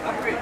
Malay.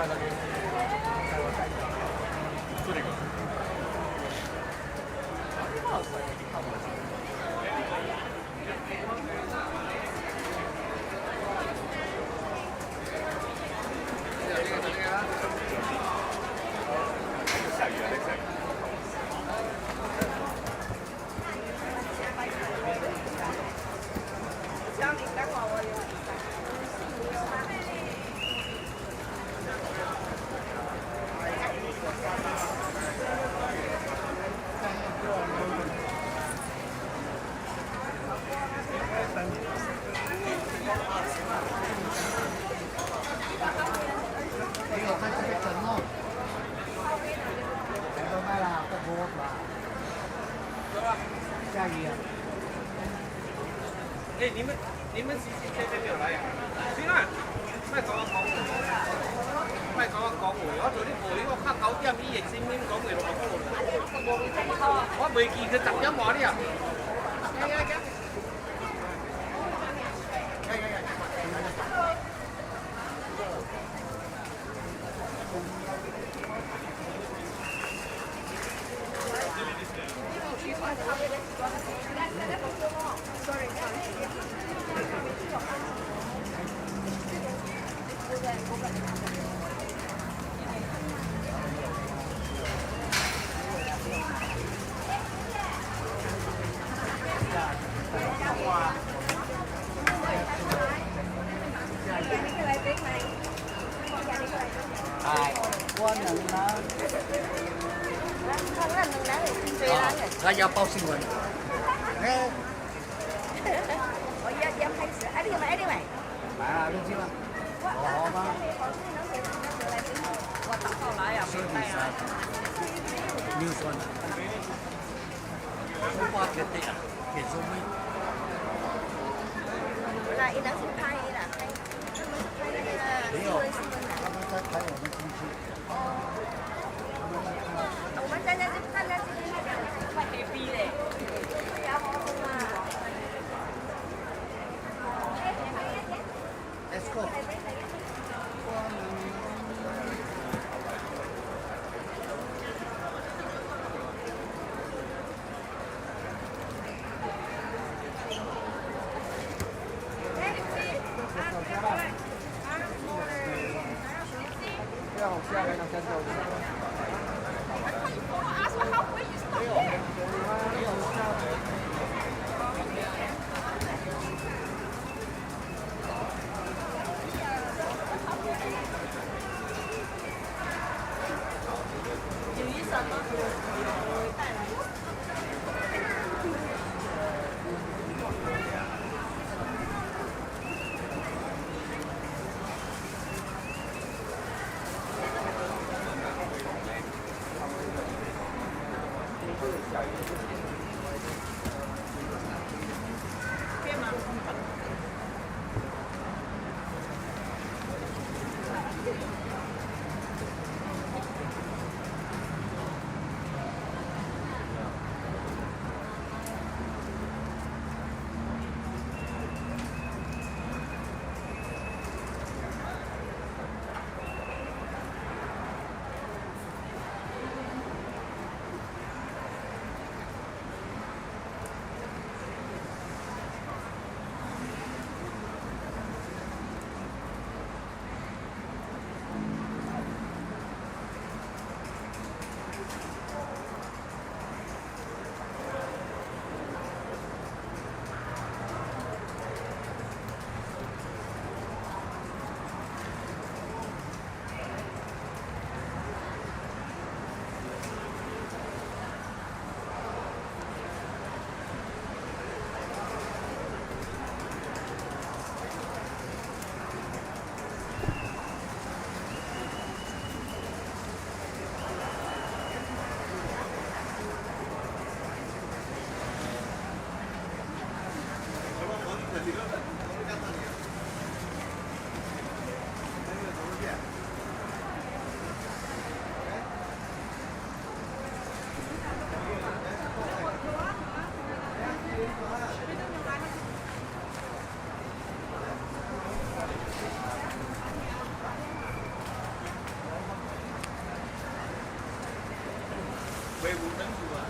哎，你们谁表来呀？行啊，卖讲我讲话，卖讲我讲话，我做啲貨，我拍9點以前先先講嘅6個我未見佢10點話啲啊。他要报新闻。我要开始，哎，你买，来啊，认真了。好吗？我打到来呀，新比赛，New One。我发决定啊，给中卫。那一张是拍的，没有，他们在拍我们进去。我们在这边快黑逼嘞，要好嘛。Let's go。维护珍珠啊。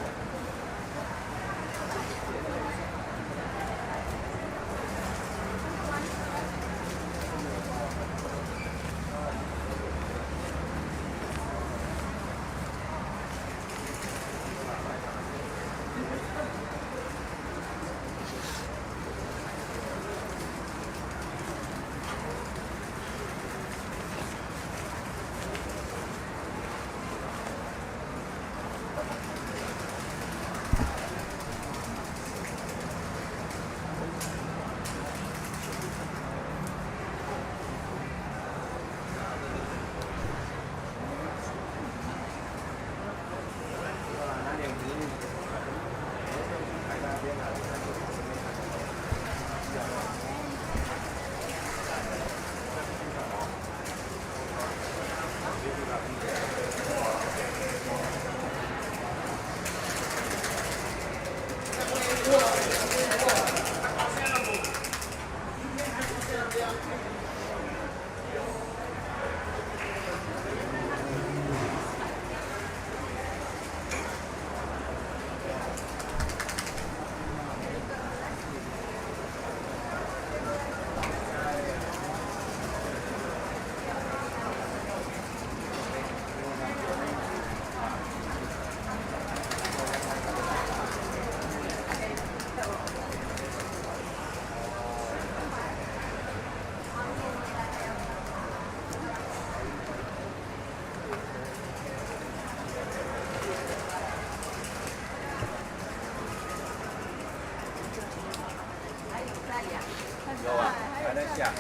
有啊，还在下。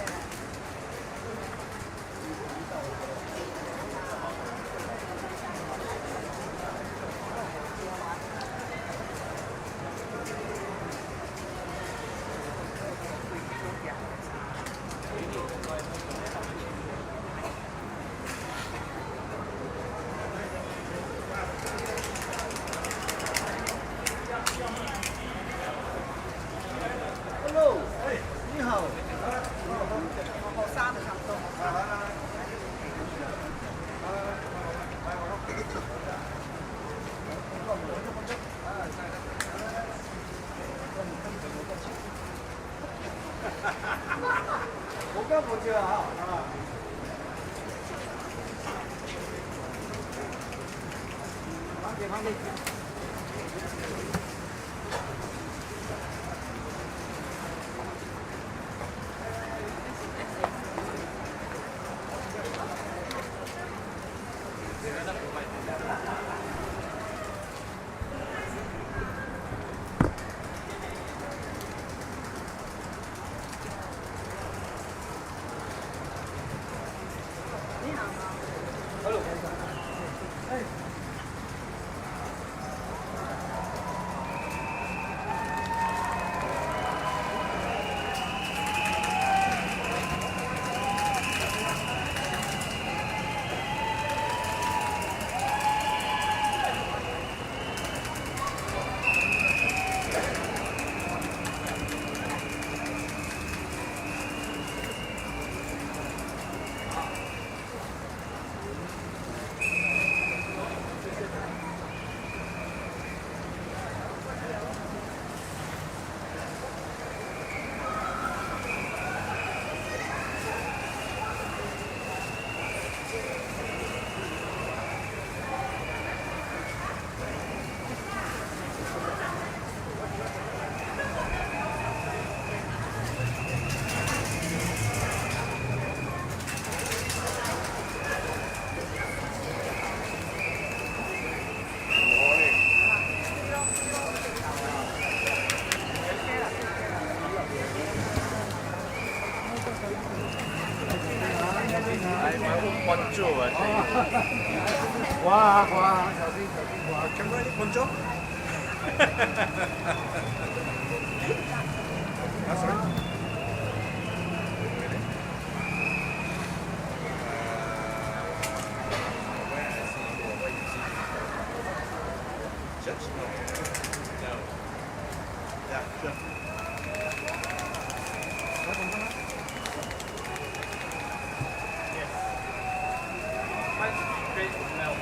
Hello，哎，你好。好沙的差不多。我刚过去了啊。旁边。bonjour 啊！哇，小心，哇，咁多啲 bonjour。啊，sorry。Judge? No. Yeah, sure. Yes. Mine's straight milk.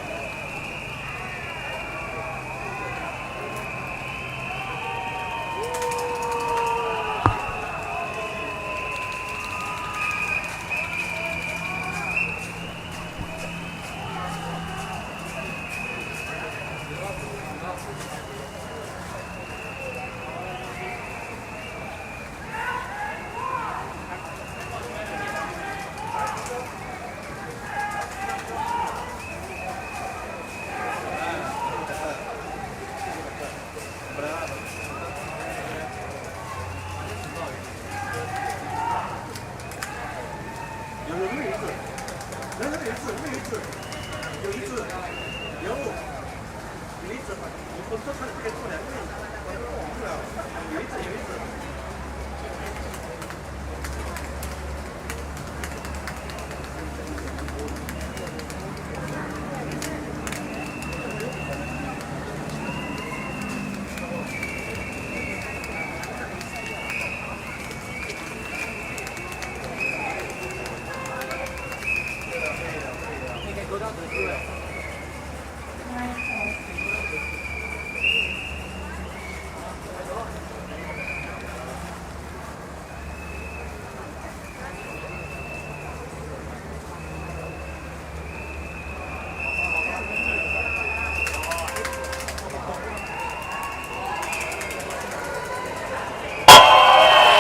我说他这个做两个，我都忘了，有一次。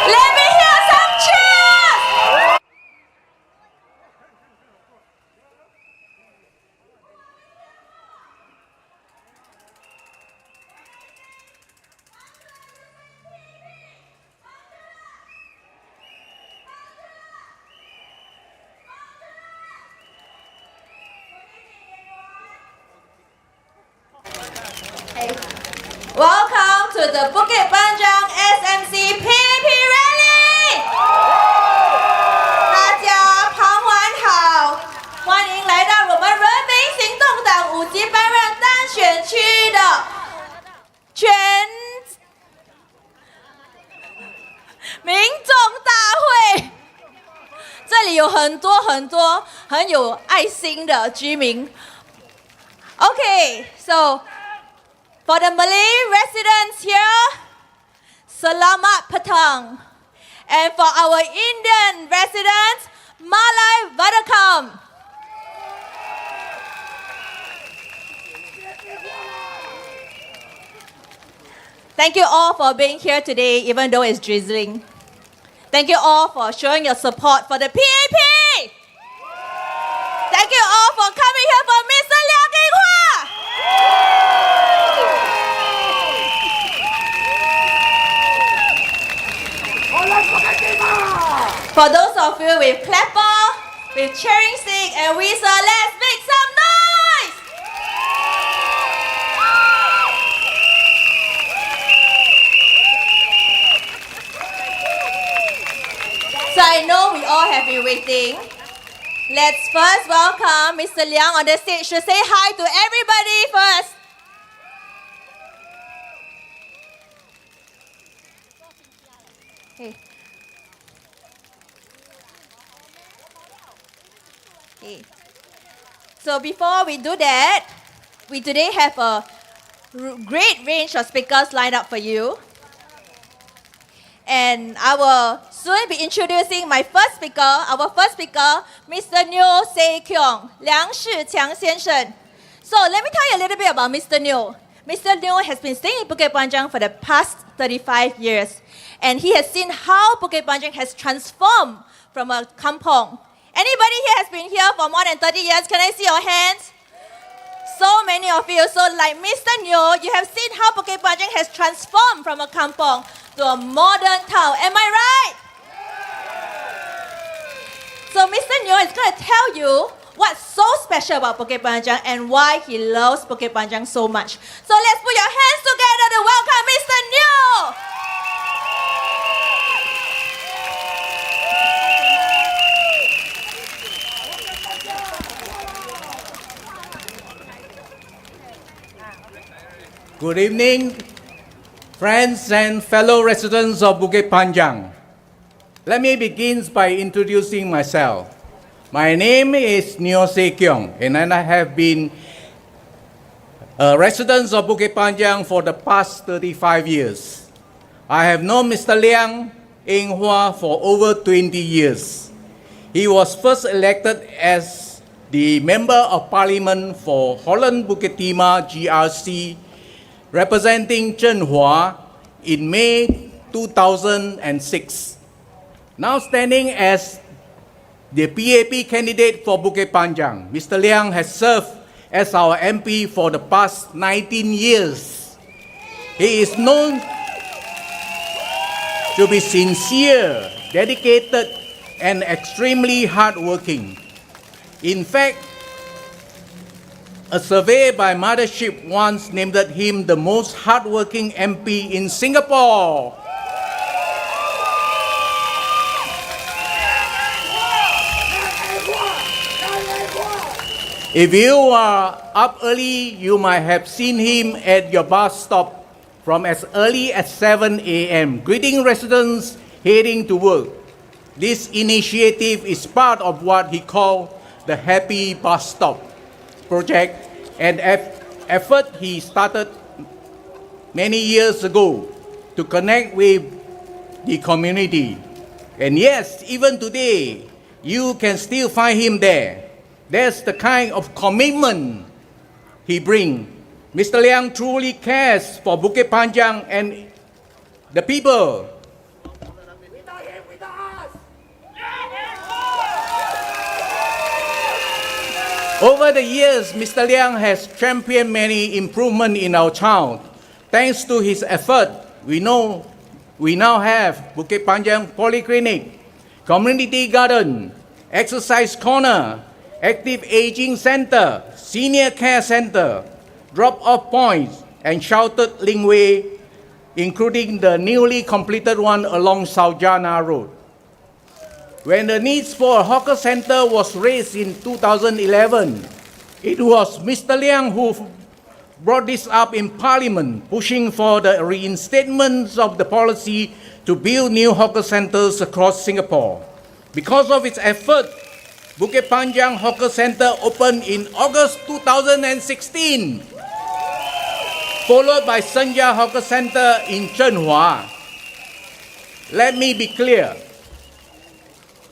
Let me hear some cheers! Hey. Welcome to the Bukit Panjang SMC PAP Rally! 大家傍晚好，欢迎来到我们人民行动党5级班让单选区的全民众大会。这里有很多很有爱心的居民。Okay, so for the Malay residents here, Selamat Petang. And for our Indian residents, Malay Vadakam. Thank you all for being here today, even though it's drizzling. Thank you all for showing your support for the PAP. Thank you all for coming here for Mr. Liang Yinghua. For those of you with clapper, with cheering stick and whistle, let's make some noise! So I know we all have been waiting. Let's first welcome Mr. Liang on the stage to say hi to everybody first. Hey. Okay. So before we do that, we today have a great range of speakers lined up for you. And I will soon be introducing my first speaker, our first speaker, Mr. Neo Se Kyung, Liang Shiqiang 先生. So let me tell you a little bit about Mr. Neo. Mr. Neo has been staying in Bukit Panjang for the past 35 years. And he has seen how Bukit Panjang has transformed from a kampong. Anybody here has been here for more than 30 years? Can I see your hands? So many of you. So like Mr. Neo, you have seen how Bukit Panjang has transformed from a kampong to a modern town. Am I right? So Mr. Neo is going to tell you what's so special about Bukit Panjang and why he loves Bukit Panjang so much. So let's put your hands together to welcome Mr. Neo. Good evening, friends and fellow residents of Bukit Panjang. Let me begin by introducing myself. My name is Neo Se Kyung, and I have been a resident of Bukit Panjang for the past 35 years. I have known Mr. Liang Yinghua for over 20 years. He was first elected as the Member of Parliament for Holland Bukit Timah GRC, representing Zhenhua in May 2006. Now standing as the PAP candidate for Bukit Panjang, Mr. Liang has served as our MP for the past 19 years. He is known to be sincere, dedicated, and extremely hardworking. In fact, A survey by Mothership once named him the most hardworking MP in Singapore. If you are up early, you might have seen him at your bus stop from as early as 7 a.m., greeting residents heading to work. This initiative is part of what he called the Happy Bus Stop project, an effort he started many years ago to connect with the community. And yes, even today, you can still find him there. That's the kind of commitment he brings. Mr. Liang truly cares for Bukit Panjang and the people. Over the years, Mr. Liang has championed many improvements in our town. Thanks to his effort, we now have Bukit Panjang Polyclinic, Community Garden, Exercise Corner, Active Aging Center, Senior Care Center, drop-off points, and sheltered linkway, including the newly completed one along Saujana Road. When the needs for a hawker center was raised in 2011, it was Mr. Liang who brought this up in Parliament, pushing for the reinstatement of the policy to build new hawker centers across Singapore. Because of its effort, Bukit Panjang Hawker Center opened in August 2016, followed by Senja Hawker Center in Zhenhua. Let me be clear.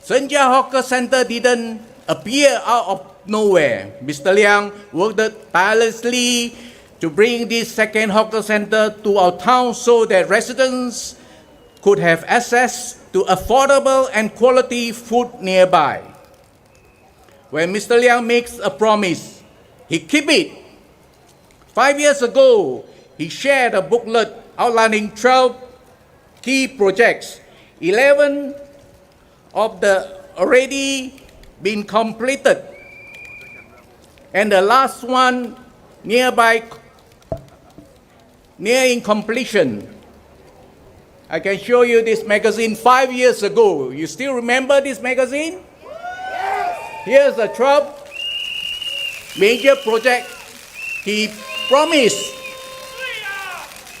Senja Hawker Center didn't appear out of nowhere. Mr. Liang worked tirelessly to bring this second hawker center to our town so that residents could have access to affordable and quality food nearby. When Mr. Liang makes a promise, he keeps it. 5 years ago, he shared a booklet outlining 12 key projects. 11 of the already been completed, and the last one near in completion. I can show you this magazine 5 years ago. You still remember this magazine? Here's a 12 major project he promised.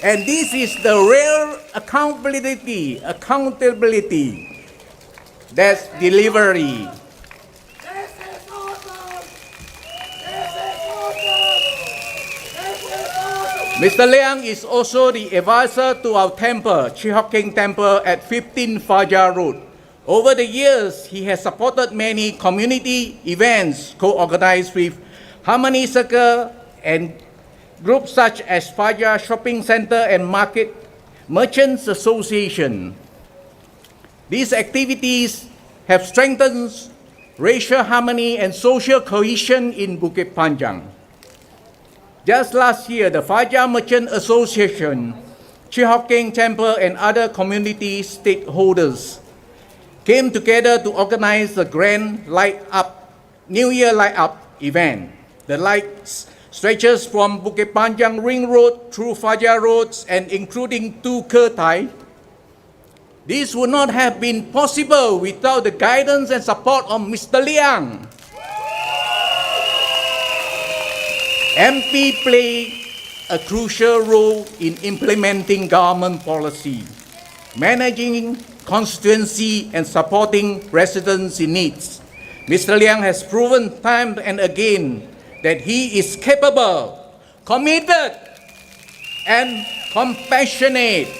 And this is the real accountability. That's delivery. Mr. Liang is also the advisor to our temple, Chi Hock Keng Temple at 15 Fajar Road. Over the years, he has supported many community events co-organized with Harmony Circle and groups such as Fajar Shopping Center and Market Merchants Association. These activities have strengthened racial harmony and social cohesion in Bukit Panjang. Just last year, the Fajar Merchant Association, Chi Hock Keng Temple, and other community stakeholders came together to organize the grand New Year Light Up event. The light stretches from Bukit Panjang Ring Road through Fajar Roads and including to Kertai. This would not have been possible without the guidance and support of Mr. Liang. MP play a crucial role in implementing government policy, managing constituency and supporting residents in needs. Mr. Liang has proven time and again that he is capable, committed, and compassionate.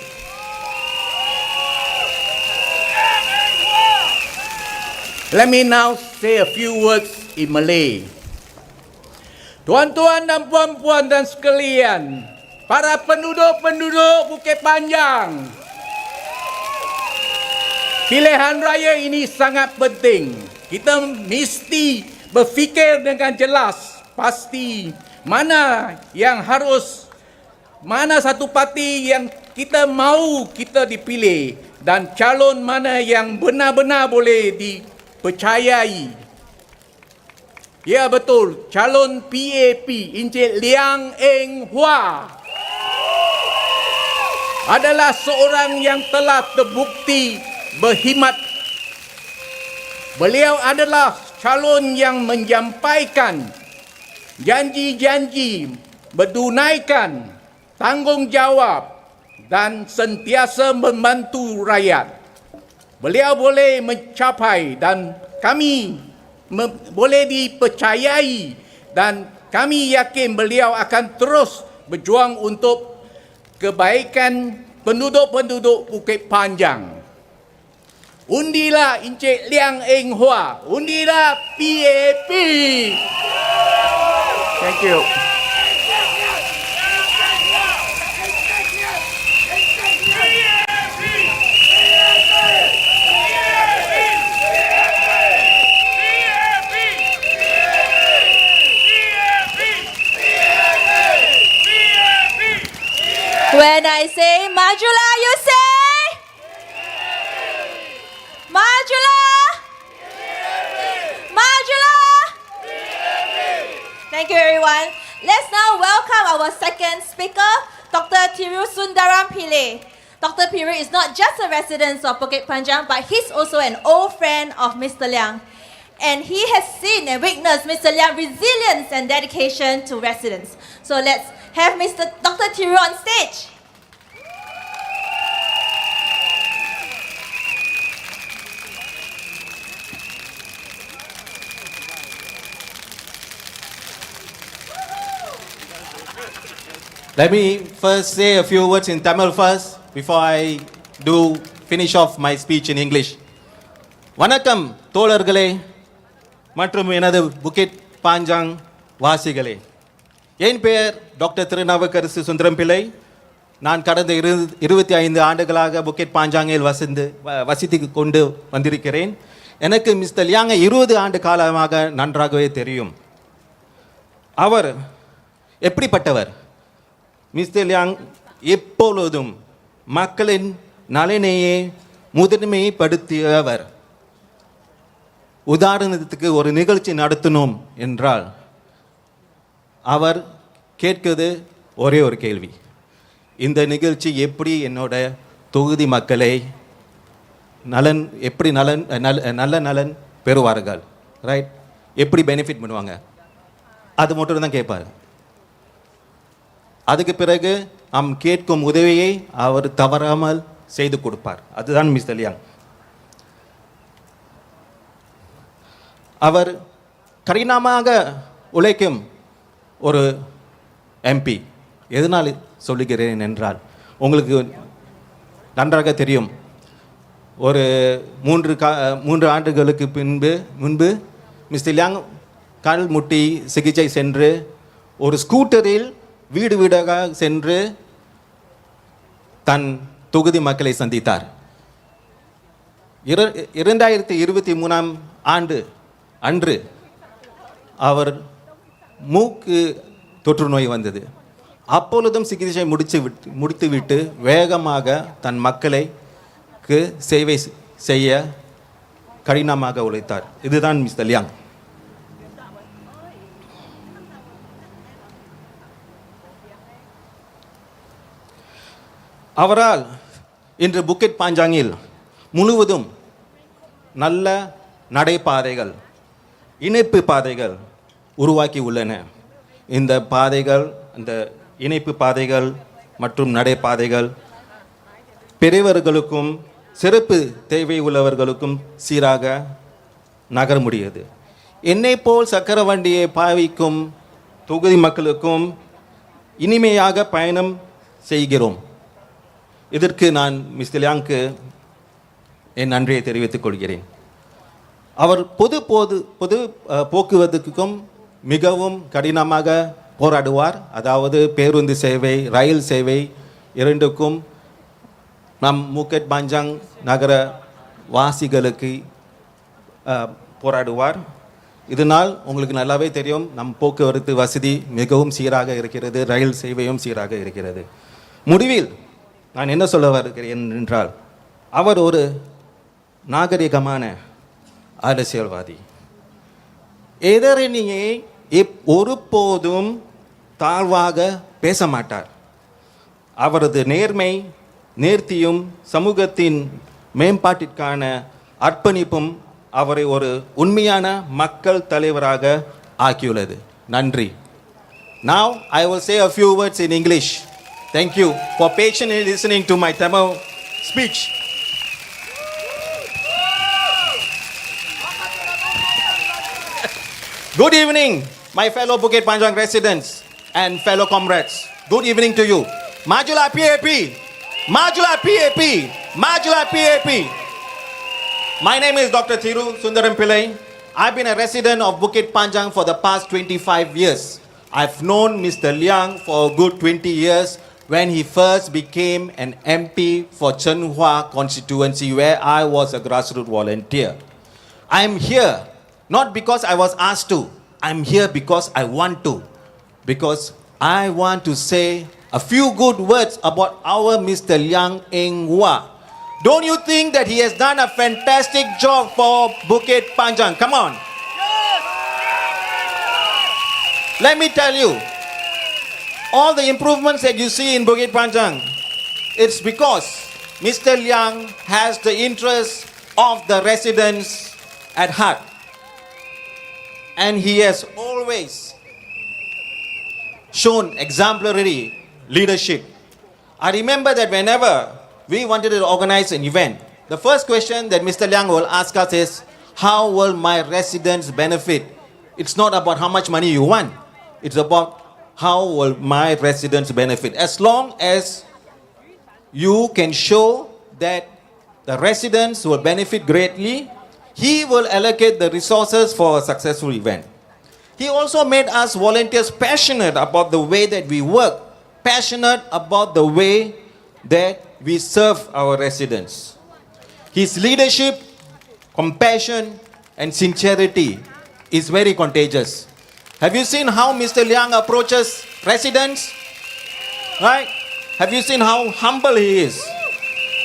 Let me now say a few words in Malay. Tuan-tuan dan puan-puan dan sekalian, para penduduk-penduduk Bukit Panjang, pilihan raya ini sangat penting. Kita mesti berfikir dengan jelas, pasti mana satu parti yang kita mahu kita dipilih dan calon mana yang benar-benar boleh dipercayai. Ya betul, calon PAP Encik Liang Eng Hua adalah seorang yang telah terbukti berkhidmat. Beliau adalah calon yang menyampaikan janji-janji, berdunaikan tanggungjawab dan sentiasa membantu rakyat. Beliau boleh mencapai dan kami boleh dipercayai dan kami yakin beliau akan terus berjuang untuk kebaikan penduduk-penduduk Bukit Panjang. Undilah Encik Liang Eng Hua, undilah PAP. Thank you. When I say Majula, you say? Majula? Majula? Thank you everyone. Let's now welcome our second speaker, Dr. Thiru Sundaram Pillai. Dr. Thiru is not just a resident of Bukit Panjang, but he's also an old friend of Mr. Liang. And he has seen and witnessed Mr. Liang's resilience and dedication to residents. So let's have Dr. Thiru on stage. Let me first say a few words in Tamil first before I do finish off my speech in English. வணக்கம் தோழர்களே மற்றும் எனது புக்கிட் பாஞ்சாங் வாசிகளே. என் பெயர் doctor Thirunavukkarasu Sundaram Pillai. நான் கடந்த 25 ஆண்டுகளாக புக்கிட் பாஞ்சாங்கில் வசித்து கொண்டு வந்திருக்கிறேன். எனக்கு மிஸ்டர் லியாங்கை 20 ஆண்டு காலமாக நன்றாகவே தெரியும். அவர் எப்படிப்பட்டவர்? மிஸ்டர் லியாங் எப்பொழுதும் மக்களின் நலனையே முதன்மைப்படுத்தியவர். உதாரணத்துக்கு ஒரு நிகழ்ச்சி நடத்தணும் என்றால் அவர் கேட்கிறது ஒரே ஒரு கேள்வி: இந்த நிகழ்ச்சி எப்படி என்னோட தொகுதி மக்களை நல்ல நலன் பெறுவார்கள், ரைட், எப்படி பெனிஃபிட் பண்ணுவாங்க, அது மட்டும் தான் கேட்பார். அதுக்கு பிறகு நாம் கேட்கும் உதவியை அவர் தவறாமல் செய்து கொடுப்பார். அதுதான் மிஸ்டர் லியாங். அவர் கடினமாக உழைக்கும் ஒரு எம்பி. எதனால் சொல்லுகிறேன் என்றால், உங்களுக்கு நன்றாக தெரியும், ஒரு 3 ஆண்டுகளுக்கு முன்பு மிஸ்டர் லியாங் கால் முட்டி சிகிச்சை சென்று ஒரு ஸ்கூட்டரில் வீடு வீடாக சென்று தன் தொகுதி மக்களை சந்தித்தார். 2023 ஆண்டு அன்று அவர் மூக்கு தொற்று நோய் வந்தது. அப்பொழுதும் சிகிச்சை முடித்துவிட்டு வேகமாக தன் மக்களுக்கு சேவை செய்ய கடினமாக உழைத்தார். இதுதான் மிஸ்டர் லியாங். அவரால் இன்று புக்கிட் பாஞ்சாங்கில் முழுவதும் நல்ல நடைபாதைகள், இணைப்பு பாதைகள் உருவாக்கி உள்ளன. இந்த பாதைகள், இந்த இணைப்பு பாதைகள் மற்றும் நடைபாதைகள் பெரியவர்களுக்கும் சிறப்பு தேவை உள்ளவர்களுக்கும் சீராக நகர முடியாது. என்னை போல் சக்கர வண்டியை பாவிக்கும் தொகுதி மக்களுக்கும் இனிமையாக பயணம் செய்கிறோம். இதற்கு நான் மிஸ்டர் லியாங்க்கு என் நன்றியை தெரிவித்துக் கொள்கிறேன். அவர் பொது போக்குவரத்துக்கும் மிகவும் கடினமாக போராடுவார். அதாவது பேருந்து சேவை, ரயில் சேவை இரண்டுக்கும் நம் புக்கிட் பாஞ்சாங் நகர வாசிகளுக்கு போராடுவார். இதனால் உங்களுக்கு நல்லாவே தெரியும், நம் போக்குவரத்து வசதி மிகவும் சீராக இருக்கிறது, ரயில் சேவையும் சீராக இருக்கிறது. முடிவில் நான் என்ன சொல்ல வருகிறேன் என்றால், அவர் ஒரு நாகரிகமான அரசியல்வாதி. எதிரணியை ஒருபோதும் தாழ்வாக பேச மாட்டார். அவரது நேர்மை, நேர்த்தியும் சமூகத்தின் மேம்பாட்டிற்கான அர்ப்பணிப்பும் அவரை ஒரு உண்மையான மக்கள் தலைவராக ஆக்கியுள்ளது. நன்றி. Now I will say a few words in English. Thank you for patiently listening to my Tamil speech. Good evening, my fellow Bukit Panjang residents and fellow comrades. Good evening to you. Majulah PAP! Majulah PAP! Majulah PAP! My name is Dr. Thiru Sundaram Pillai. I've been a resident of Bukit Panjang for the past 25 years. I've known Mr. Liang for a good 20 years when he first became an MP for Chenhua constituency where I was a grassroots volunteer. I'm here not because I was asked to. I'm here because I want to. Because I want to say a few good words about our Mr. Liang Eng Hua. Don't you think that he has done a fantastic job for Bukit Panjang? Come on. Let me tell you, all the improvements that you see in Bukit Panjang, it's because Mr. Liang has the interests of the residents at heart. And he has always shown exemplary leadership. I remember that whenever we wanted to organize an event, the first question that Mr. Liang will ask us is, how will my residents benefit? It's not about how much money you want. It's about how will my residents benefit. As long as you can show that the residents will benefit greatly, he will allocate the resources for a successful event. He also made us volunteers passionate about the way that we work, passionate about the way that we serve our residents. His leadership, compassion, and sincerity is very contagious. Have you seen how Mr. Liang approaches residents? Right? Have you seen how humble he is?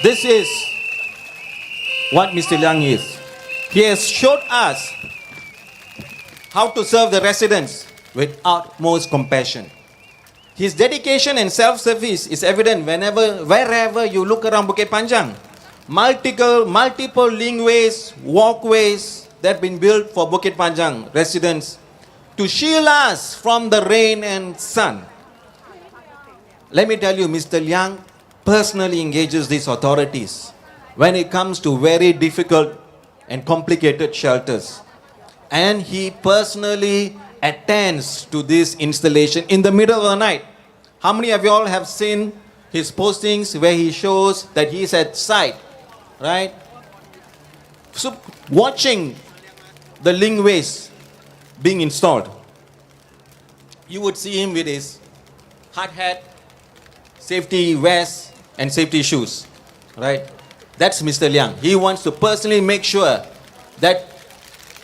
This is what Mr. Liang is. He has showed us how to serve the residents with utmost compassion. His dedication and self-service is evident wherever you look around Bukit Panjang. Multiple linkways, walkways that have been built for Bukit Panjang residents to shield us from the rain and sun. Let me tell you, Mr. Liang personally engages these authorities when it comes to very difficult and complicated shelters. And he personally attends to this installation in the middle of the night. How many of you all have seen his postings where he shows that he is at site, right? So watching the linkways being installed, you would see him with his hard hat, safety vest, and safety shoes, right? That's Mr. Liang. He wants to personally make sure that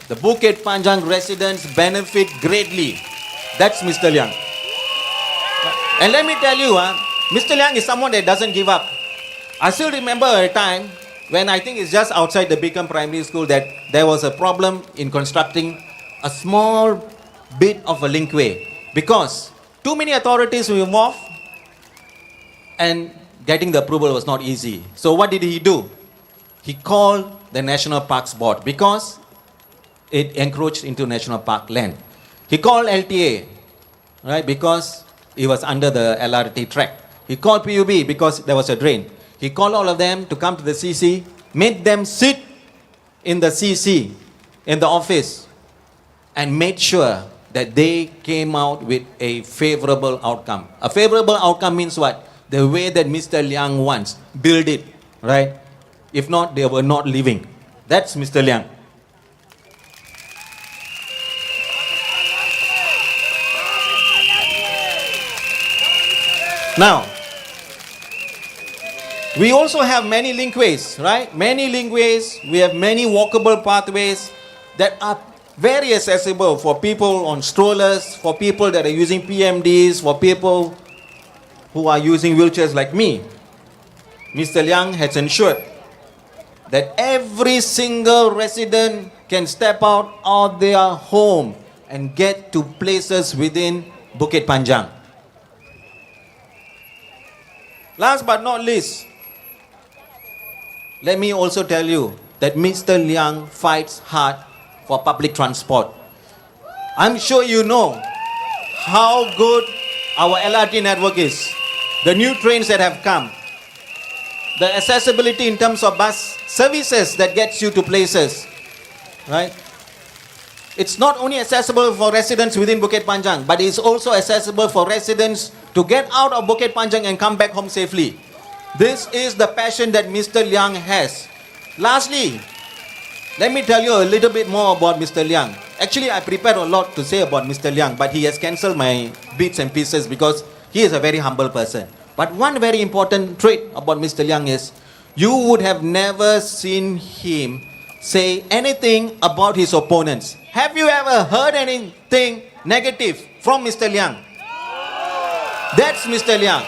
the Bukit Panjang residents benefit greatly. That's Mr. Liang. And let me tell you, Mr. Liang is someone that doesn't give up. I still remember a time when I think it's just outside the Beacon Primary School that there was a problem in constructing a small bit of a linkway because too many authorities were involved and getting the approval was not easy. So what did he do? He called the National Parks Board because it encroached into National Park land. He called LTA, right, because it was under the LRT track. He called PUB because there was a drain. He called all of them to come to the CC, made them sit in the CC, in the office, and made sure that they came out with a favorable outcome. A favorable outcome means what? The way that Mr. Liang wants. Build it, right? If not, they were not living. That's Mr. Liang. Now, we also have many linkways, right? Many linkways. We have many walkable pathways that are very accessible for people on strollers, for people that are using PMDs, for people who are using wheelchairs like me. Mr. Liang has ensured that every single resident can step out of their home and get to places within Bukit Panjang. Last but not least, let me also tell you that Mr. Liang fights hard for public transport. I'm sure you know how good our LRT network is, the new trains that have come, the accessibility in terms of bus services that gets you to places, right? It's not only accessible for residents within Bukit Panjang, but it's also accessible for residents to get out of Bukit Panjang and come back home safely. This is the passion that Mr. Liang has. Lastly, let me tell you a little bit more about Mr. Liang. Actually, I prepared a lot to say about Mr. Liang, but he has cancelled my bits and pieces because he is a very humble person. But one very important trait about Mr. Liang is, you would have never seen him say anything about his opponents. Have you ever heard anything negative from Mr. Liang? That's Mr. Liang.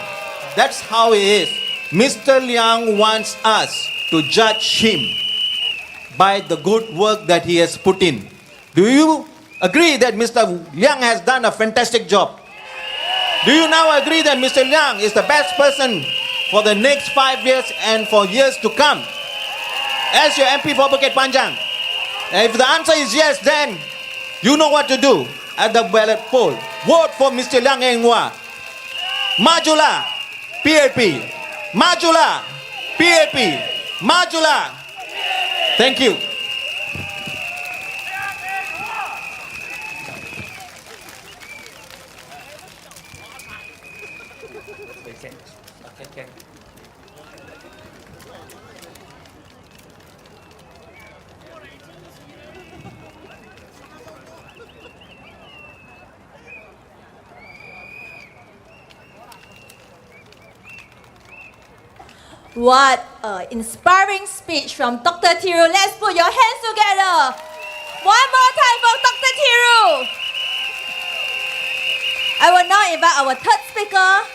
That's how he is. Mr. Liang wants us to judge him by the good work that he has put in. Do you agree that Mr. Liang has done a fantastic job? Do you now agree that Mr. Liang is the best person for the next 5 years and for years to come as your MP for Bukit Panjang? And if the answer is yes, then you know what to do at the ballot poll. Vote for Mr. Liang Eng Hwa. Majulah, PAP. Majulah, PAP. Majulah. Thank you. What an inspiring speech from Dr. Thiru. Let's put your hands together. One more time for Dr. Thiru. I will now invite our third speaker,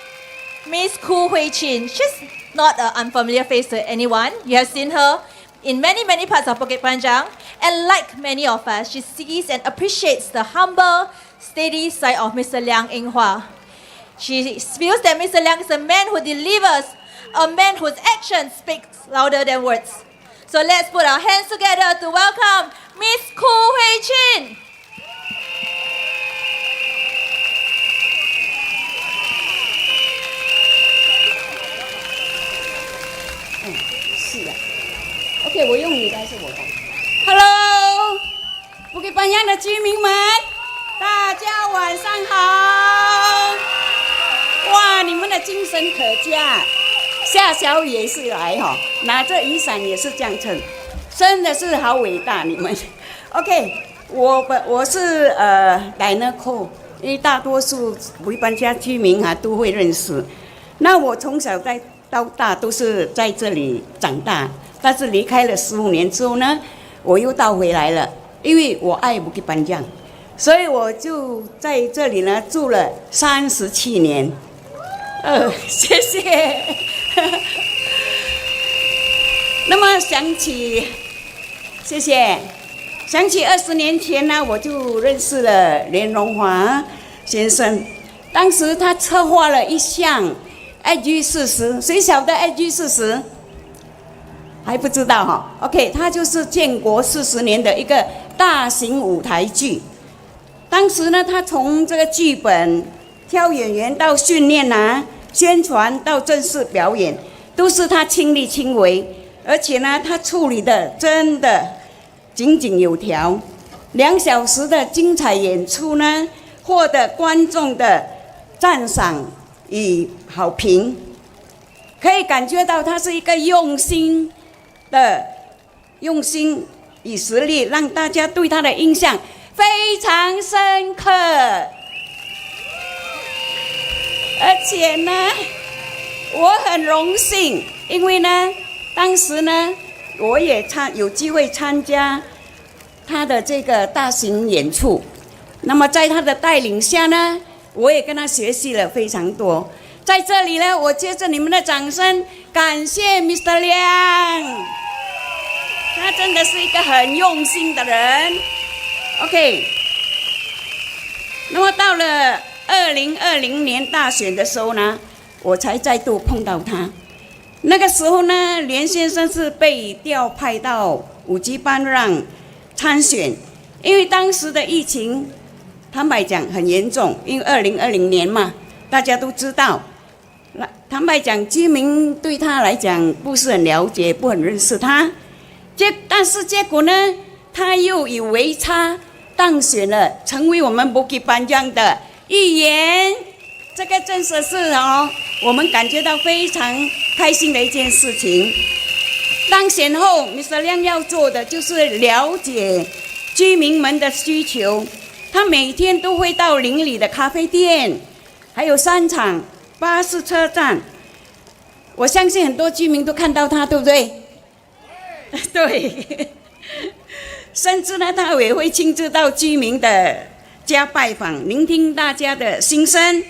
Miss Khoo Hui Chin. She's not an unfamiliar face to anyone. You have seen her in many parts of Bukit Panjang. And like many of us, she sees and appreciates the humble, steady side of Mr. Liang Eng Hwa. She feels that Mr. Liang is a man who delivers, a man whose actions speak louder than words. So let's put our hands together to welcome Miss Khoo Hui Chin. OK， 我用你的还是我的 ？Hello， Bukit Panjang 的居民们，大家晚上好。哇，你们的精神可嘉。下小雨也是来哈，拿着雨伞也是这样撑，真的是好伟大你们。OK， 我是Dino， 因为大多数Bukit Panjang居民都会认识。那我从小到大都是在这里长大，但是离开了15年之后呢，我又倒回来了，因为我爱Bukit Panjang，所以我就在这里呢住了37年。谢谢。那么谢谢。想起20年前呢，我就认识了连荣华先生。当时他策划了一项 GE40， 谁晓得 GE40？ 还不知道哈。OK， 它就是建国40年的一个大型舞台剧。当时呢，他从这个剧本、挑演员到训练宣传到正式表演，都是他亲力亲为，而且呢，他处理的真的井井有条。2小时的精彩演出呢，获得观众的赞赏与好评，可以感觉到他是一个用心与实力，让大家对他的印象非常深刻。而且呢，我很荣幸，因为呢，当时呢，我也有机会参加他的这个大型演出。那么在他的带领下呢，我也跟他学习了非常多。在这里呢，我接着你们的掌声，感谢 Mr. Liang。他真的是一个很用心的人。OK， 那么到了2020年大选的时候呢，我才再度碰到他。那个时候呢，连先生是被调派到5级班让参选，因为当时的疫情，坦白讲很严重，因为2020年嘛，大家都知道。坦白讲，居民对他来讲不是很了解，不很认识他。但是结果呢，他又以微差当选了，成为我们Bukit Panjang的议员。这个真的是我们感觉到非常开心的一件事情。当选后 ，Mr. 亮要做的就是了解居民们的需求。他每天都会到邻里的咖啡店，还有商场、巴士车站。我相信很多居民都看到他，对不对？对。甚至呢，他也会亲自到居民的家拜访，聆听大家的心声。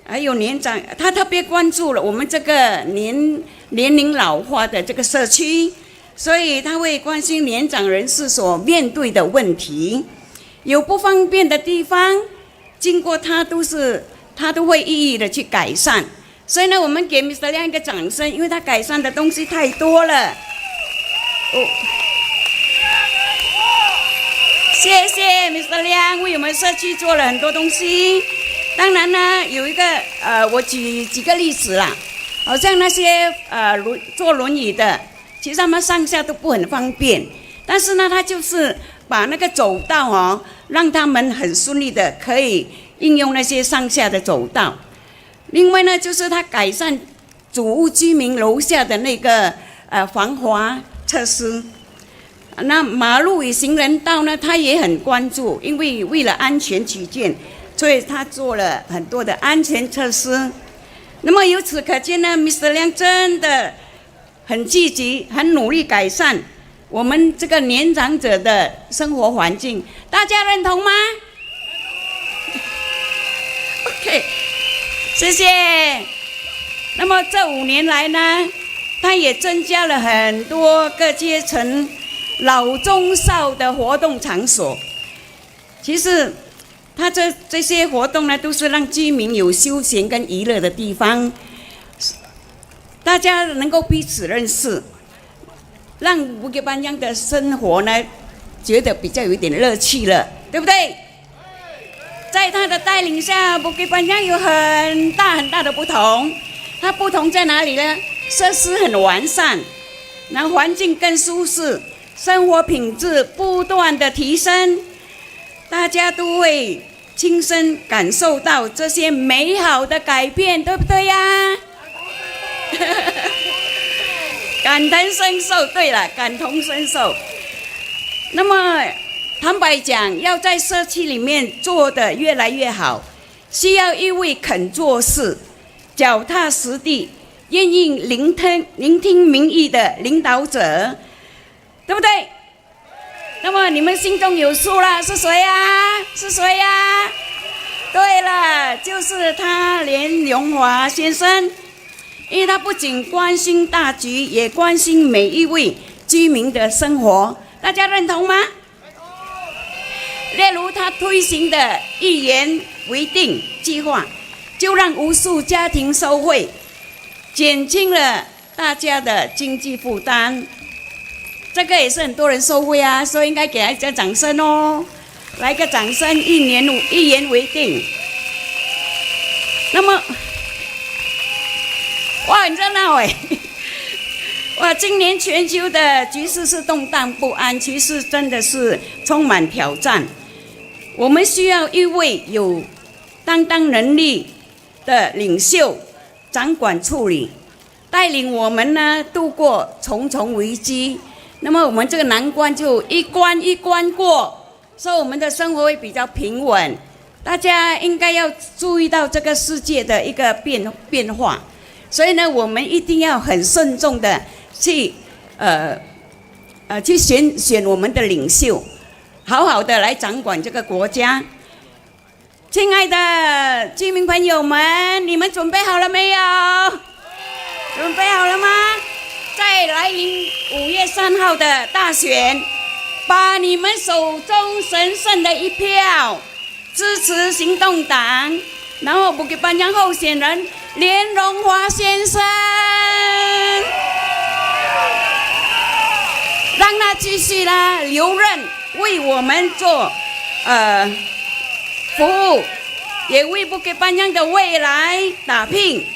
还有年长，他特别关注了我们这个年龄老化的这个社区，所以他会关心年长人士所面对的问题，有不方便的地方，经过他都会一一的去改善。所以呢，我们给 Mr. 亮一个掌声，因为他改善的东西太多了。谢谢 Mr. 亮为我们社区做了很多东西。当然呢，有一个我举几个例子啦，好像那些坐轮椅的，其实他们上下都不很方便，但是呢，他就是把那个走道让他们很顺利的可以应用那些上下的走道。另外呢，就是他改善主屋居民楼下的那个防滑设施。那马路与行人道呢，他也很关注，因为为了安全起见，所以他做了很多的安全措施。那么由此可见呢 ，Mr. 亮真的很积极，很努力改善我们这个年长者的生活环境，大家认同吗 ？OK， 谢谢。那么这5年来呢，他也增加了很多各阶层老中少的活动场所。其实他这些活动呢，都是让居民有休闲跟娱乐的地方，大家能够彼此认识，让Bukit Panjang的生活呢，觉得比较有一点乐趣了，对不对？在他的带领下，Bukit Panjang有很大很大的不同。它不同在哪里呢？设施很完善，然后环境更舒适，生活品质不断的提升，大家都会亲身感受到这些美好的改变，对不对呀？感同身受，对了，感同身受。那么坦白讲，要在社区里面做得越来越好，需要一位肯做事、脚踏实地、愿意聆听民意的领导者，对不对？那么你们心中有数了，是谁呀？是谁呀？对了，就是他连荣华先生。因为他不仅关心大局，也关心每一位居民的生活，大家认同吗？例如他推行的一言为定计划，就让无数家庭受惠，减轻了大家的经济负担。这个也是很多人受惠啊，所以应该给他一个掌声哦，来个掌声！一言为定。那么，哇，很热闹哎！哇，今年全球的局势是动荡不安，其实真的是充满挑战。我们需要一位有担当能力的领袖，掌管处理，带领我们呢度过重重危机。那么我们这个难关就一关一关过，所以我们的生活会比较平稳。大家应该要注意到这个世界的一个变化，所以呢，我们一定要很慎重的去选我们的领袖，好好的来掌管这个国家。亲爱的居民朋友们，你们准备好了没有？准备好了吗？在来临5月3号的大选，把你们手中神圣的一票支持行动党，然后Bukit Panjang候选人连荣华先生，让他继续留任，为我们做服务，也为Bukit Panjang的未来打拼，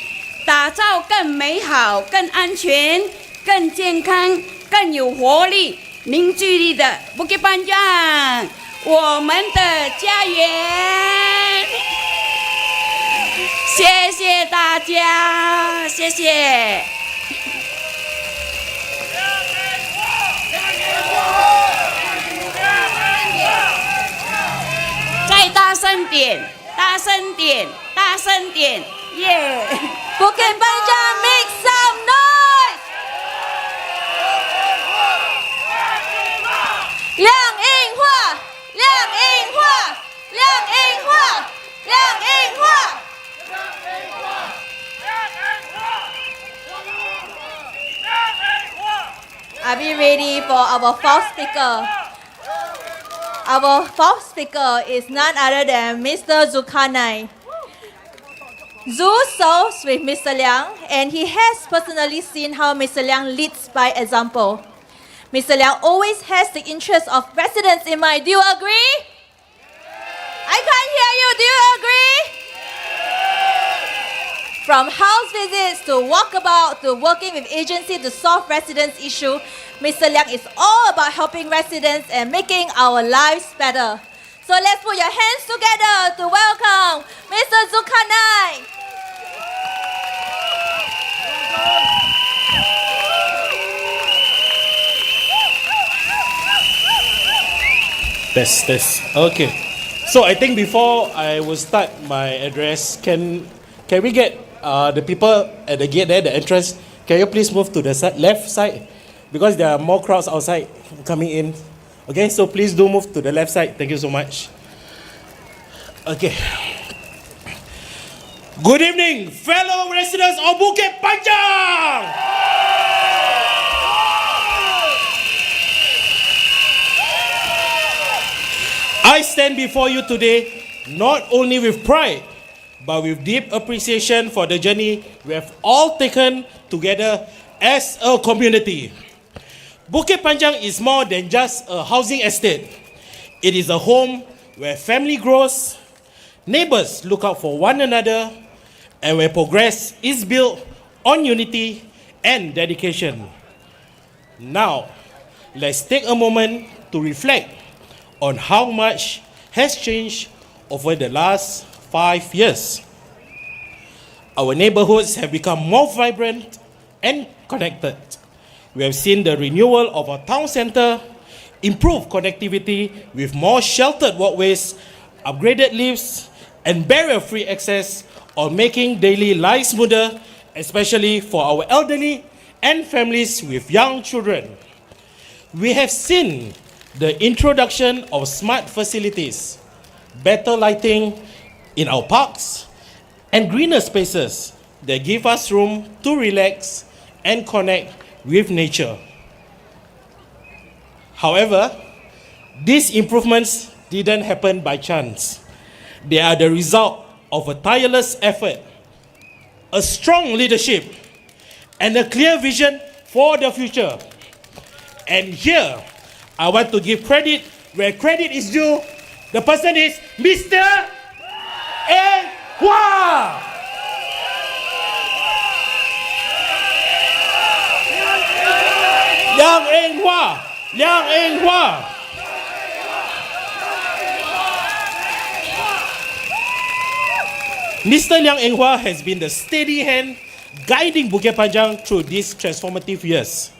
打造更美好、更安全、更健康、更有活力、凝聚力的Bukit Panjang，我们的家园。谢谢大家，谢谢。再大声点，大声点，大声点，耶、Bukit Panjang, make some noise! 亮印化，亮印化，亮印化，亮印化。Are we ready for our fourth speaker? Our fourth speaker is none other than Mr. Zulkarnain. Zul serves with Mr. Liang, and he has personally seen how Mr. Liang leads by example. Mr. Liang always has the interest of residents in mind. Do you agree? I can't hear you. Do you agree? From house visits to walkabout to working with agency to solve residents' issue, Mr. Liang is all about helping residents and making our lives better. So let's put your hands together to welcome Mr. Zulkarnain. Test. Okay. So I think before I will start my address, can we get the people at the gate there, the entrance, can you please move to the left side? Because there are more crowds outside coming in. Okay, so please do move to the left side. Thank you so much. Okay. Good evening, fellow residents of Bukit Panjang! I stand before you today not only with pride, but with deep appreciation for the journey we have all taken together as a community. Bukit Panjang is more than just a housing estate. It is a home where family grows, neighbors look out for one another, and where progress is built on unity and dedication. Now, let's take a moment to reflect on how much has changed over the last 5 years. Our neighborhoods have become more vibrant and connected. We have seen the renewal of our town center, improved connectivity with more sheltered walkways, upgraded lifts, and barrier-free access, on making daily lives smoother, especially for our elderly and families with young children. We have seen the introduction of smart facilities, better lighting in our parks, and greener spaces that give us room to relax and connect with nature. However, these improvements didn't happen by chance. They are the result of a tireless effort, a strong leadership, and a clear vision for the future. And here, I want to give credit where credit is due. The person is Mr. A. Hua. Liang Eng Hua. Mr. Liang Eng Hua has been the steady hand guiding Bukit Panjang through these transformative years.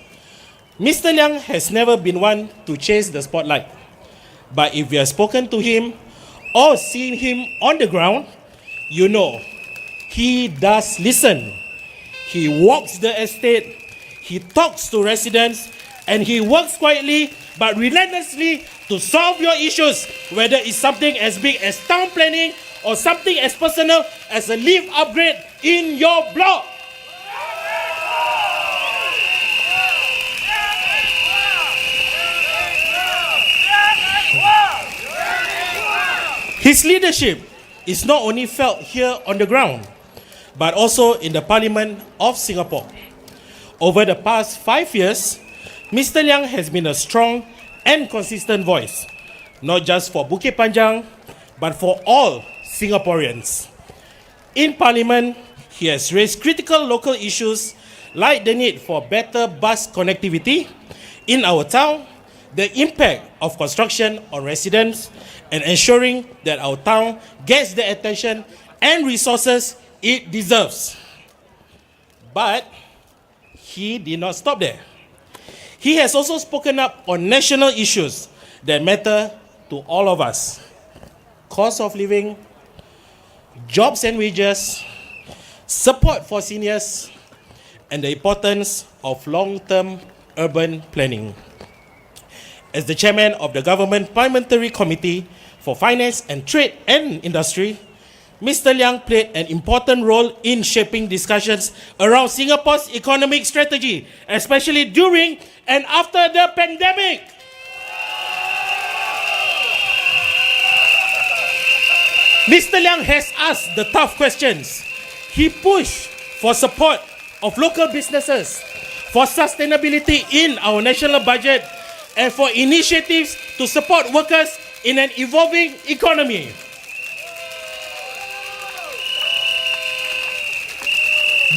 Mr. Liang has never been one to chase the spotlight. But if you have spoken to him or seen him on the ground, you know he does listen. He walks the estate, he talks to residents, and he works quietly but relentlessly to solve your issues, whether it's something as big as town planning or something as personal as a lift upgrade in your block. His leadership is not only felt here on the ground, but also in the Parliament of Singapore. Over the past 5 years, Mr. Liang has been a strong and consistent voice, not just for Bukit Panjang, but for all Singaporeans. In Parliament, he has raised critical local issues like the need for better bus connectivity in our town, the impact of construction on residents, and ensuring that our town gets the attention and resources it deserves. But he did not stop there. He has also spoken up on national issues that matter to all of us: cost of living, jobs and wages, support for seniors, and the importance of long-term urban planning. As the chairman of the Government Parliamentary Committee for Finance and Trade and Industry, Mr. Liang played an important role in shaping discussions around Singapore's economic strategy, especially during and after the pandemic. Mr. Liang has asked the tough questions. He pushed for support of local businesses, for sustainability in our national budget, and for initiatives to support workers in an evolving economy.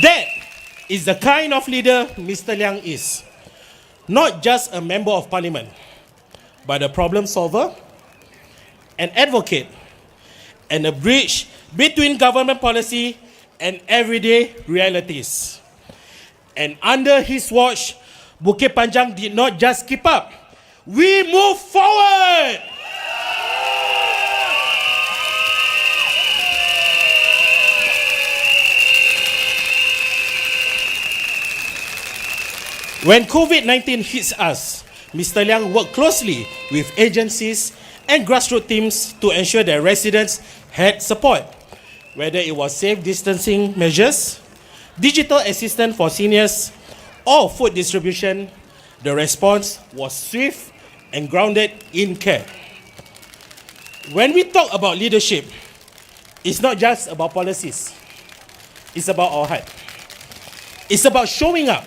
That is the kind of leader Mr. Liang is. Not just a member of parliament, but a problem solver, an advocate, and a bridge between government policy and everyday realities. And under his watch, Bukit Panjang did not just keep up. We move forward! When COVID-19 hits us, Mr. Liang worked closely with agencies and grassroots teams to ensure that residents had support, whether it was safe distancing measures, digital assistance for seniors, or food distribution. The response was swift and grounded in care. When we talk about leadership, it's not just about policies. It's about our heart. It's about showing up.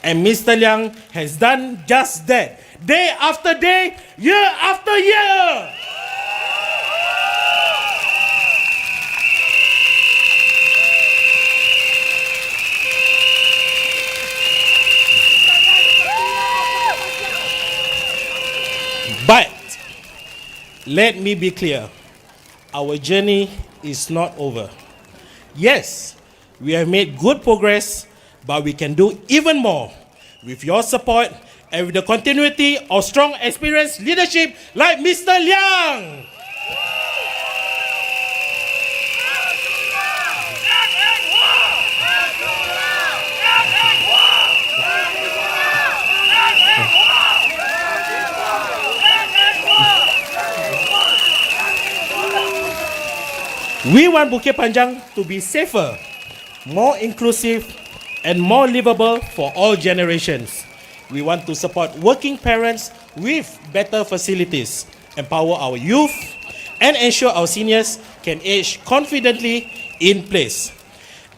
And Mr. Liang has done just that, day after day, year after year. But let me be clear, our journey is not over. Yes, we have made good progress, but we can do even more with your support and with the continuity of strong, experienced leadership like Mr. Liang. We want Bukit Panjang to be safer, more inclusive, and more livable for all generations. We want to support working parents with better facilities, empower our youth, and ensure our seniors can age confidently in place.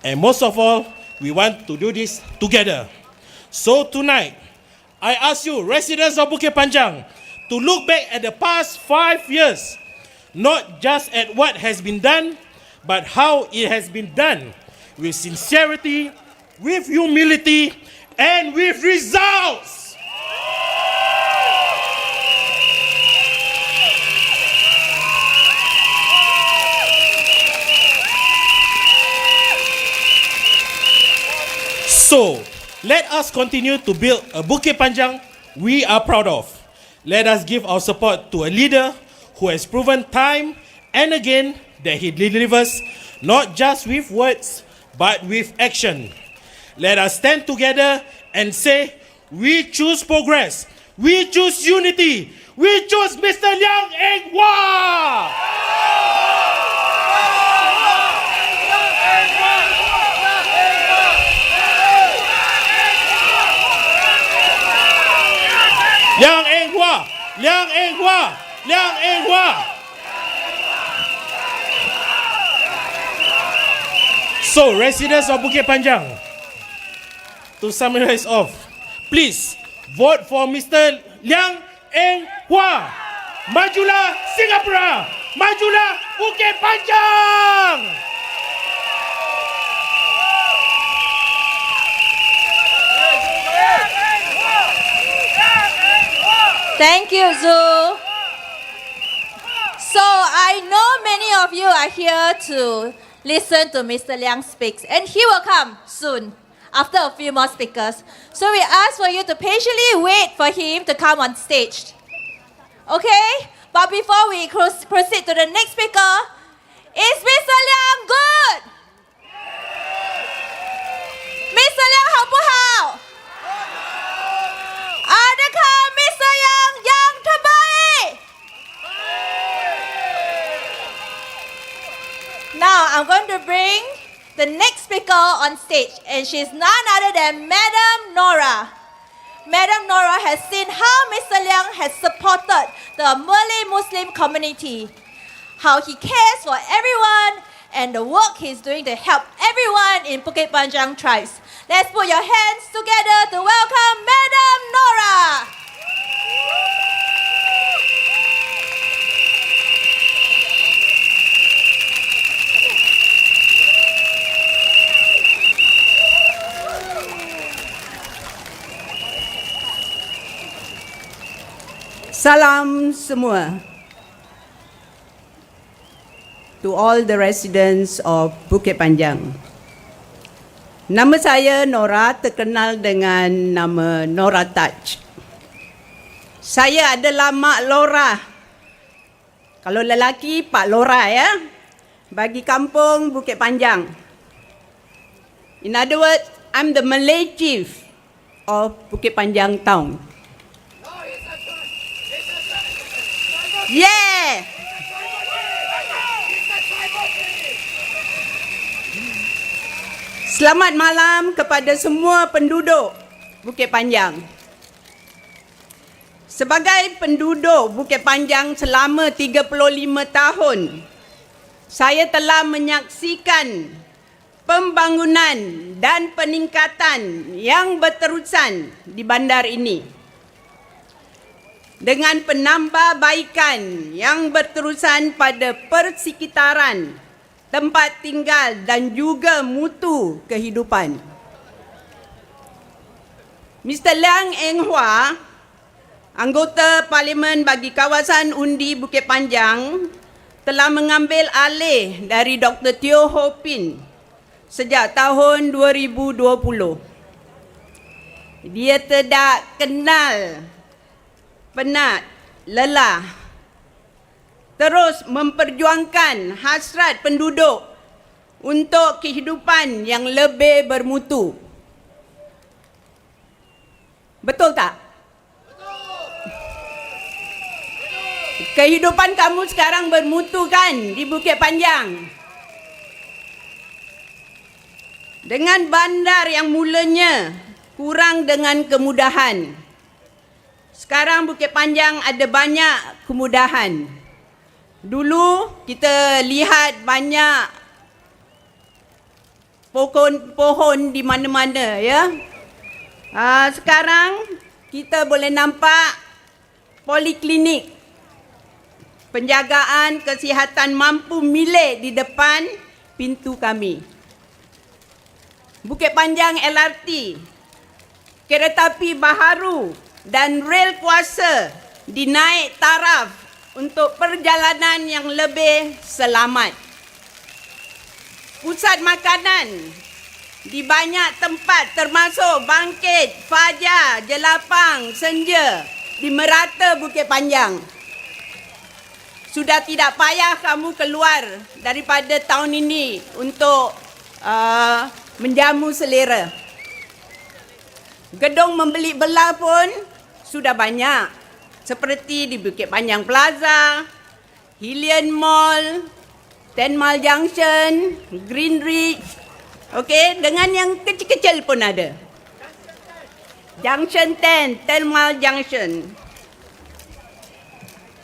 And most of all, we want to do this together. So tonight, I ask you, residents of Bukit Panjang, to look back at the past 5 years, not just at what has been done, but how it has been done, with sincerity, with humility, and with results. So, let us continue to build a Bukit Panjang we are proud of. Let us give our support to a leader who has proven time and again that he delivers not just with words, but with action. Let us stand together and say, we choose progress, we choose unity, we choose Mr. Liang Eng Hwa! Liang Eng Hwa! Liang Eng Hwa! Liang Eng Hwa! So, residents of Bukit Panjang, to summarize off, please vote for Mr. Liang Eng Hua. Majulah Singapura! Majulah Bukit Panjang! Thank you, Zhu. So I know many of you are here to listen to Mr. Liang speaks, and he will come soon after a few more speakers. So we ask for you to patiently wait for him to come on stage. Okay? But before we proceed to the next speaker, is Mr. Liang good? Mr. Liang 好不好？ Adakah Mr. yang terbaik? Now I'm going to bring the next speaker on stage, and she's none other than Madam Nora. Madam Nora has seen how Mr. Liang has supported the Malay Muslim community, how he cares for everyone, and the work he's doing to help everyone in Bukit Panjang tribes. Let's put your hands together to welcome Madam Nora. Salam semua. To all the residents of Bukit Panjang. Nama saya Nora, terkenal dengan nama Nora Taj. Saya adalah Mak Lora. Kalau lelaki, Pak Lora ya. Bagi kampung Bukit Panjang. In other words, I'm the Malay chief of Bukit Panjang town. Yeah! Selamat malam kepada semua penduduk Bukit Panjang. Sebagai penduduk Bukit Panjang selama 35 tahun, saya telah menyaksikan pembangunan dan peningkatan yang berterusan di bandar ini. Dengan penambahbaikan yang berterusan pada persekitaran, tempat tinggal dan juga mutu kehidupan. Mr. Liang Eng Hua, anggota Parlimen bagi kawasan undi Bukit Panjang, telah mengambil alih dari Dr. Teo Ho Pin sejak tahun 2020. Dia tidak kenal penat, lelah, terus memperjuangkan hasrat penduduk untuk kehidupan yang lebih bermutu. Betul tak? Betul. Kehidupan kamu sekarang bermutu kan di Bukit Panjang? Dengan bandar yang mulanya kurang dengan kemudahan, sekarang Bukit Panjang ada banyak kemudahan. Dulu kita lihat banyak pohon-pohon di mana-mana ya. Sekarang kita boleh nampak poliklinik, penjagaan kesihatan mampu milik di depan pintu kami. Bukit Panjang LRT, kereta api baharu dan rel kuasa dinaik taraf untuk perjalanan yang lebih selamat. Pusat makanan di banyak tempat termasuk Bangkit, Fajar, Jelapang, Senja di merata Bukit Panjang. Sudah tidak payah kamu keluar daripada tahun ini untuk menjamu selera. Gedung membeli belah pun sudah banyak. Seperti di Bukit Panjang Plaza, Hillian Mall, 10 Mile Junction, Green Ridge. Okey, dengan yang kecil-kecil pun ada. Junction 10 Mile Junction.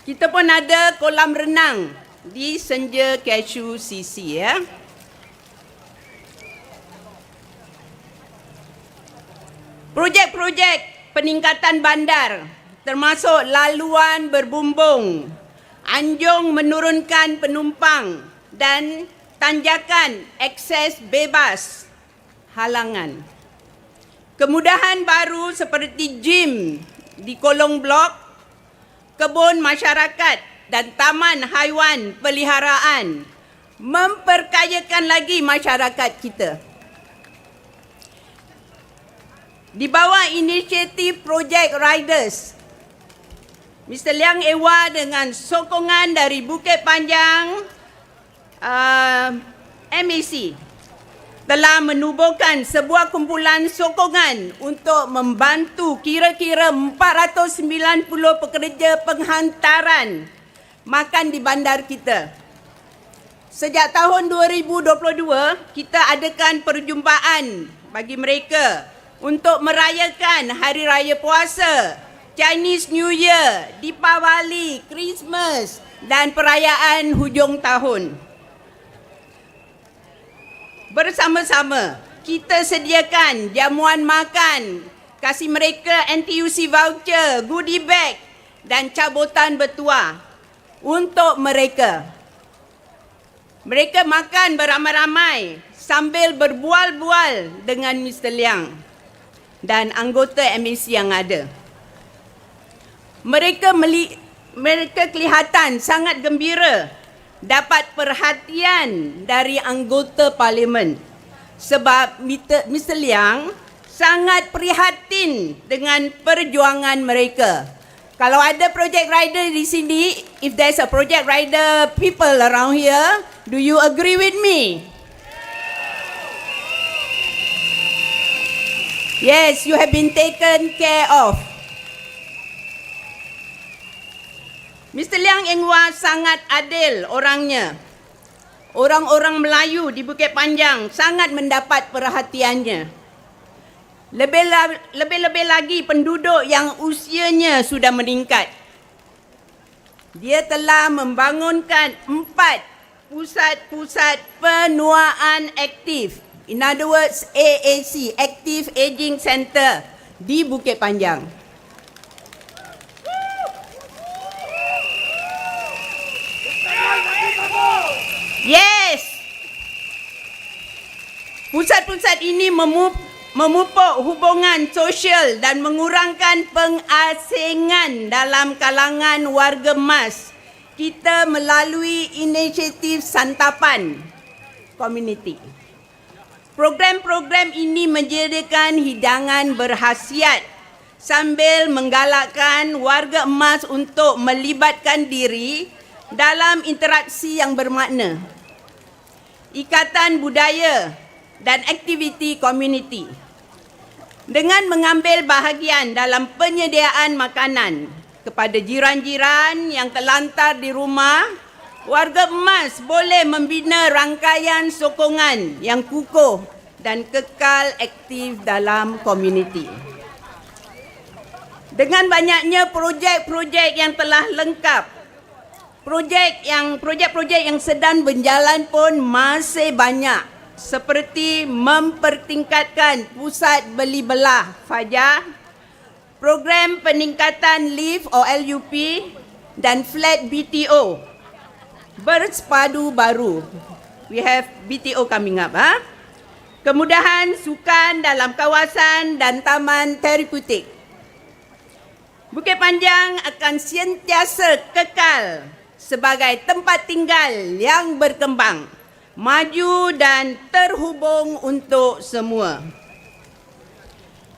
Kita pun ada kolam renang di Senja Cashew CC ya. Projek-projek peningkatan bandar termasuk laluan berbumbung, anjung menurunkan penumpang dan tanjakan akses bebas halangan. Kemudahan baru seperti gym di kolong blok, kebun masyarakat dan taman haiwan peliharaan memperkayakan lagi masyarakat kita. Di bawah inisiatif Project Riders, Mr. Liang Ewa dengan sokongan dari Bukit Panjang MAC telah menubuhkan sebuah kumpulan sokongan untuk membantu kira-kira 490 pekerja penghantaran makan di bandar kita. Sejak tahun 2022, kita adakan perjumpaan bagi mereka untuk merayakan Hari Raya Puasa, Chinese New Year, Deepavali, Christmas dan perayaan hujung tahun. Bersama-sama, kita sediakan jamuan makan, kasih mereka NTUC voucher, goodie bag dan cabutan bertuah untuk mereka. Mereka makan beramai-ramai sambil berbual-bual dengan Mr. Liang dan anggota MAC yang ada. Mereka kelihatan sangat gembira dapat perhatian dari anggota parlimen sebab Mr. Liang sangat prihatin dengan perjuangan mereka. Kalau ada project rider di sini, if there's a project rider people around here, do you agree with me? Yes, you have been taken care of. Mr. Liang Engwa sangat adil orangnya. Orang-orang Melayu di Bukit Panjang sangat mendapat perhatiannya. Lebih-lebih lagi penduduk yang usianya sudah meningkat. Dia telah membangunkan 4 pusat-pusat penuaan aktif. In other words, AAC, Active Aging Center di Bukit Panjang. Yes. Pusat-pusat ini memupuk hubungan sosial dan mengurangkan pengasingan dalam kalangan warga emas kita melalui inisiatif santapan community. Program-program ini menyediakan hidangan berkhasiat sambil menggalakkan warga emas untuk melibatkan diri dalam interaksi yang bermakna, ikatan budaya dan aktiviti komuniti. Dengan mengambil bahagian dalam penyediaan makanan kepada jiran-jiran yang terlantar di rumah, warga emas boleh membina rangkaian sokongan yang kukuh dan kekal aktif dalam komuniti. Dengan banyaknya projek-projek yang telah lengkap, projek-projek yang sedang berjalan pun masih banyak, seperti mempertingkatkan pusat beli belah fajar, program peningkatan lift or LUP dan flat BTO bersepadu baru. We have BTO coming up. Kemudahan sukan dalam kawasan dan taman terapeutik. Bukit Panjang akan sentiasa kekal sebagai tempat tinggal yang berkembang, maju dan terhubung untuk semua.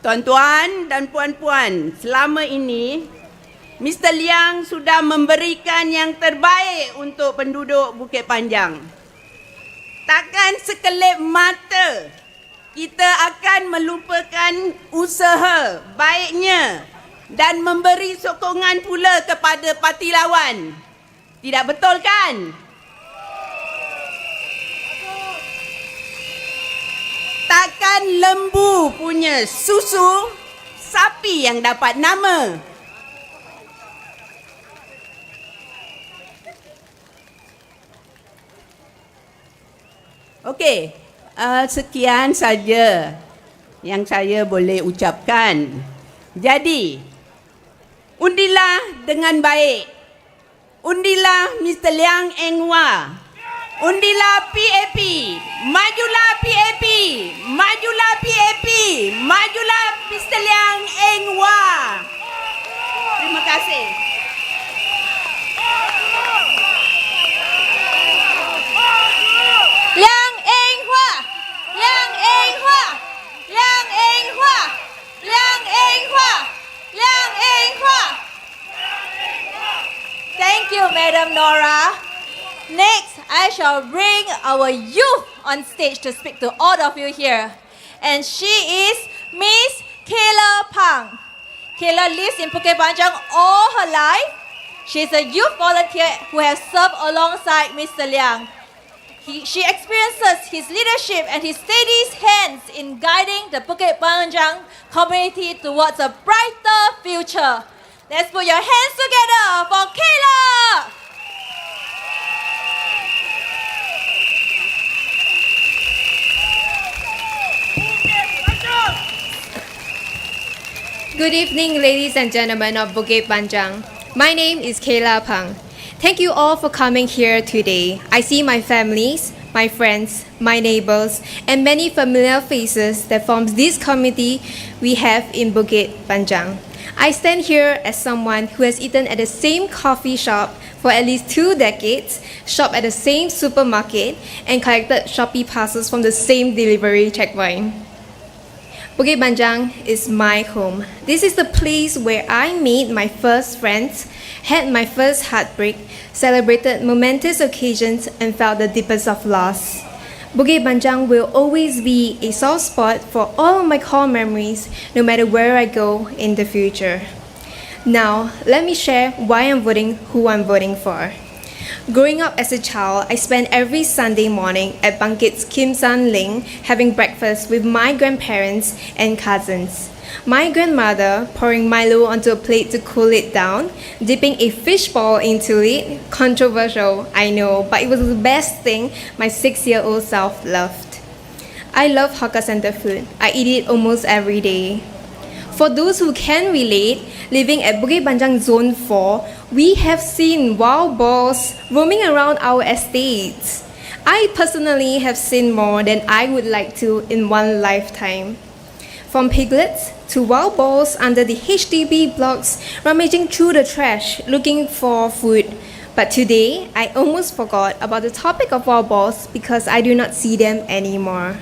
Tuan-tuan dan puan-puan, selama ini Mr. Liang sudah memberikan yang terbaik untuk penduduk Bukit Panjang. Takkan sekelip mata kita akan melupakan usaha baiknya dan memberi sokongan pula kepada parti lawan. Tidak betul kan? Takkan lembu punya susu, sapi yang dapat nama. Okey, sekian saja yang saya boleh ucapkan. Jadi, undilah dengan baik. Undilah Mr. Liang Eng Hwa. Undilah PAP. Majulah PAP. Majulah PAP. Majulah Mr. Liang Eng Hwa. Terima kasih. Liang Eng Hwa, Liang Eng Hwa, Liang Eng Hwa, Liang Eng Hwa, Liang Eng Hwa. Thank you, Madam Nora. Next, I shall bring our youth on stage to speak to all of you here. And she is Miss Kayla Pang. Kayla lives in Bukit Panjang all her life. She is a youth volunteer who has served alongside Mr. Liang. She experiences his leadership and his steady hands in guiding the Bukit Panjang community towards a brighter future. Let's put your hands together for Kayla! Good evening, ladies and gentlemen of Bukit Panjang. My name is Kayla Pang. Thank you all for coming here today. I see my families, my friends, my neighbors, and many familiar faces that forms this community we have in Bukit Panjang. I stand here as someone who has eaten at the same coffee shop for at least 2 decades, shopped at the same supermarket, and collected Shopee passes from the same delivery checkpoint. Bukit Panjang is my home. This is the place where I made my first friends, had my first heartbreak, celebrated momentous occasions, and felt the deepest of loss. Bukit Panjang will always be a soft spot for all of my core memories, no matter where I go in the future. Now, let me share why I'm voting who I'm voting for. Growing up as a child, I spent every Sunday morning at Bangkit's Kim San Ling having breakfast with my grandparents and cousins. My grandmother pouring Milo onto a plate to cool it down, dipping a fishball into it. Controversial, I know, but it was the best thing my 6-year-old self loved. I love hawker center food. I eat it almost every day. For those who can relate, living at Bukit Panjang Zone 4, we have seen wild boars roaming around our estates. I personally have seen more than I would like to in one lifetime. From piglets to wild boars under the HDB blocks, rummaging through the trash looking for food. But today, I almost forgot about the topic of wild boars because I do not see them anymore.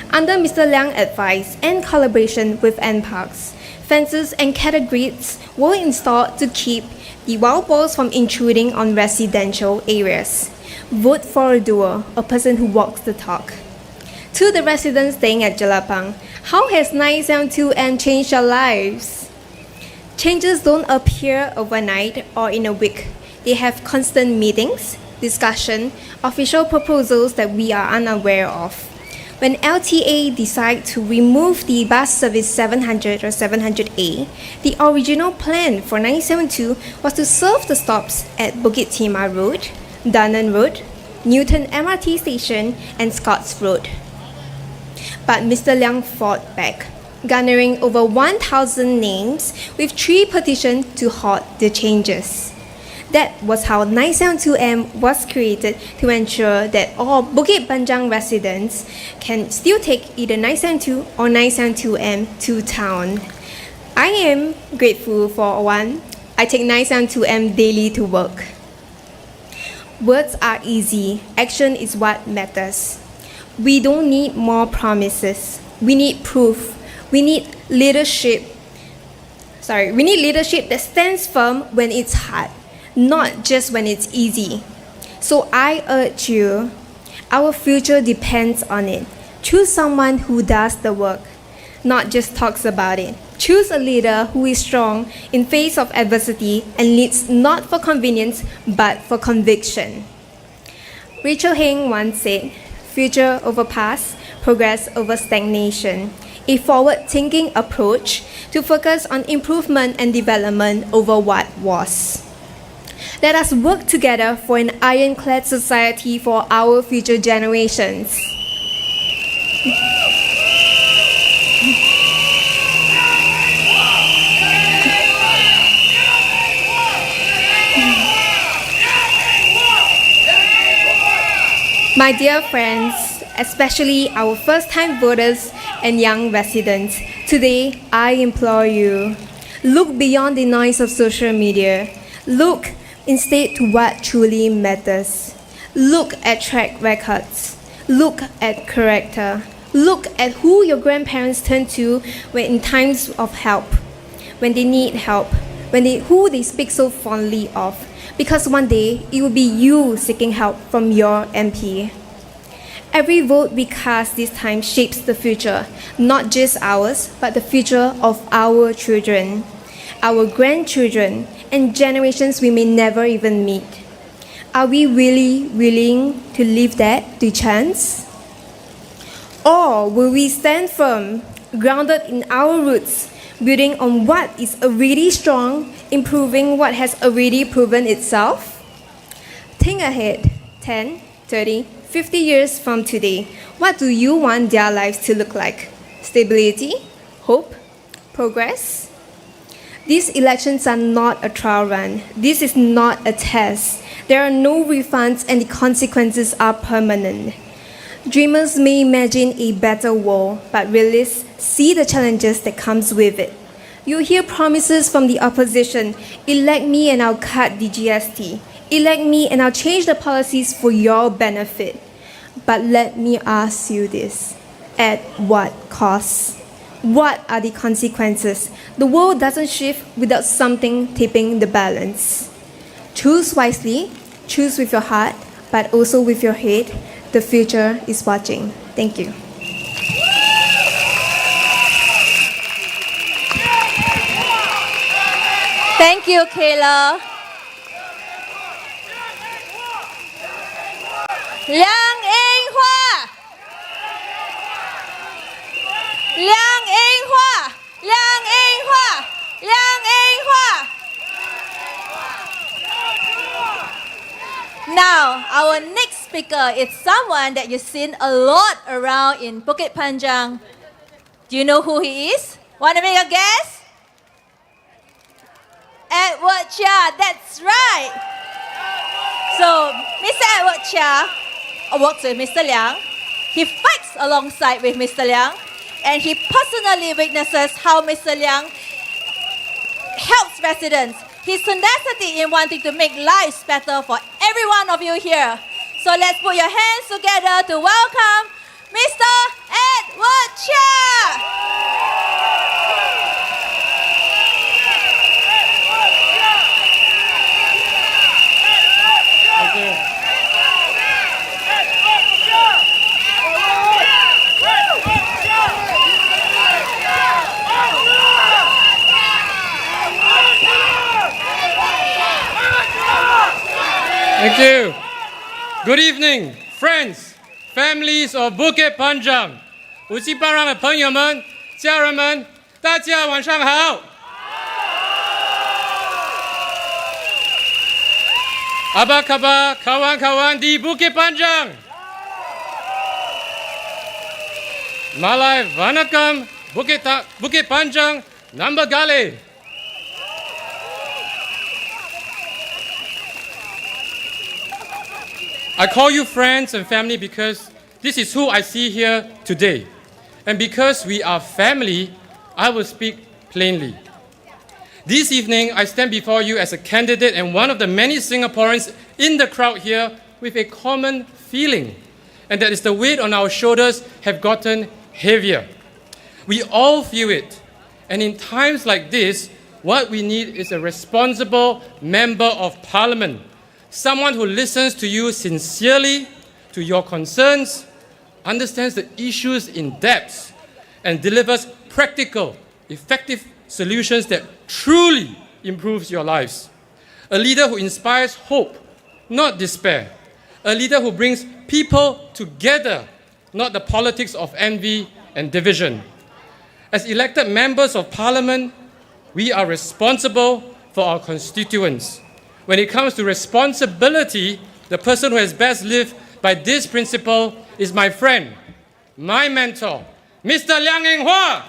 Under Mr. Liang's advice and collaboration with NParks, fences and cattle grids were installed to keep the wild boars from intruding on residential areas. Vote for a doer, a person who walks the talk. To the residents staying at Jelapang, how has 972M changed your lives? Changes don't appear overnight or in a week. They have constant meetings, discussion, official proposals that we are unaware of. When LTA decided to remove the bus service 700 or 700A, the original plan for 972 was to serve the stops at Bukit Timah Road, Dunnan Road, Newton MRT Station, and Scotts Road. But Mr. Liang fought back, garnering over 1,000 names with 3 petitions to halt the changes. That was how 972M was created to ensure that all Bukit Panjang residents can still take either 972 or 972M to town. I am grateful for one. I take 972M daily to work. Words are easy. Action is what matters. We don't need more promises. We need proof. We need leadership. We need leadership that stands firm when it's hard, not just when it's easy. So I urge you, our future depends on it. Choose someone who does the work, not just talks about it. Choose a leader who is strong in face of adversity and leads not for convenience, but for conviction. Rachel Heng once said, future over past, progress over stagnation. A forward-thinking approach to focus on improvement and development over what was. Let us work together for an ironclad society for our future generations. My dear friends, especially our first-time voters and young residents, today I implore you, look beyond the noise of social media. Look instead to what truly matters. Look at track records. Look at character. Look at who your grandparents turn to when in times of help, when they need help, who they speak so fondly of. Because one day, it will be you seeking help from your MP. Every vote we cast this time shapes the future, not just ours, but the future of our children, our grandchildren, and generations we may never even meet. Are we really willing to leave that to chance? Or will we stand firm, grounded in our roots, building on what is already strong, improving what has already proven itself? Think ahead, 10, 30, 50 years from today. What do you want their lives to look like? Stability? Hope? Progress? These elections are not a trial run. This is not a test. There are no refunds and the consequences are permanent. Dreamers may imagine a better world, but realists see the challenges that comes with it. You hear promises from the opposition, elect me and I'll cut the GST. Elect me and I'll change the policies for your benefit. But let me ask you this, at what cost? What are the consequences? The world doesn't shift without something tipping the balance. Choose wisely, choose with your heart, but also with your head. The future is watching. Thank you. Thank you, Kayla. Liang Eng-hua. Liang Eng-hua. Liang Eng-hua. Liang Eng-hua. Now, our next speaker is someone that you've seen a lot around in Bukit Panjang. Do you know who he is? Want to make a guess? Edward Chia, that's right. So, Mr. Edward Chia works with Mr. Liang. He fights alongside with Mr. Liang, and he personally witnesses how Mr. Liang helps residents. His tenacity in wanting to make lives better for every one of you here. So let's put your hands together to welcome Mr. Edward Chia. Thank you. Good evening, friends, families of Bukit Panjang. 五七巴让的朋友们、家人们，大家晚上好。Apa khabar kawan-kawan di Bukit Panjang? Malay Vanakam Bukit Panjang Nambagale. I call you friends and family because this is who I see here today. And because we are family, I will speak plainly. This evening, I stand before you as a candidate and one of the many Singaporeans in the crowd here with a common feeling, and that is the weight on our shoulders have gotten heavier. We all feel it. And in times like this, what we need is a responsible member of parliament, someone who listens to you sincerely, to your concerns, understands the issues in depth, and delivers practical, effective solutions that truly improves your lives. A leader who inspires hope, not despair. A leader who brings people together, not the politics of envy and division. As elected members of parliament, we are responsible for our constituents. When it comes to responsibility, the person who has best lived by this principle is my friend, my mentor, Mr. Liang Eng-hua.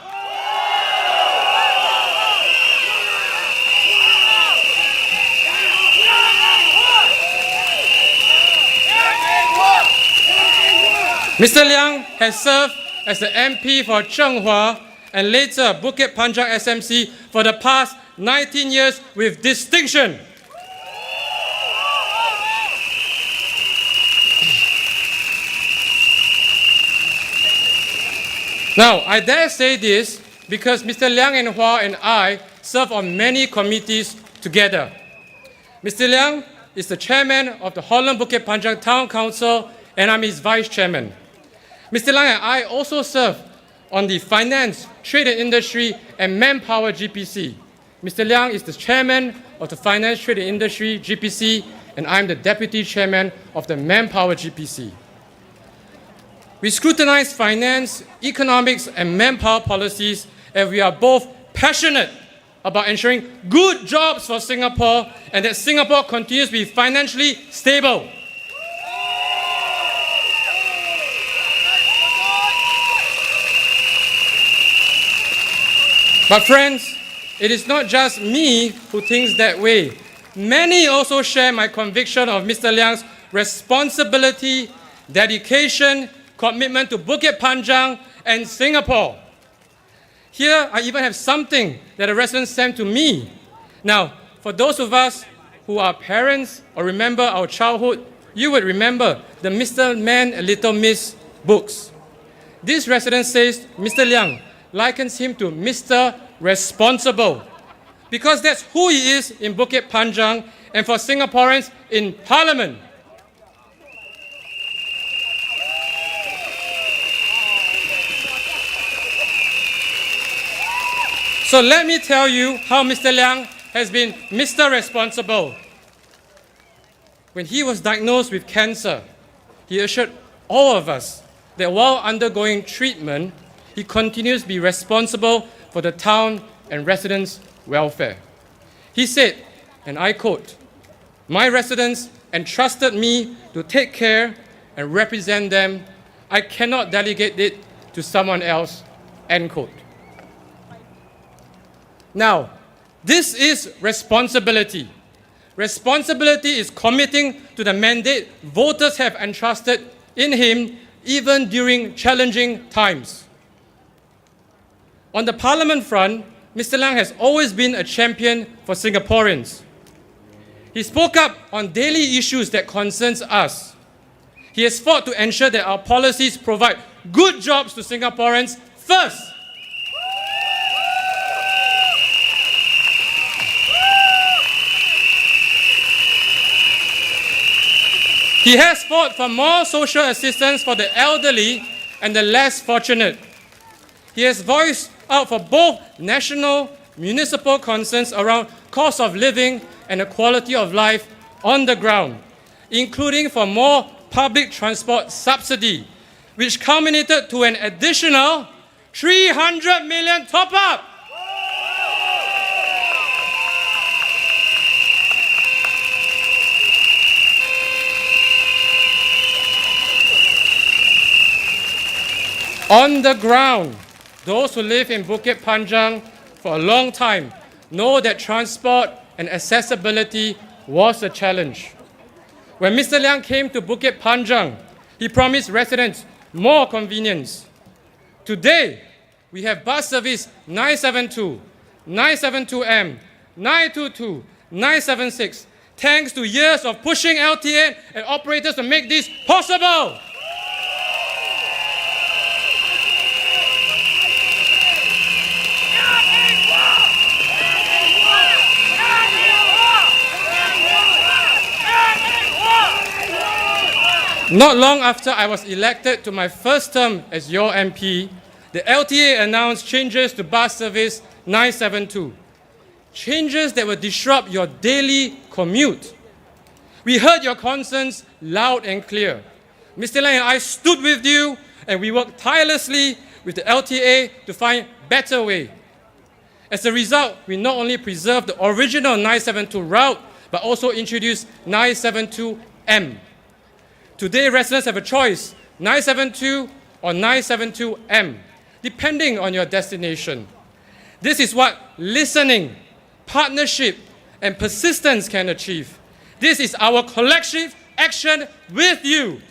Mr. Liang has served as the MP for Zhenghua and later Bukit Panjang SMC for the past 19 years with distinction. Now, I dare say this because Mr. Liang and Hua and I serve on many committees together. Mr. Liang is the chairman of the Holland Bukit Panjang Town Council and I'm his vice chairman. Mr. Liang and I also serve on the Finance, Trade and Industry and Manpower GPC. Mr. Liang is the chairman of the Finance, Trade and Industry GPC and I'm the deputy chairman of the Manpower GPC. We scrutinize finance, economics, and manpower policies, and we are both passionate about ensuring good jobs for Singapore and that Singapore continues to be financially stable. But friends, it is not just me who thinks that way. Many also share my conviction of Mr. Liang's responsibility, dedication, commitment to Bukit Panjang and Singapore. Here, I even have something that a resident sent to me. Now, for those of us who are parents or remember our childhood, you would remember the Mr. Man and Little Miss books. This resident says Mr. Liang likens him to Mr. Responsible because that's who he is in Bukit Panjang and for Singaporeans in Parliament. So let me tell you how Mr. Liang has been Mr. Responsible. When he was diagnosed with cancer, he assured all of us that while undergoing treatment, he continues to be responsible for the town and residents' welfare. He said, and I quote, "My residents entrusted me to take care and represent them. I cannot delegate it to someone else," end quote. Now, this is responsibility. Responsibility is committing to the mandate voters have entrusted in him even during challenging times. On the Parliament front, Mr. Liang has always been a champion for Singaporeans. He spoke up on daily issues that concerns us. He has fought to ensure that our policies provide good jobs to Singaporeans first. He has fought for more social assistance for the elderly and the less fortunate. He has voiced out for both national, municipal concerns around cost of living and the quality of life on the ground, including for more public transport subsidy, which culminated to an additional 300 million top-up. On the ground, those who live in Bukit Panjang for a long time know that transport and accessibility was a challenge. When Mr. Liang came to Bukit Panjang, he promised residents more convenience. Today, we have bus service 972, 972M, 922, 976, thanks to years of pushing LTA and operators to make this possible. Not long after I was elected to my first term as your MP, the LTA announced changes to bus service 972. Changes that will disrupt your daily commute. We heard your concerns loud and clear. Mr. Liang and I stood with you and we worked tirelessly with the LTA to find better way. As a result, we not only preserved the original 972 route, but also introduced 972M. Today, residents have a choice, 972 or 972M, depending on your destination. This is what listening, partnership, and persistence can achieve. This is our collective action with you.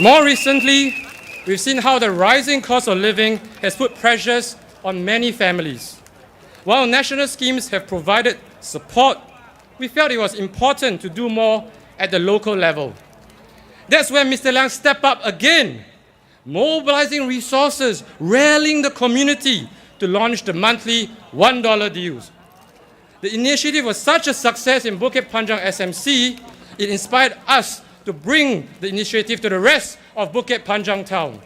More recently, we've seen how the rising cost of living has put pressures on many families. While national schemes have provided support, we felt it was important to do more at the local level. That's where Mr. Liang stepped up again, mobilizing resources, rallying the community to launch the monthly $1 deals. The initiative was such a success in Bukit Panjang SMC, it inspired us to bring the initiative to the rest of Bukit Panjang town.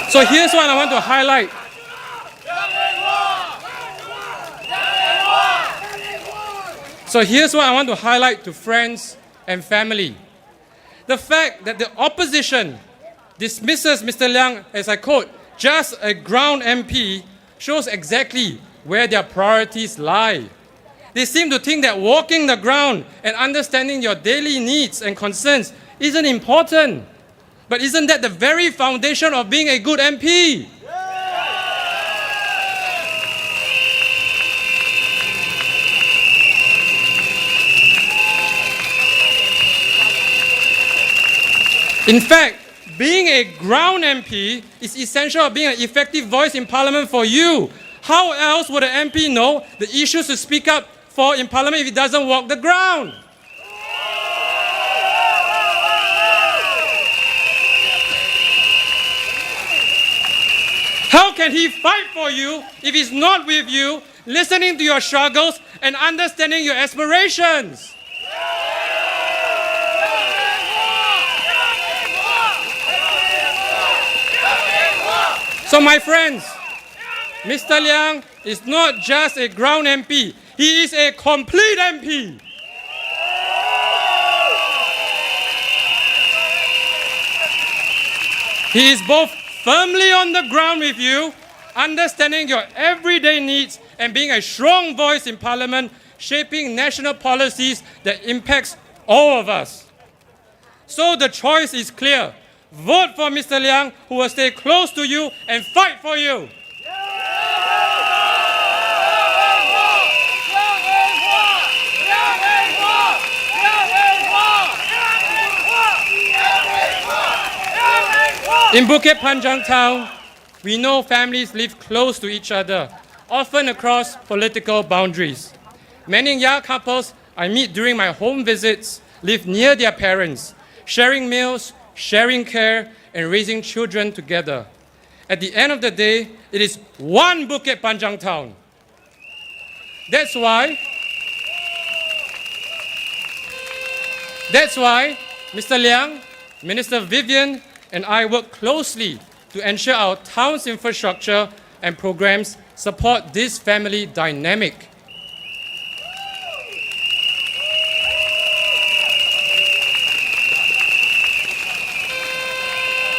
So here's what I want to highlight. So here's what I want to highlight to friends and family. The fact that the opposition dismisses Mr. Liang, as I quote, just a ground MP, shows exactly where their priorities lie. They seem to think that walking the ground and understanding your daily needs and concerns isn't important. But isn't that the very foundation of being a good MP? In fact, being a ground MP is essential of being an effective voice in Parliament for you. How else would an MP know the issues to speak up for in Parliament if he doesn't walk the ground? How can he fight for you if he's not with you, listening to your struggles and understanding your aspirations? So my friends, Mr. Liang is not just a ground MP, he is a complete MP. He is both firmly on the ground with you, understanding your everyday needs and being a strong voice in Parliament, shaping national policies that impacts all of us. So the choice is clear. Vote for Mr. Liang, who will stay close to you and fight for you. In Bukit Panjang town, we know families live close to each other, often across political boundaries. Many young couples I meet during my home visits live near their parents, sharing meals, sharing care, and raising children together. At the end of the day, it is one Bukit Panjang town. That's why Mr. Liang, Minister Vivian, and I work closely to ensure our town's infrastructure and programs support this family dynamic.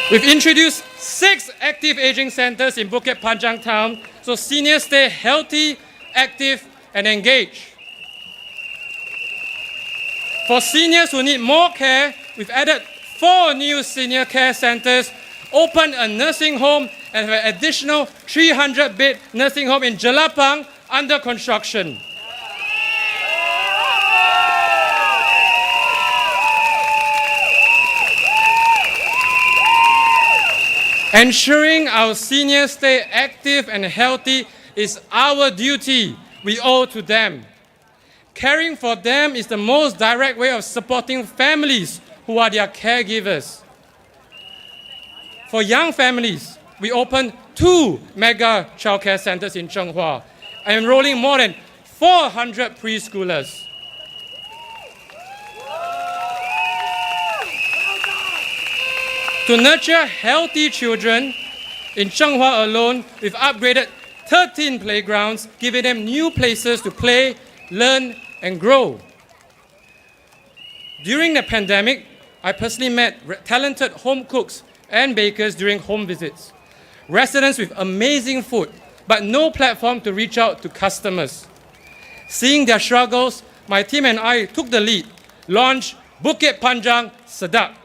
We've introduced 6 active aging centers in Bukit Panjang town, so seniors stay healthy, active, and engaged. For seniors who need more care, we've added 4 new senior care centers, opened a nursing home, and have an additional 300-bed nursing home in Jelapang under construction. Ensuring our seniors stay active and healthy is our duty we owe to them. Caring for them is the most direct way of supporting families who are their caregivers. For young families, we opened 2 mega childcare centers in Zhenghua, enrolling more than 400 preschoolers. To nurture healthy children, in Zhenghua alone, we've upgraded 13 playgrounds, giving them new places to play, learn, and grow. During the pandemic, I personally met talented home cooks and bakers during home visits. Residents with amazing food, but no platform to reach out to customers. Seeing their struggles, my team and I took the lead, launched Bukit Panjang Sedap.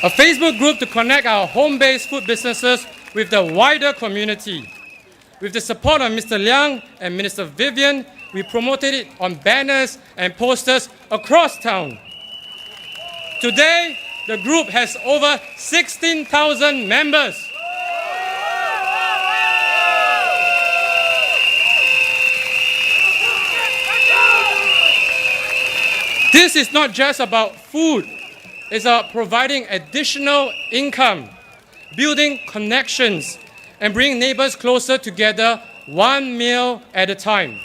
a Facebook group to connect our home-based food businesses with the wider community. With the support of Mr. Liang and Minister Vivian, we promoted it on banners and posters across town. Today, the group has over 16,000 members. This is not just about food. It's about providing additional income, building connections, and bringing neighbors closer together one meal at a time.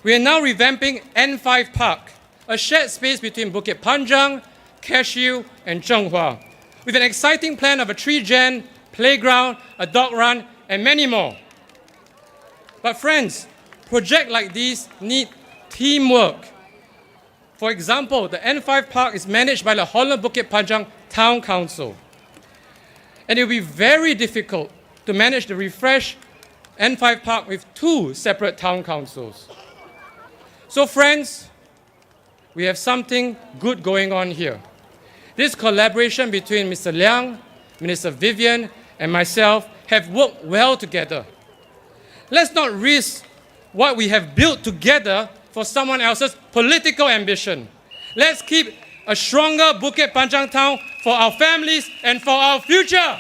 We are now revamping N5 Park, a shared space between Bukit Panjang, Cashew, and Zhenghua, with an exciting plan of a tree-gen, playground, a dog run, and many more. But friends, projects like these need teamwork. For example, the N5 Park is managed by the Holland Bukit Panjang Town Council. And it will be very difficult to manage the refreshed N5 Park with two separate town councils. So friends, we have something good going on here. This collaboration between Mr. Liang, Minister Vivian, and myself have worked well together. Let's not risk what we have built together for someone else's political ambition. Let's keep a stronger Bukit Panjang town for our families and for our future.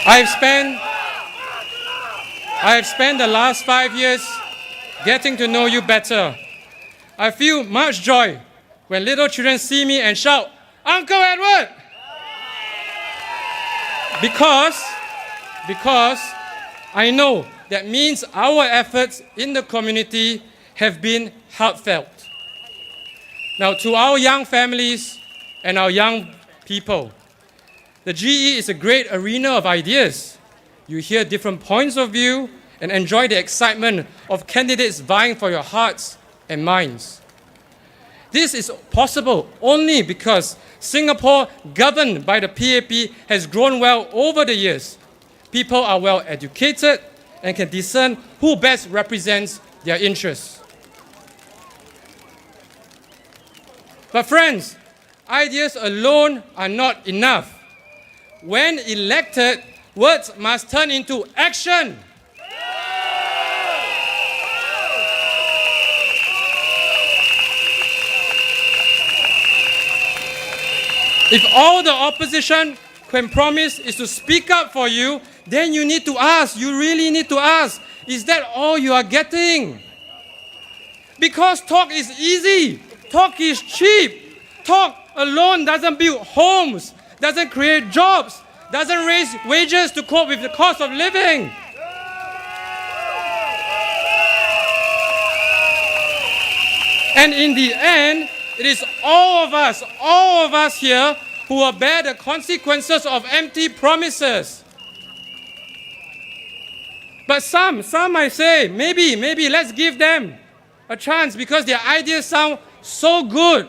I have spent the last 5 years getting to know you better. I feel much joy when little children see me and shout, "Uncle Edward!" Because I know that means our efforts in the community have been heartfelt. Now, to our young families and our young people, the GE is a great arena of ideas. You hear different points of view and enjoy the excitement of candidates vying for your hearts and minds. This is possible only because Singapore, governed by the PAP, has grown well over the years. People are well educated and can discern who best represents their interests. But friends, ideas alone are not enough. When elected, words must turn into action. If all the opposition can promise is to speak up for you, then you need to ask, you really need to ask, is that all you are getting? Because talk is easy, talk is cheap. Talk alone doesn't build homes, doesn't create jobs, doesn't raise wages to cope with the cost of living. And in the end, it is all of us here who will bear the consequences of empty promises. But some might say, maybe let's give them a chance because their ideas sound so good.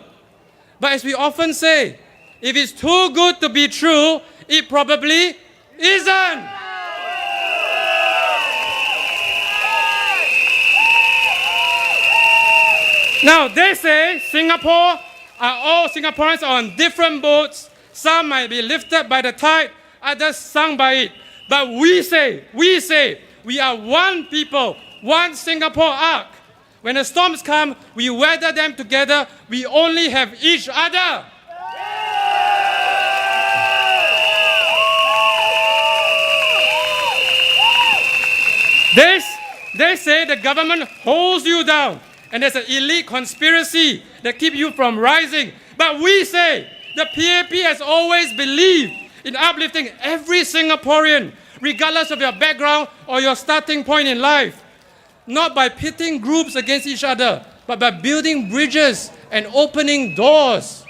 But as we often say, if it's too good to be true, it probably isn't. Now, they say all Singaporeans are on different boats. Some might be lifted by the tide, others sunk by it. But we say, we are one people, one Singapore ark. When the storms come, we weather them together. We only have each other. They say the government holds you down and there's an elite conspiracy that keeps you from rising. But we say the PAP has always believed in uplifting every Singaporean, regardless of your background or your starting point in life. Not by pitting groups against each other, but by building bridges and opening doors.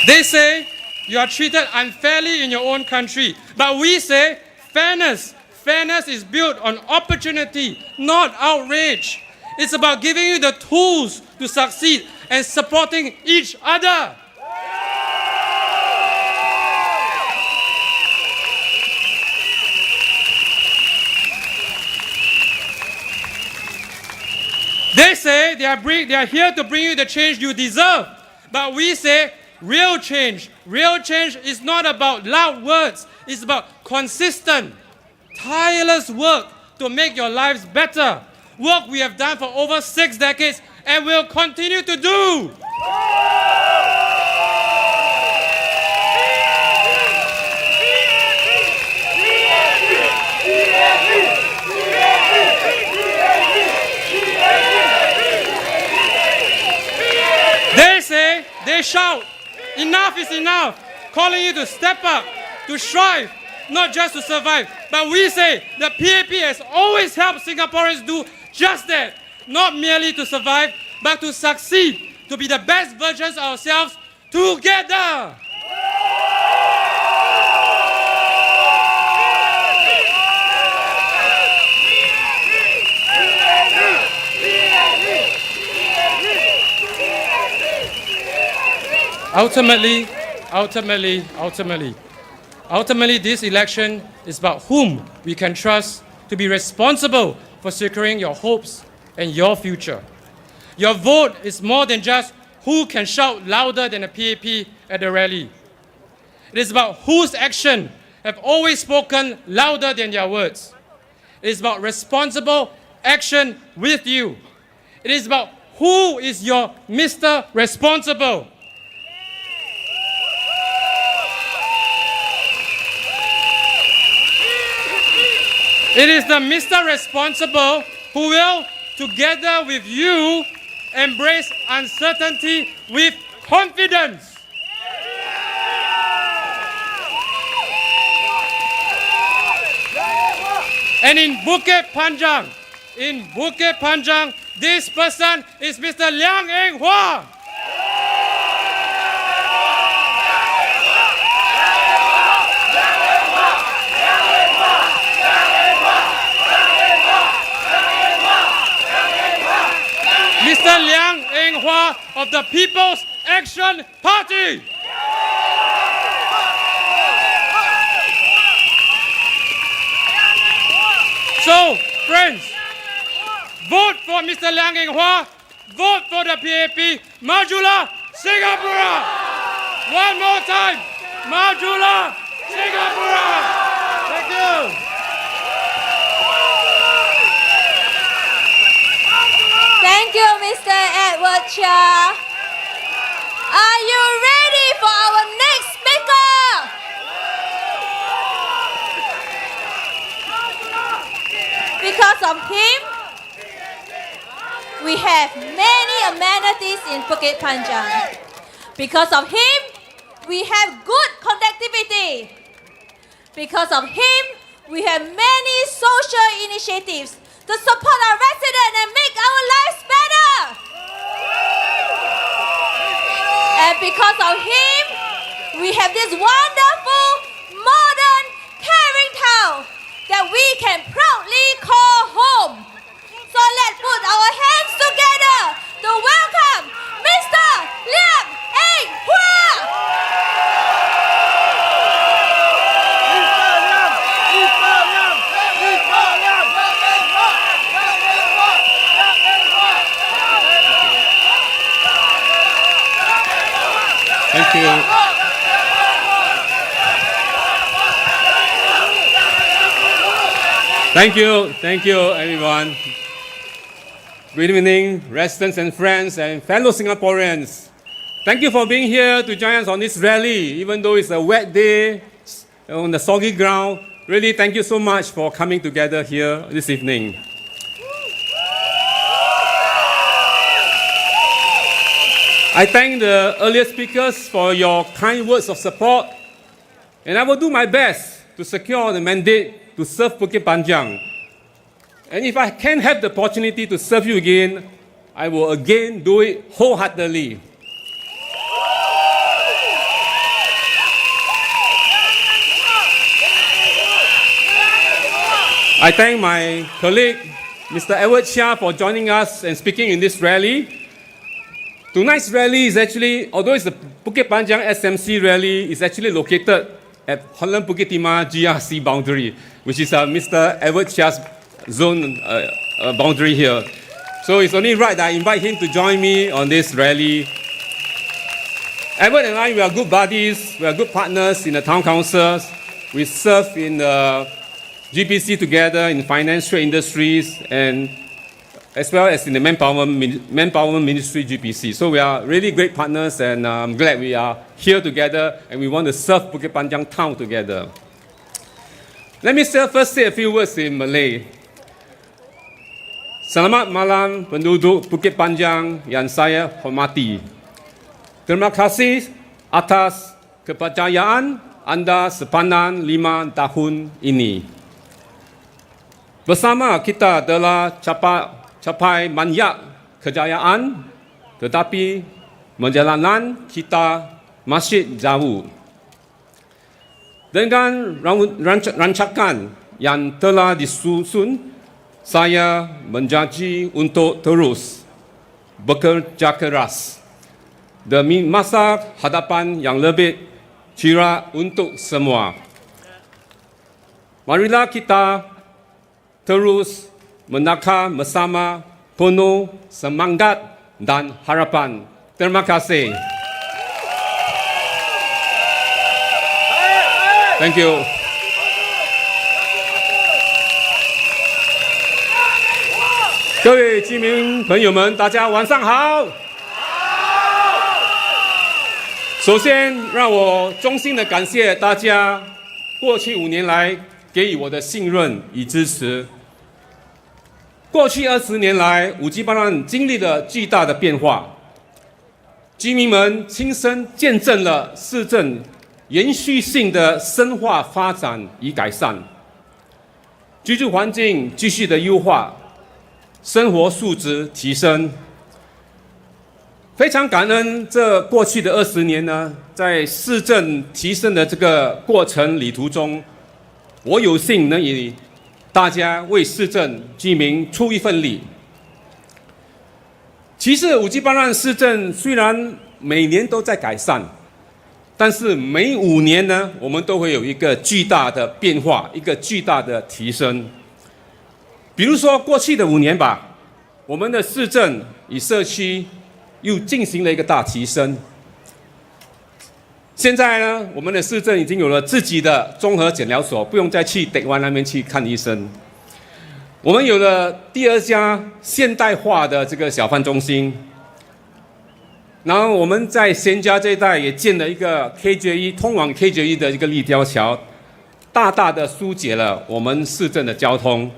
They say you are treated unfairly in your own country, but we say fairness fairness is built on opportunity, not outrage. It's about giving you the tools to succeed and supporting each other. They say they are here to bring you the change you deserve. But we say real change. Real change is not about loud words. It's about consistent, tireless work to make your lives better. Work we have done for over 6 decades and will continue to do. They say, they shout, enough is enough, calling you to step up, to strive, not just to survive. But we say the PAP has always helped Singaporeans do just that, not merely to survive, but to succeed, to be the best versions of ourselves together. Ultimately, this election is about whom we can trust to be responsible for securing your hopes and your future. Your vote is more than just who can shout louder than a PAP at a rally. It is about whose actions have always spoken louder than their words. It is about responsible action with you. It is about who is your Mr. Responsible. It is the Mr. Responsible who will, together with you, embrace uncertainty with confidence. And in Bukit Panjang, this person is Mr. Liang Eng Hua. Mr. Liang Eng Hua of the People's Action Party. So, friends, vote for Mr. Liang Eng Hua, vote for the PAP, Majulah Singapura. One more time, Majulah Singapura. Thank you. Thank you, Mr. Edward Chia. Are you ready for our next speaker? Because of him, we have many amenities in Bukit Panjang. Because of him, we have good connectivity. Because of him, we have many social initiatives to support our residents and make our lives better. And because of him, we have this wonderful, modern, caring town that we can proudly call home. So let's put our hands together to welcome Mr. Liang Eng Hua. Thank you. Thank you, everyone. Good evening, residents and friends and fellow Singaporeans. Thank you for being here to join us on this rally, even though it's a wet day on the soggy ground. Really, thank you so much for coming together here this evening. I thank the earlier speakers for your kind words of support, and I will do my best to secure the mandate to serve Bukit Panjang. And if I can have the opportunity to serve you again, I will again do it wholeheartedly. I thank my colleague, Mr. Edward Chia, for joining us and speaking in this rally. Tonight's rally is actually, although it's the Bukit Panjang SMC rally, is actually located at Holland Bukit Timah GRC boundary, which is Mr. Edward Chia's zone boundary here. So it's only right that I invite him to join me on this rally. Edward and I, we are good buddies, we are good partners in the town councils. We serve in the GPC together in finance, trade industries, and as well as in the manpower ministry GPC. So we are really great partners, and I'm glad we are here together and we want to serve Bukit Panjang town together. Let me first say a few words in Malay. Selamat malam penduduk Bukit Panjang yang saya hormati. Terima kasih atas kepercayaan Anda sepanjang 5 tahun ini. Bersama kita telah capai banyak kejayaan, tetapi perjalanan kita masih jauh. Dengan rancangan yang telah disusun, saya berjanji untuk terus bekerja keras demi masa hadapan yang lebih cerah untuk semua. Marilah kita terus menakar bersama penuh semangat dan harapan. Terima kasih. Thank you. 各位居民朋友们，大家晚上好。首先，让我衷心的感谢大家过去5年来给予我的信任与支持。过去20年来，五级班案经历了巨大的变化，居民们亲身见证了市政延续性的深化发展与改善，居住环境继续的优化。生活素质提升，非常感恩这过去的20年呢，在市政提升的这个过程旅途中，我有幸能与大家为市政居民出一份力。其实五级班案市政虽然每年都在改善，但是每5年呢，我们都会有一个巨大的变化，一个巨大的提升。比如说过去的5年吧，我们的市政与社区又进行了一个大提升。现在呢，我们的市政已经有了自己的综合诊疗所，不用再去北湾那边去看医生。我们有了第2家现代化的这个小贩中心，然后我们在仙家这一带也建了一个 KJ1 通往 KJ1 的一个立交桥，大大的疏解了我们市政的交通。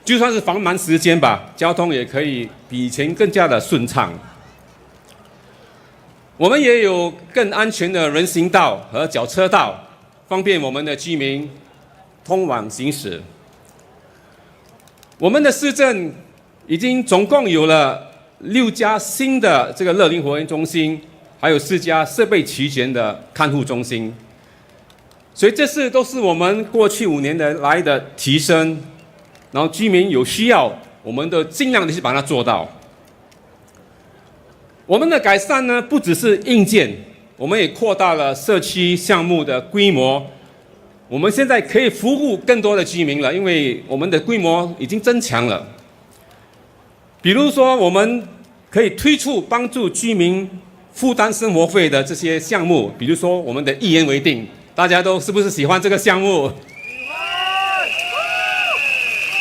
就算是繁忙时间吧，交通也可以比以前更加的顺畅。我们也有更安全的人行道和脚车道，方便我们的居民通往行驶。我们的市政已经总共有了6家新的这个乐龄活动中心，还有4家设备齐全的看护中心。所以这都是我们过去5年来的提升。然后居民有需要，我们都尽量的去把它做到。我们的改善呢，不只是硬件，我们也扩大了社区项目的规模。我们现在可以服务更多的居民了，因为我们的规模已经增强了。比如说，我们可以推出帮助居民负担生活费的这些项目，比如说我们的一言为定，大家都是不是喜欢这个项目？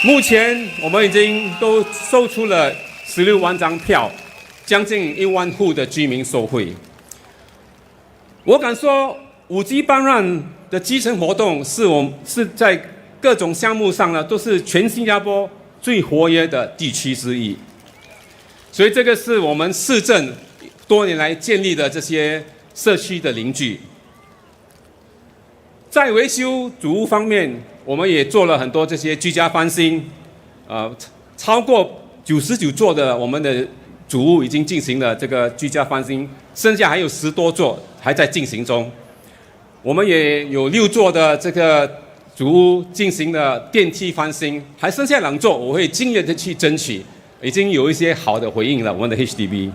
目前我们已经都售出了16万张票，将近1万户的居民受惠。我敢说，5级班案的基层活动是在各种项目上呢，都是全新加坡最活跃的地区之一。所以这个是我们市政多年来建立的这些社区的邻居。在维修主屋方面，我们也做了很多这些居家翻新，超过99座的我们的主屋已经进行了这个居家翻新，剩下还有10多座还在进行中。我们也有6座的这个主屋进行了电梯翻新，还剩下2座，我会尽力的去争取。已经有一些好的回应了，我们的 HDB。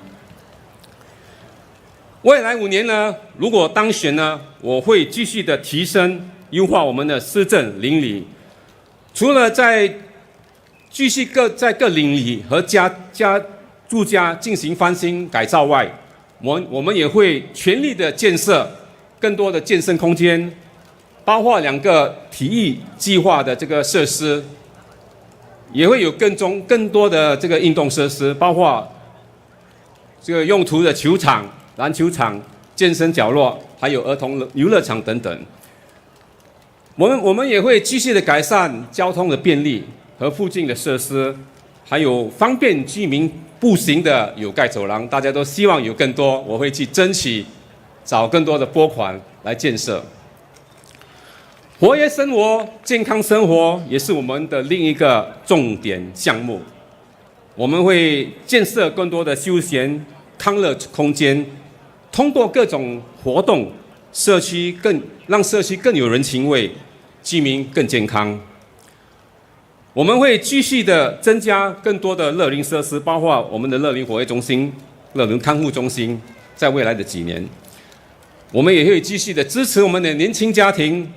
未来5年呢，如果当选呢，我会继续的提升、优化我们的市政邻里。除了继续在各邻里和住家进行翻新改造外，我们也会全力的建设更多的健身空间，包括2个体育计划的这个设施。也会有更多的这个运动设施，包括这个用途的球场、篮球场、健身角落，还有儿童游乐场等等。我们也会继续的改善交通的便利和附近的设施，还有方便居民步行的有盖走廊，大家都希望有更多，我会去争取找更多的拨款来建设。活跃生活、健康生活也是我们的另一个重点项目。我们会建设更多的休闲康乐空间，通过各种活动，让社区更有人情味，居民更健康。我们会继续的增加更多的乐龄设施，包括我们的乐龄活跃中心、乐龄看护中心，在未来的几年，我们也会继续的支持我们的年轻家庭。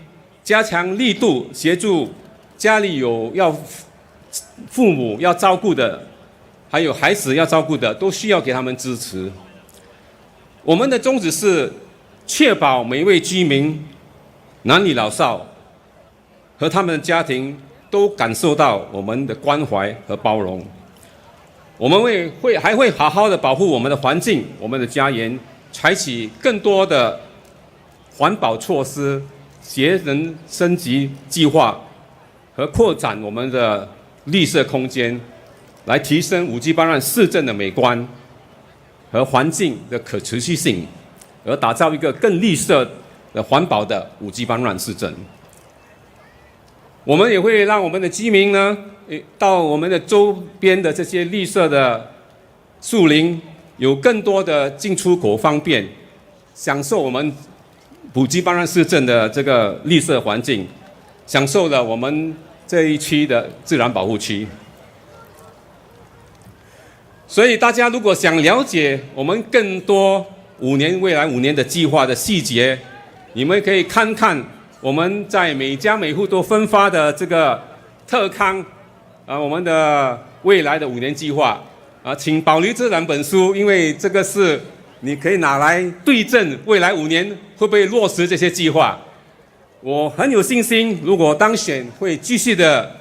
加强力度，协助家里有父母要照顾的，还有孩子要照顾的，都需要给他们支持。我们的宗旨是确保每一位居民，男女老少和他们的家庭都感受到我们的关怀和包容。我们还会好好的保护我们的环境、我们的家园，采取更多的环保措施。节能升级计划和扩展我们的绿色空间，来提升五 G 班让市政的美观和环境的可持续性，而打造一个更绿色的环保的五 G 班让市政。我们也会让我们的居民呢，到我们的周边的这些绿色的树林，有更多的进出口方便，享受我们普吉巴让市镇的这个绿色环境，享受了我们这一区的自然保护区。所以大家如果想了解我们更多未来5年的计划的细节，你们可以看看我们在每家每户都分发的这个特刊我们的未来的5年计划请保留这2本书，因为这个是你可以拿来对证未来5年会不会落实这些计划。我很有信心，如果当选会继续的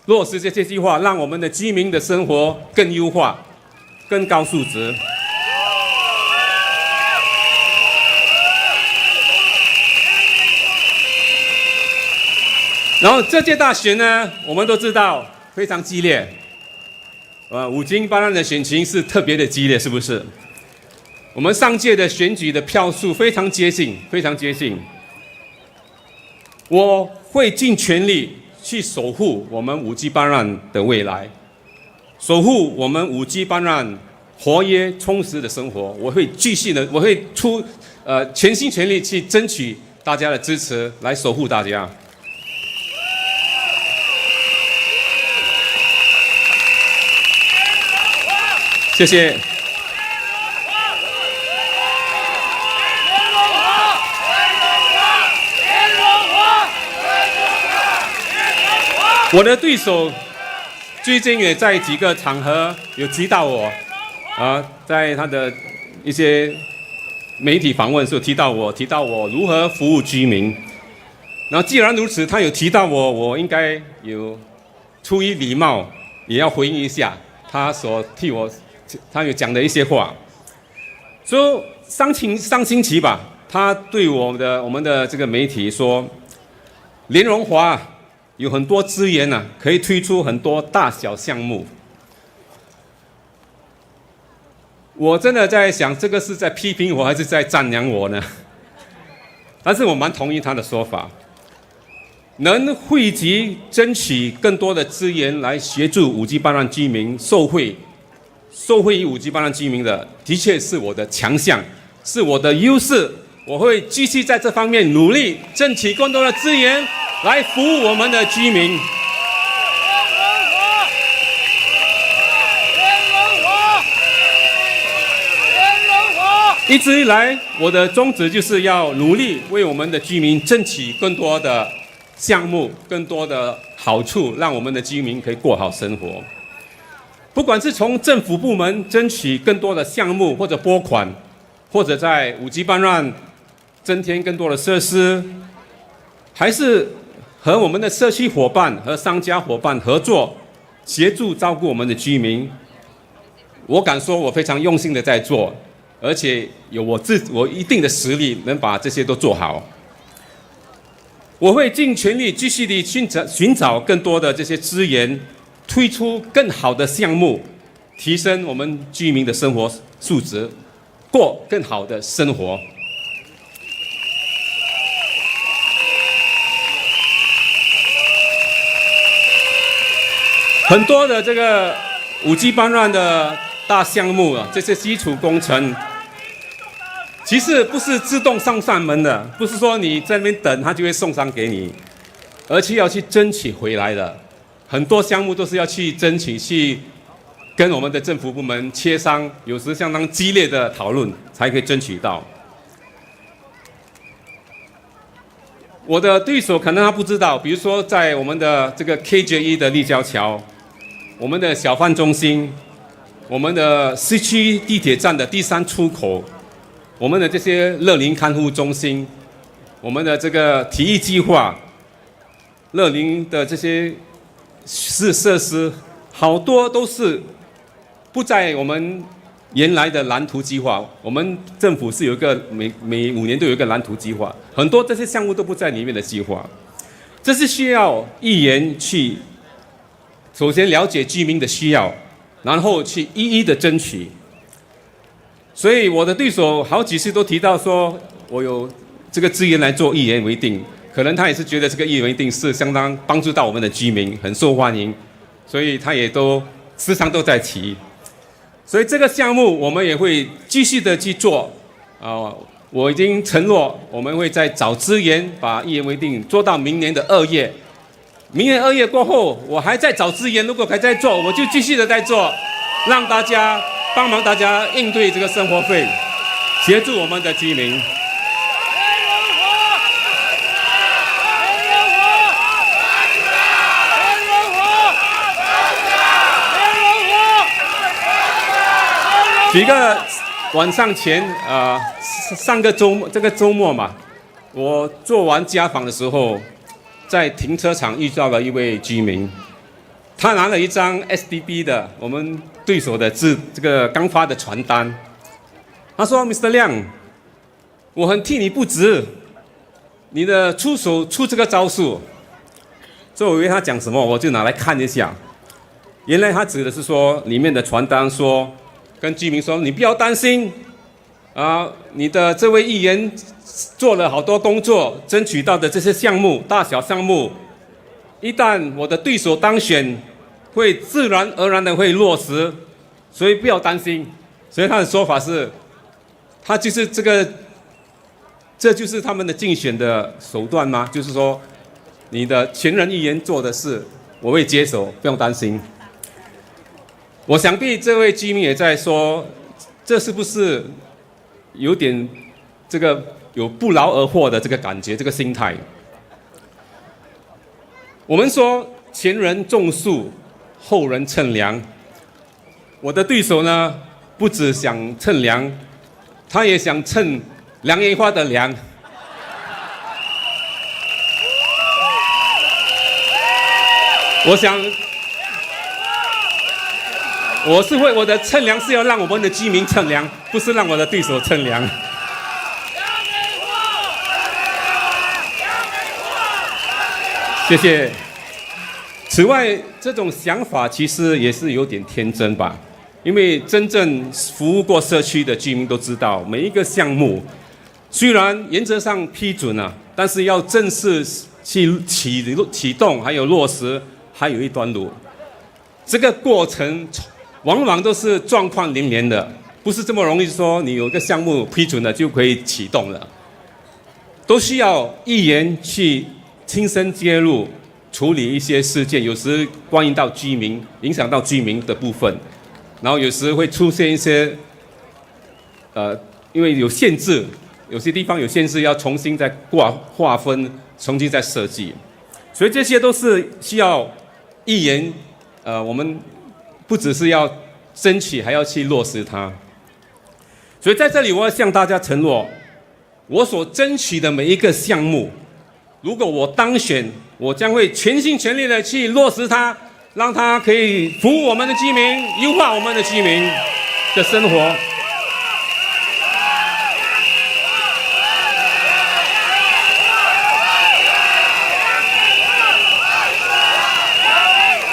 落实这些计划，让我们的居民的生活更优化、更高素质。然后这届大选呢，我们都知道非常激烈，五金班的选情是特别的激烈，是不是？我们上届的选举的票数非常接近，非常接近。我会尽全力去守护我们5G 班让的未来，守护我们5G 班让活跃充实的生活。我会继续的，我会全心全力去争取大家的支持，来守护大家。谢谢。我的对手最近也在几个场合有提到我，在他的一些媒体访问时候提到我如何服务居民。然后既然如此，他有提到我应该有出于礼貌，也要回应一下他有讲的一些话。所以上星期吧，他对我们的这个媒体说，联荣华有很多资源可以推出很多大小项目。我真的在想，这个是在批评我还是在赞扬我呢？但是我蛮同意他的说法，能汇集争取更多的资源来协助5G 班让居民受惠于5G 班让居民的确是我的强项，是我的优势。我会继续在这方面努力，争取更多的资源来服务我们的居民。一直以来，我的宗旨就是要努力为我们的居民争取更多的项目、更多的好处，让我们的居民可以过好生活。不管是从政府部门争取更多的项目或者拨款，或者在5G 班让增添更多的设施，还是和我们的社区伙伴和商家伙伴合作，协助照顾我们的居民，我敢说我非常用心的在做。而且有我一定的实力，能把这些都做好。我会尽全力继续地寻找更多的这些资源，推出更好的项目，提升我们居民的生活素质，过更好的生活。很多的这个5G 班让的大项目啊，这些基础工程。其实不是自动上门的，不是说你在那边等，他就会送上给你，而且要去争取回来的。很多项目都是要去争取，去跟我们的政府部门协商，有时相当激烈的讨论才可以争取到。我的对手可能他不知道，比如说在我们的这个 KJ1 的立交桥，我们的小贩中心，我们的市区地铁站的第3出口。我们的这些乐龄看护中心，我们的这个体育计划，乐龄的这些设施，好多都是不在我们原来的蓝图计划。我们政府是有一个每5年都有一个蓝图计划，很多这些项目都不在里面的计划。这是需要议员去首先了解居民的需要，然后去一一的争取。所以我的对手好几次都提到说，我有这个资源来做一言为定，可能他也是觉得这个一言为定是相当帮助到我们的居民，很受欢迎，所以他也都时常都在提。所以这个项目我们也会继续的去做，我已经承诺我们会再找资源把一言为定做到明年的2月。明年2月过后，我还在找资源，如果还在做，我就继续的在做，让大家。帮忙大家应对这个生活费，协助我们的居民。几个晚上前，这个周末嘛，我做完家访的时候，在停车场遇到了一位居民。他拿了一张 SDB 的我们对手的这个刚发的传单，他说 ：“Mr. 亮，我很替你不值，你的出这个招数。”所以我以为他讲什么，我就拿来看一下。原来他指的是说里面的传单说，跟居民说：“你不要担心，你的这位议员做了好多工作，争取到的这些项目，大小项目。”一旦我的对手当选，会自然而然的会落实，所以不要担心。所以他的说法是，他就是这就是他们的竞选的手段吗？就是说，你的前任议员做的事，我会接手，不用担心。我想必这位居民也在说，这是不是有点这个有不劳而获的这个感觉，这个心态？我们说前人种树，后人乘凉。我的对手呢，不只想乘凉，他也想乘梁烟花的凉。我想，我的乘凉是要让我们的居民乘凉，不是让我的对手乘凉。谢谢。此外，这种想法其实也是有点天真吧，因为真正服务过社区的居民都知道，每一个项目虽然原则上批准了，但是要正式去启动还有落实，还有一段路。这个过程往往都是状况连连的，不是这么容易说你有一个项目批准了就可以启动了，都需要议员去亲身介入处理一些事件，有时关于到居民，影响到居民的部分，然后有时会出现一些因为有限制，有些地方有限制，要重新再划分，重新再设计，所以这些都是需要议员，我们不只是要争取，还要去落实它。所以在这里，我要向大家承诺，我所争取的每一个项目，如果我当选，我将会全心全力的去落实它，让它可以服务我们的居民，优化我们的居民的生活。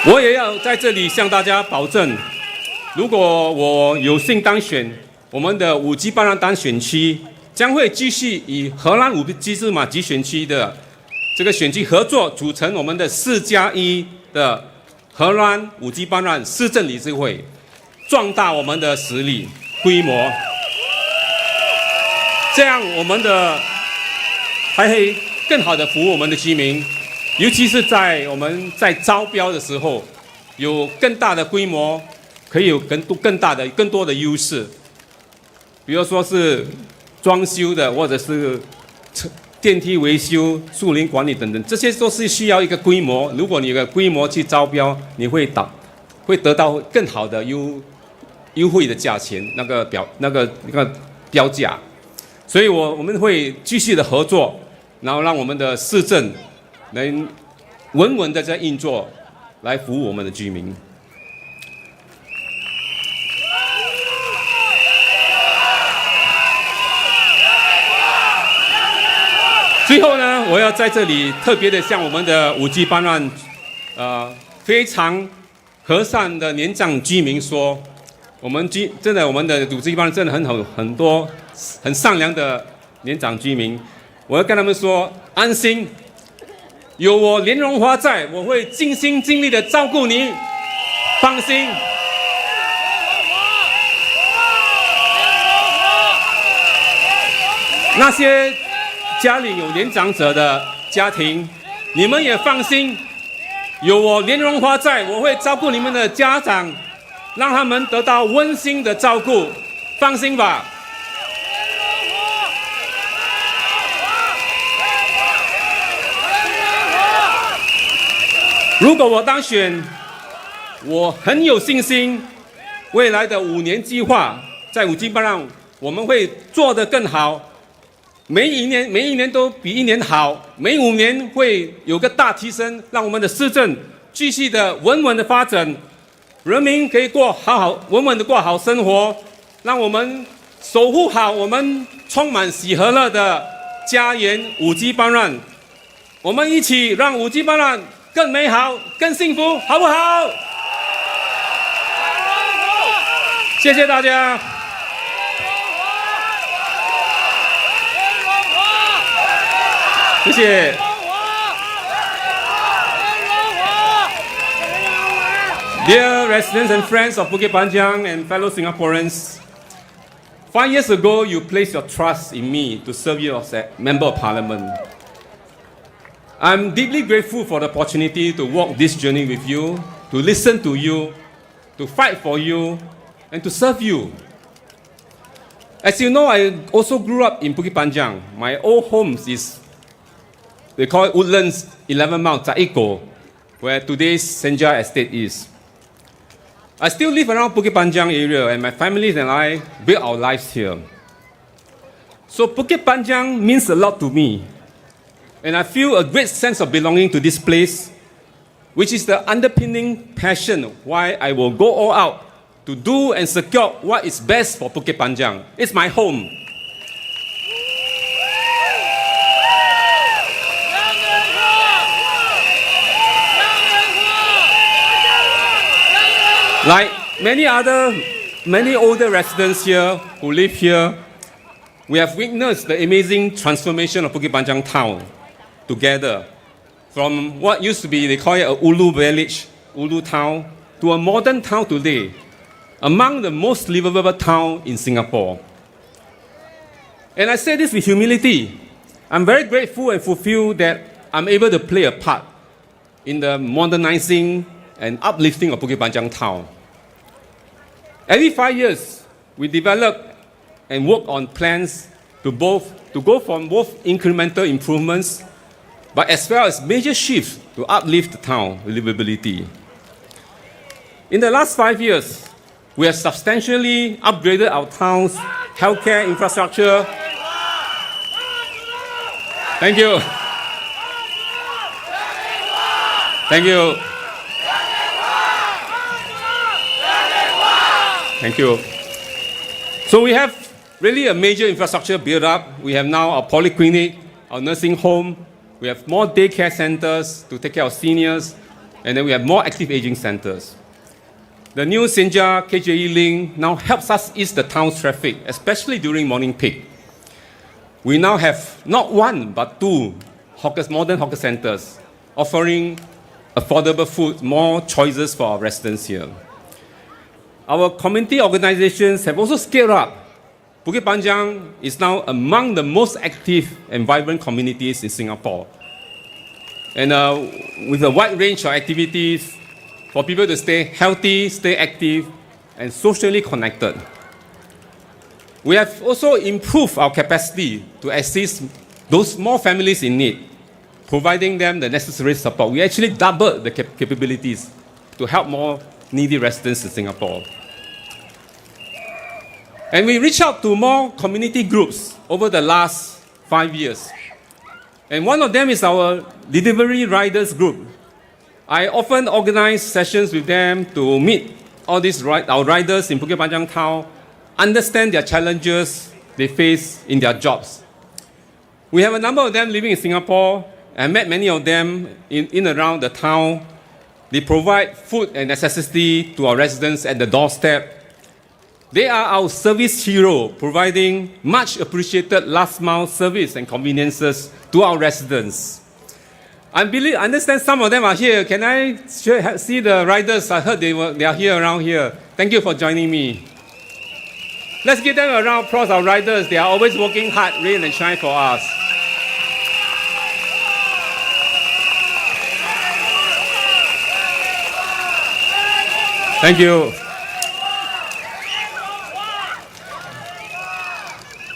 我也要在这里向大家保证，如果我有幸当选，我们的5G巴兰丹选区将会继续与荷兰5G芝麻集选区的这个选区合作，组成我们的4+1的荷兰5G巴兰市政理事会，壮大我们的实力规模，这样我们的还会更好的服务我们的居民。尤其是在我们在招标的时候，有更大的规模，可以有更多的优势。比如说是装修的，或者是电梯维修、树林管理等等，这些都是需要一个规模。如果你有个规模去招标，你会得到更好的优惠的价钱，那个标价。所以我们会继续的合作，然后让我们的市政能稳稳的在运作，来服务我们的居民。最后呢，我要在这里特别的向我们的5G巴兰非常和善的年长居民说，我们的5G巴兰真的很多很善良的年长居民，我要跟他们说，安心。有我连荣华在，我会尽心尽力的照顾你，放心。那些家里有年长者的家庭，你们也放心，有我连荣华在，我会照顾你们的家长，让他们得到温馨的照顾，放心吧。如果我当选，我很有信心，未来的5年计划在5G巴兰我们会做得更好，每一年都比一年好，每5年会有个大提升，让我们的市政继续的稳稳的发展，人民可以稳稳的过好生活，让我们守护好我们充满喜和乐的家园5G巴兰，我们一起让5G巴兰更美好、更幸福，好不好？谢谢大家。谢谢。Dear residents and friends of Bukit Panjang and fellow Singaporeans, 5 years ago, you placed your trust in me to serve you as a Member of Parliament. I'm deeply grateful for the opportunity to walk this journey with you, to listen to you, to fight for you, and to serve you. As you know, I also grew up in Bukit Panjang. My old home is, they call it Woodlands 11 Mile, Taiko, where today's Senja Estate is. I still live around Bukit Panjang area, and my family and I built our lives here. So Bukit Panjang means a lot to me. And I feel a great sense of belonging to this place, which is the underpinning passion why I will go all out to do and secure what is best for Bukit Panjang. It's my home. Like many older residents here who live here, we have witnessed the amazing transformation of Bukit Panjang town together, from what used to be, they call it a Ulu village, Ulu town, to a modern town today, among the most livable town in Singapore. And I say this with humility. I'm very grateful and fulfilled that I'm able to play a part in the modernizing and uplifting of Bukit Panjang town. Every 5 years, we develop and work on plans to go from both incremental improvements, but as well as major shifts to uplift the town livability. In the last 5 years, we have substantially upgraded our town's healthcare infrastructure. Thank you. Thank you. Thank you. So we have really a major infrastructure built up. We have now our polyclinic, our nursing home. We have more daycare centers to take care of seniors. And then we have more active aging centers. The new Senja KJE link now helps us ease the town's traffic, especially during morning peak. We now have not one, but 2 modern hawker centers, offering affordable food, more choices for our residents here. Our community organizations have also scaled up. Bukit Panjang is now among the most active and vibrant communities in Singapore. And with a wide range of activities for people to stay healthy, stay active, and socially connected. We have also improved our capacity to assist those small families in need, providing them the necessary support. We actually doubled the capabilities to help more needy residents in Singapore. And we reached out to more community groups over the last 5 years. And one of them is our delivery riders group. I often organize sessions with them to meet all these our riders in Bukit Panjang town, understand their challenges they face in their jobs. We have a number of them living in Singapore. I met many of them in around the town. They provide food and necessity to our residents at the doorstep. They are our service hero, providing much appreciated last mile service and conveniences to our residents. I understand some of them are here. Can I see the riders? I heard they are here around here. Thank you for joining me. Let's give them a round of applause, our riders. They are always working hard, rain and shine for us. Thank you.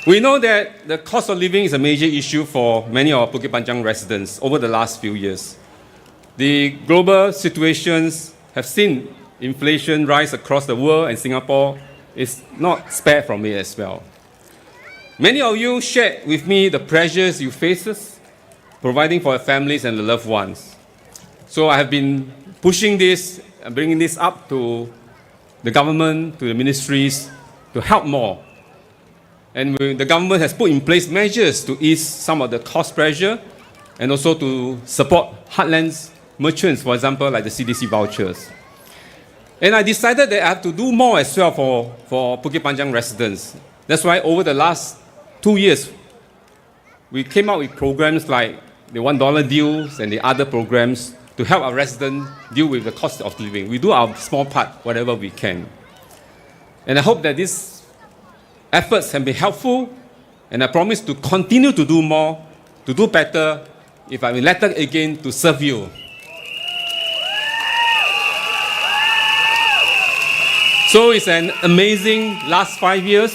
We know that the cost of living is a major issue for many of our Bukit Panjang residents over the last few years. The global situations have seen inflation rise across the world, and Singapore is not spared from it as well. Many of you shared with me the pressures you face providing for your families and the loved ones. So I have been pushing this and bringing this up to the government, to the ministries, to help more. And the government has put in place measures to ease some of the cost pressure and also to support heartlands merchants, for example, like the CDC vouchers. And I decided that I have to do more as well for Bukit Panjang residents. That's why over the last 2 years, we came out with programs like the $1 deals and the other programs to help our residents deal with the cost of living. We do our small part, whatever we can. And I hope that these efforts can be helpful, and I promise to continue to do more, to do better, if I'm elected again, to serve you. So it's an amazing last 5 years.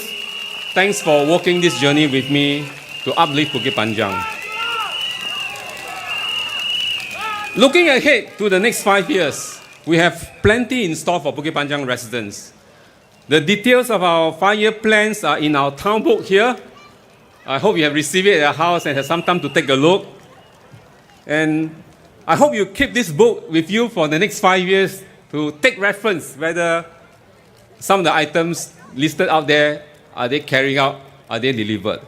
Thanks for walking this journey with me to uplift Bukit Panjang. Looking ahead to the next 5 years, we have plenty in store for Bukit Panjang residents. The details of our 5-year plans are in our town book here. I hope you have received it at your house and have some time to take a look. And I hope you keep this book with you for the next 5 years to take reference whether some of the items listed out there, are they carrying out, are they delivered?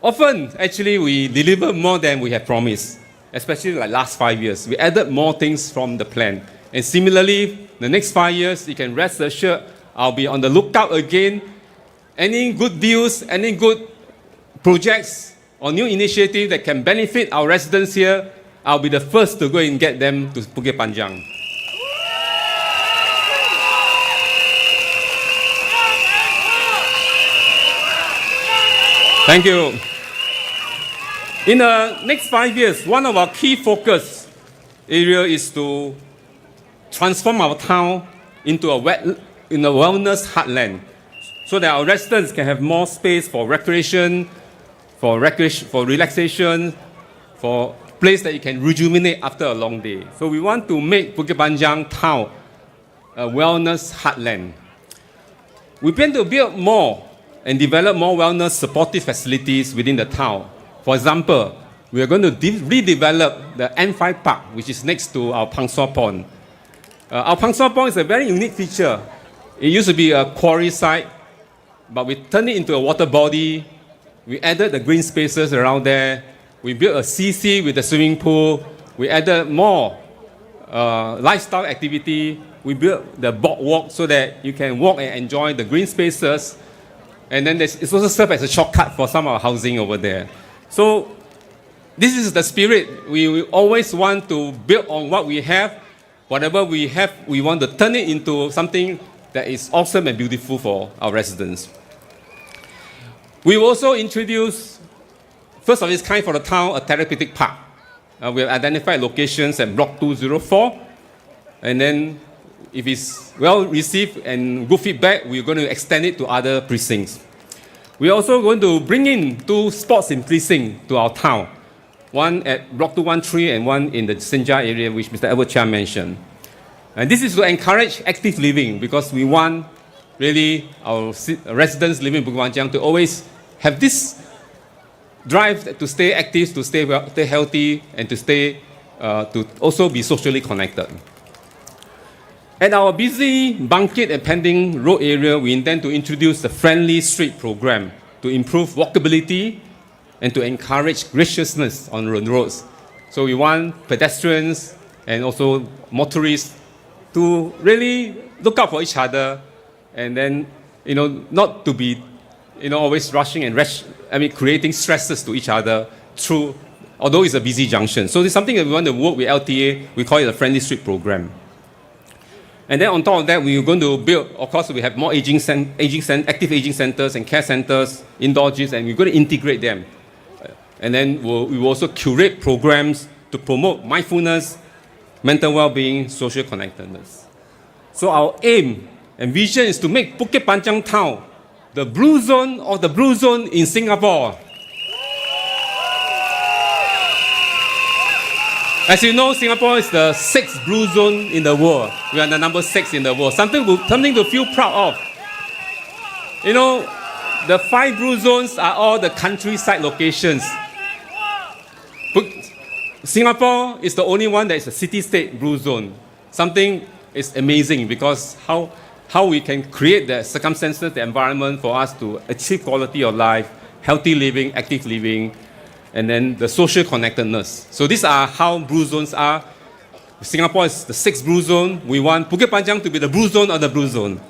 Often, actually, we deliver more than we have promised, especially like last 5 years. We added more things from the plan. And similarly, the next 5 years, you can rest assured I'll be on the lookout again. Any good deals, any good projects or new initiative that can benefit our residents here, I'll be the first to go and get them to Bukit Panjang. Thank you. In the next 5 years, one of our key focus area is to transform our town into a wellness heartland, so that our residents can have more space for recreation, for relaxation, for place that you can rejuvenate after a long day. So we want to make Bukit Panjang town a wellness heartland. We plan to build more and develop more wellness supportive facilities within the town. For example, we are going to redevelop the M5 Park, which is next to our Pangsua Pond. Our Pangsua Pond is a very unique feature. It used to be a quarry site, but we turned it into a water body. We added the green spaces around there. We built a CC with a swimming pool. We added more lifestyle activity. We built the boardwalk so that you can walk and enjoy the green spaces. And then it's also served as a shortcut for some of our housing over there. So this is the spirit. We always want to build on what we have. Whatever we have, we want to turn it into something that is awesome and beautiful for our residents. We will also introduce, first of its kind for the town, a therapeutic park. We have identified locations at Block 204. And then if it's well received and good feedback, we're going to extend it to other precincts. We're also going to bring in 2 sports in precinct to our town. One at Block 213 and one in the Senja area, which Mr. Edward Chia mentioned. And this is to encourage active living, because we want really our residents living in Bukit Panjang to always have this drive to stay active, to stay healthy, and to also be socially connected. At our busy Bangkit and Pending Road area, we intend to introduce the Friendly Street program to improve walkability and to encourage graciousness on roads. So we want pedestrians and also motorists to really look out for each other, and then, not to be, always rushing and creating stresses to each other through, although it's a busy junction. So it's something that we want to work with LTA. We call it a Friendly Street program. And then on top of that, we're going to build, of course, we have more active aging centers and care centers, indoor gyms, and we're going to integrate them. And then we will also curate programs to promote mindfulness, mental well-being, social connectedness. So our aim and vision is to make Bukit Panjang town the blue zone of the blue zone in Singapore. As you know, Singapore is the 6th blue zone in the world. We are the number 6 in the world. Something to feel proud of. The 5 blue zones are all the countryside locations. But Singapore is the only one that is a city-state blue zone. Something is amazing, because how we can create the circumstances, the environment for us to achieve quality of life, healthy living, active living, and then the social connectedness. So these are how blue zones are. Singapore is the 6th blue zone. We want Bukit Panjang to be the blue zone of the blue zone.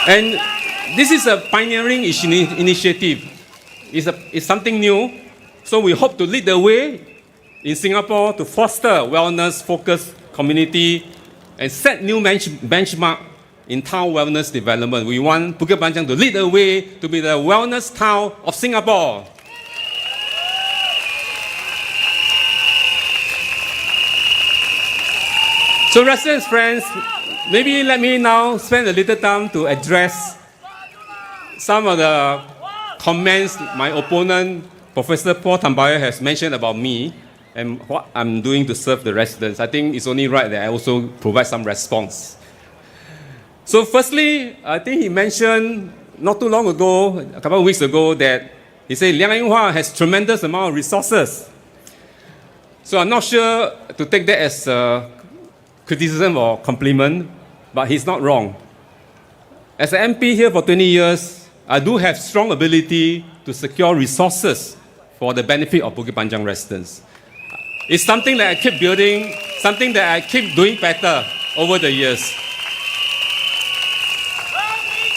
And this is a pioneering initiative. It's something new. So we hope to lead the way in Singapore to foster wellness-focused community and set new benchmark in town wellness development. We want Bukit Panjang to lead the way to be the wellness town of Singapore. So residents, friends, maybe let me now spend a little time to address some of the comments my opponent, Professor Paul Tambaya, has mentioned about me and what I'm doing to serve the residents. I think it's only right that I also provide some response. So firstly, I think he mentioned not too long ago, a couple of weeks ago, that he said Liang Yinghua has tremendous amount of resources. So I'm not sure to take that as a criticism or compliment, but he's not wrong. As an MP here for 20 years, I do have strong ability to secure resources for the benefit of Bukit Panjang residents. It's something that I keep building, something that I keep doing better over the years.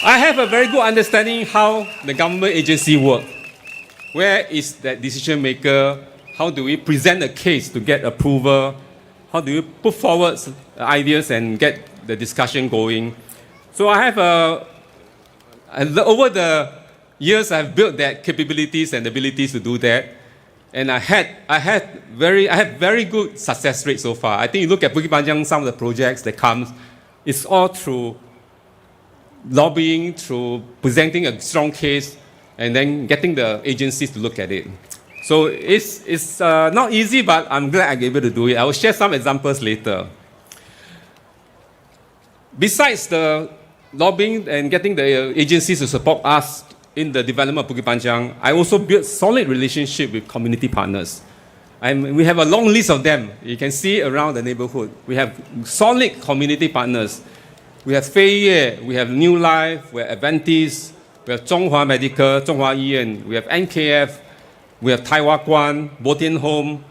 I have a very good understanding how the government agency work. Where is that decision maker? How do we present a case to get approval? How do you put forward ideas and get the discussion going? So I have over the years I've built that capabilities and abilities to do that. And I had very good success rate so far. I think you look at Bukit Panjang, some of the projects that comes, it's all through lobbying, through presenting a strong case, and then getting the agencies to look at it. So it's not easy, but I'm glad I'm able to do it. I will share some examples later. Besides the lobbying and getting the agencies to support us in the development of Bukit Panjang, I also built solid relationship with community partners. We have a long list of them. You can see around the neighborhood. We have solid community partners. We have Fei Ye, we have New Life, we have Adventist, we have Zhonghua Medical, Zhonghua Ian, we have NKF, we have Tai Wah Kwan, Bo Tian Home,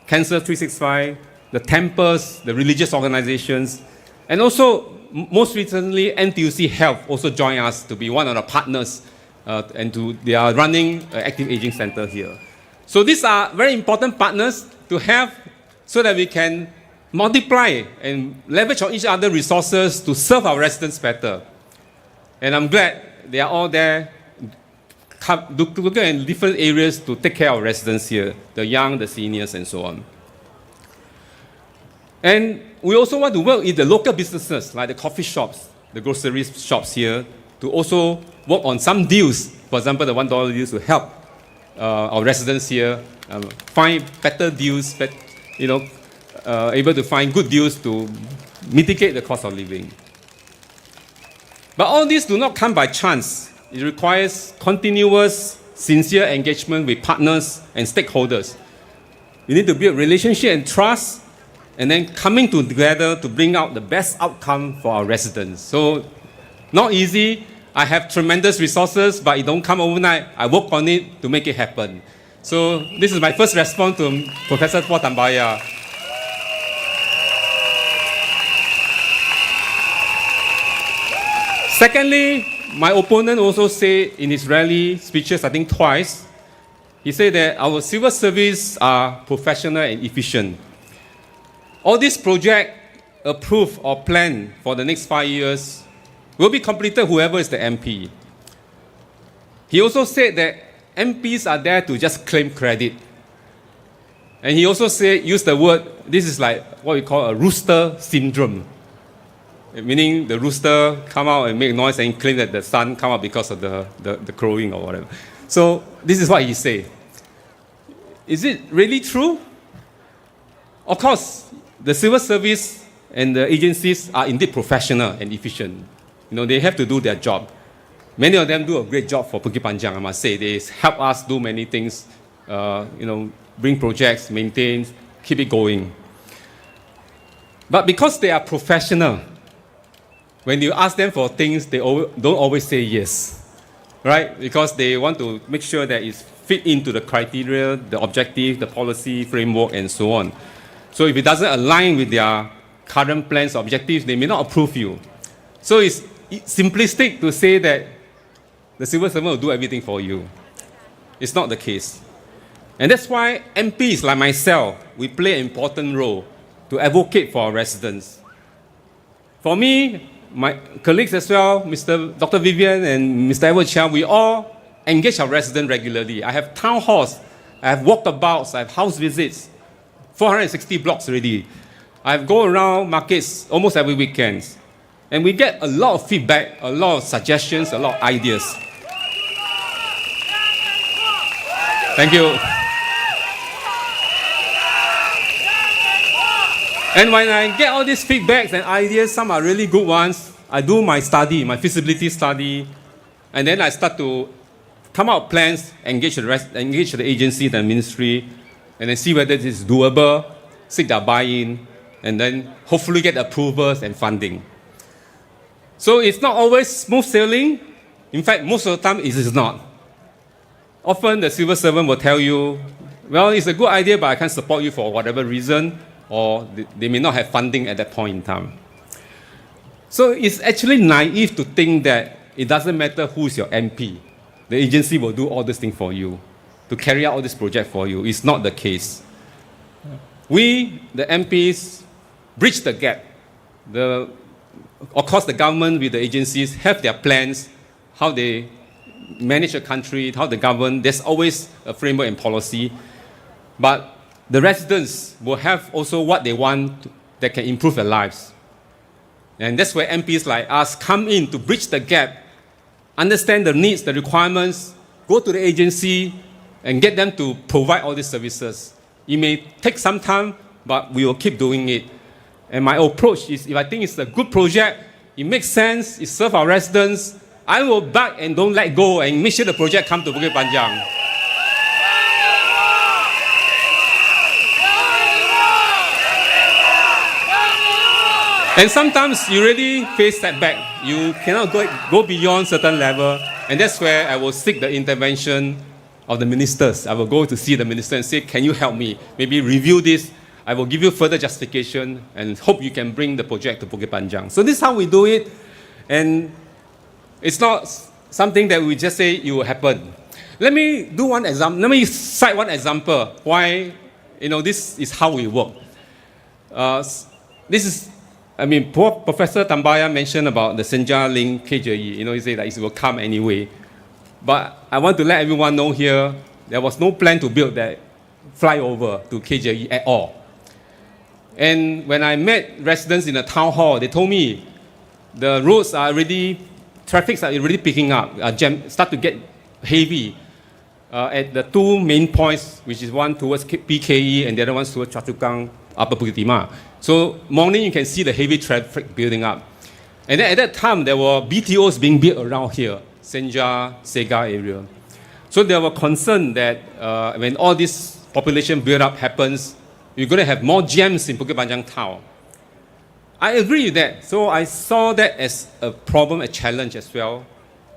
Cancer 365, the temples, the religious organizations, and also, most recently, NTUC Health also joined us to be one of the partners, they are running an active aging center here. So these are very important partners to have so that we can multiply and leverage on each other's resources to serve our residents better. And I'm glad they are all there, looking in different areas to take care of residents here, the young, the seniors, and so on. And we also want to work with the local businesses, like the coffee shops, the grocery shops here, to also work on some deals. For example, the $1 deals to help our residents here find better deals, able to find good deals to mitigate the cost of living. But all these do not come by chance. It requires continuous, sincere engagement with partners and stakeholders. You need to build relationship and trust, and then coming together to bring out the best outcome for our residents. So, not easy. I have tremendous resources, but it don't come overnight. I work on it to make it happen. So, this is my first response to Professor Paul Tambaya. Secondly, my opponent also said in his rally speeches, I think twice, he said that our civil service are professional and efficient. All these projects approved or planned for the next 5 years will be completed whoever is the MP. He also said that MPs are there to just claim credit. And he also used the word, this is like what we call a rooster syndrome. Meaning the rooster come out and make noise and claim that the sun come out because of the crowing or whatever. So this is what he said. Is it really true? Of course, the civil service and the agencies are indeed professional and efficient. They have to do their job. Many of them do a great job for Bukit Panjang, I must say. They help us do many things, bring projects, maintain, keep it going. But because they are professional, when you ask them for things, they don't always say yes, right? Because they want to make sure that it's fit into the criteria, the objective, the policy, framework, and so on. So if it doesn't align with their current plans, objectives, they may not approve you. So it's simplistic to say that the civil servant will do everything for you. It's not the case. And that's why MPs like myself, we play an important role to advocate for our residents. For me, my colleagues as well, Dr. Vivian and Mr. Edward Chia, we all engage our residents regularly. I have town halls, I have walkabouts, I have house visits, 460 blocks already. I go around markets almost every weekend. And we get a lot of feedback, a lot of suggestions, a lot of ideas. Thank you. And when I get all these feedbacks and ideas, some are really good ones, I do my study, my feasibility study, and then I start to come out with plans, engage the agency, the ministry, and then see whether this is doable, seek their buy-in, and then hopefully get approvals and funding. So it's not always smooth sailing. In fact, most of the time it is not. Often the civil servant will tell you, well, it's a good idea, but I can't support you for whatever reason, or they may not have funding at that point in time. So it's actually naive to think that it doesn't matter who is your MP. The agency will do all these things for you, to carry out all this project for you. It's not the case. We, the MPs, bridge the gap. Of course, the government with the agencies have their plans, how they manage a country, how to govern. There's always a framework and policy. But the residents will have also what they want that can improve their lives. And that's where MPs like us come in to bridge the gap, understand the needs, the requirements, go to the agency, and get them to provide all these services. It may take some time, but we will keep doing it. And my approach is, if I think it's a good project, it makes sense, it serves our residents, I will back and don't let go and make sure the project comes to Bukit Panjang. And sometimes you really face setback. You cannot go beyond certain level. And that's where I will seek the intervention of the ministers. I will go to see the minister and say, can you help me? Maybe review this. I will give you further justification and hope you can bring the project to Bukit Panjang. So this is how we do it. And it's not something that we just say it will happen. Let me do one example. Let me cite one example why this is how we work. Professor Tambaya mentioned about the Senja Link KJE. He said that it will come anyway. But I want to let everyone know here, there was no plan to build that flyover to KJE at all. And when I met residents in the town hall, they told me the roads are already, traffic are already picking up, start to get heavy at the two main points, which is one towards PKE and the other one towards Choa Chu Kang, Upper Bukit Timah. So morning you can see the heavy traffic building up. And then at that time there were BTOs being built around here, Senja, Sega area. So there were concerned that when all this population build up happens, you're going to have more jams in Bukit Panjang town. I agree with that. So I saw that as a problem, a challenge as well.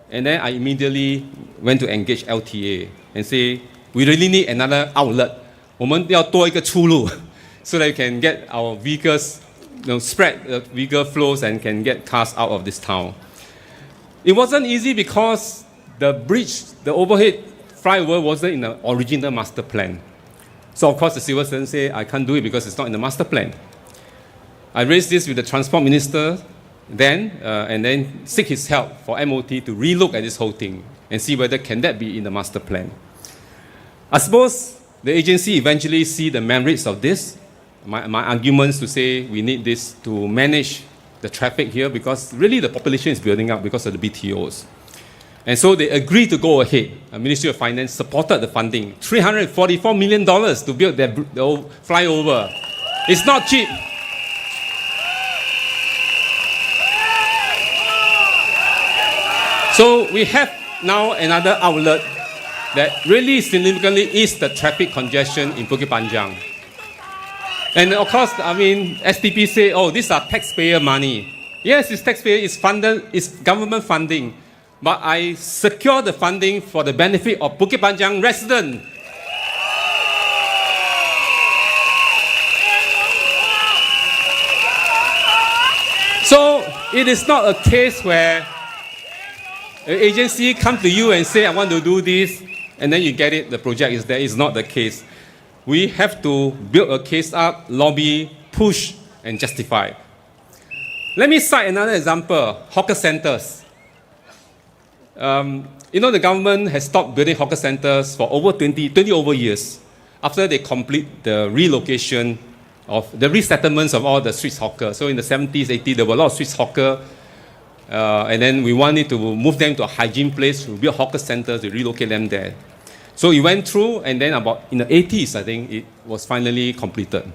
And then I immediately went to engage LTA and say, we really need another outlet. 我们要多一个出路 so that we can get our vehicles, spread the vehicle flows and can get cars out of this town. It wasn't easy because the bridge, the overhead flyover wasn't in the original master plan. So of course the civil servant said, I can't do it because it's not in the master plan. I raised this with the transport minister then, and then seek his help for MOT to relook at this whole thing and see whether can that be in the master plan. I suppose the agency eventually see the merits of this. My arguments to say we need this to manage the traffic here because really the population is building up because of the BTOs. And so they agreed to go ahead. The Ministry of Finance supported the funding, $344 million to build the flyover. It's not cheap. So we have now another outlet that really significantly is the traffic congestion in Bukit Panjang. And of course, STP say, oh, these are taxpayer money. Yes, it's taxpayer, it's funded, it's government funding. But I secure the funding for the benefit of Bukit Panjang residents. So it is not a case where an agency comes to you and say, I want to do this, and then you get it, the project is there. It's not the case. We have to build a case up, lobby, push, and justify. Let me cite another example, hawker centers. The government has stopped building hawker centers for over 20 over years after they complete the relocation of the resettlements of all the street hawkers. So in the 70s, 80s, there were a lot of street hawkers. And then we wanted to move them to a hygiene place, to build hawker centers, to relocate them there. So it went through, and then about in the 80s, I think, it was finally completed.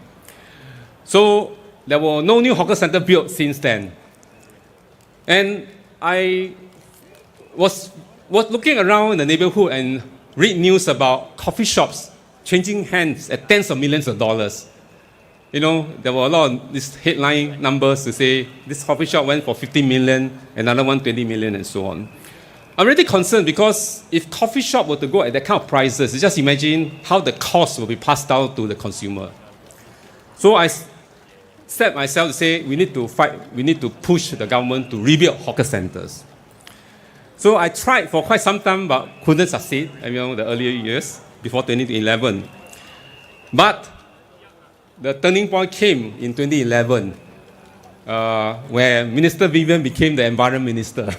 So there were no new hawker center built since then. And I was looking around in the neighborhood and read news about coffee shops changing hands at tens of millions of dollars. There were a lot of these headline numbers to say this coffee shop went for 50 million, another one 20 million, and so on. I'm really concerned because if coffee shop were to go at that kind of prices, just imagine how the cost will be passed down to the consumer. So I set myself to say we need to fight, we need to push the government to rebuild hawker centers. So I tried for quite some time but couldn't succeed, the earlier years, before 2011. But the turning point came in 2011, where Minister Vivian became the environment minister.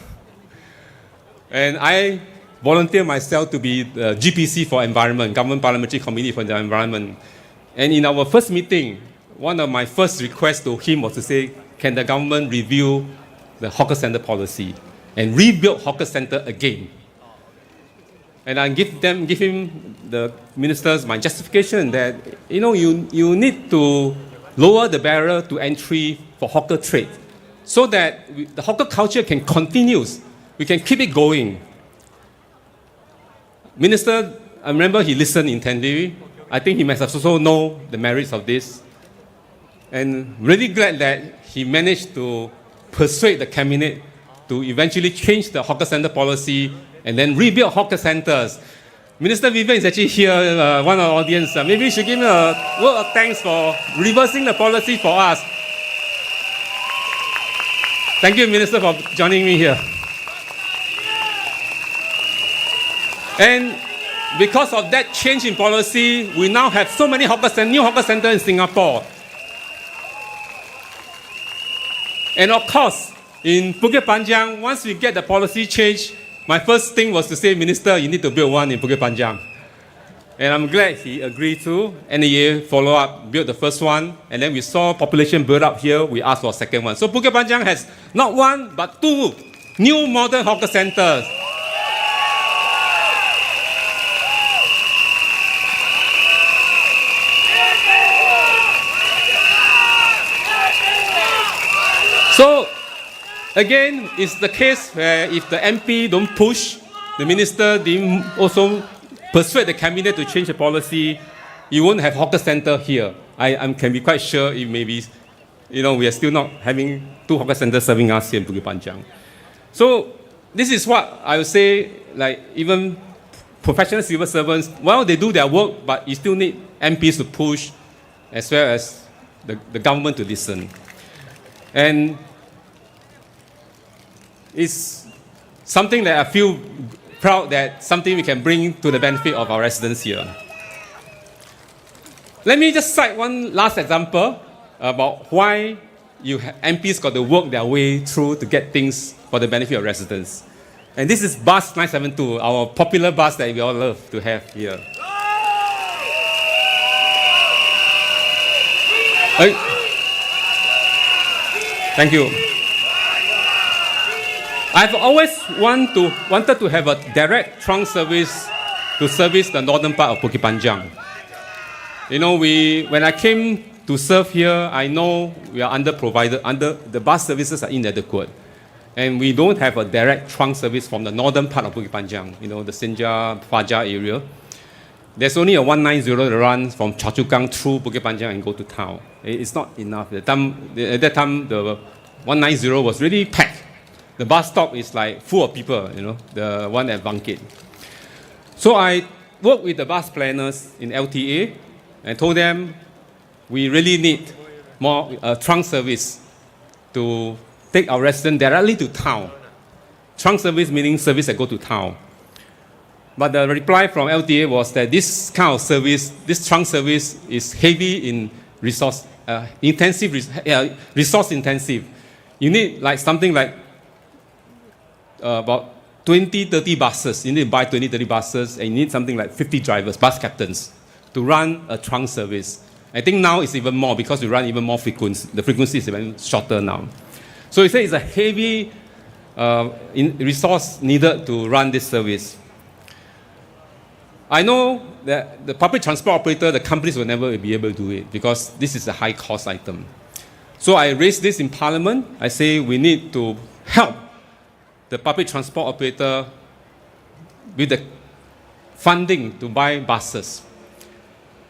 And I volunteered myself to be the GPC for Environment, Government Parliamentary Committee for the Environment. And in our first meeting, one of my first requests to him was to say, can the government review the hawker center policy and rebuild hawker center again? And I give him, the ministers, my justification that, you need to lower the barrier to entry for hawker trade so that the hawker culture can continue. We can keep it going. Minister, I remember he listened intently. I think he must also know the merits of this. And really glad that he managed to persuade the cabinet to eventually change the hawker center policy and then rebuild hawker centers. Minister Vivian is actually here, one of the audience. Maybe you should give him a word of thanks for reversing the policy for us. Thank you, Minister, for joining me here. And because of that change in policy, we now have so many new hawker centers in Singapore. And of course, in Bukit Panjang, once we get the policy change, my first thing was to say, Minister, you need to build one in Bukit Panjang. And I'm glad he agreed to. NEA follow up, built the first one, and then we saw population build up here, we asked for a second one. So Bukit Panjang has not one, but 2 new modern hawker centers. So, again, it's the case where if the MP don't push, the minister didn't also persuade the cabinet to change the policy, you won't have hawker center here. I can be quite sure it may be, we are still not having 2 hawker centers serving us here in Bukit Panjang. So, this is what I would say, like even professional civil servants, well, they do their work, but you still need MPs to push as well as the government to listen. And it's something that I feel proud that something we can bring to the benefit of our residents here. Let me just cite one last example about why MPs got to work their way through to get things for the benefit of residents. And this is bus 972, our popular bus that we all love to have here. Thank you. I've always wanted to have a direct trunk service to service the northern part of Bukit Panjang. When I came to serve here, I know we are the bus services are inadequate. And we don't have a direct trunk service from the northern part of Bukit Panjang, the Senja, Fajar area. There's only a 190 that runs from Choa Chu Kang through Bukit Panjang and go to town. It's not enough. At that time, the 190 was really packed. The bus stop is like full of people, the one at Bangkit. So I worked with the bus planners in LTA and told them we really need more trunk service to take our residents directly to town. Trunk service meaning service that go to town. But the reply from LTA was that this kind of service, this trunk service is heavy in resource intensive. You need something like about 20-30 buses. You need to buy 20-30 buses, and you need something like 50 drivers, bus captains, to run a trunk service. I think now it's even more because we run even more frequency. The frequency is even shorter now. So he said it's a heavy resource needed to run this service. I know that the public transport operator, the companies will never be able to do it because this is a high cost item. So I raised this in Parliament. I say we need to help the public transport operator with the funding to buy buses.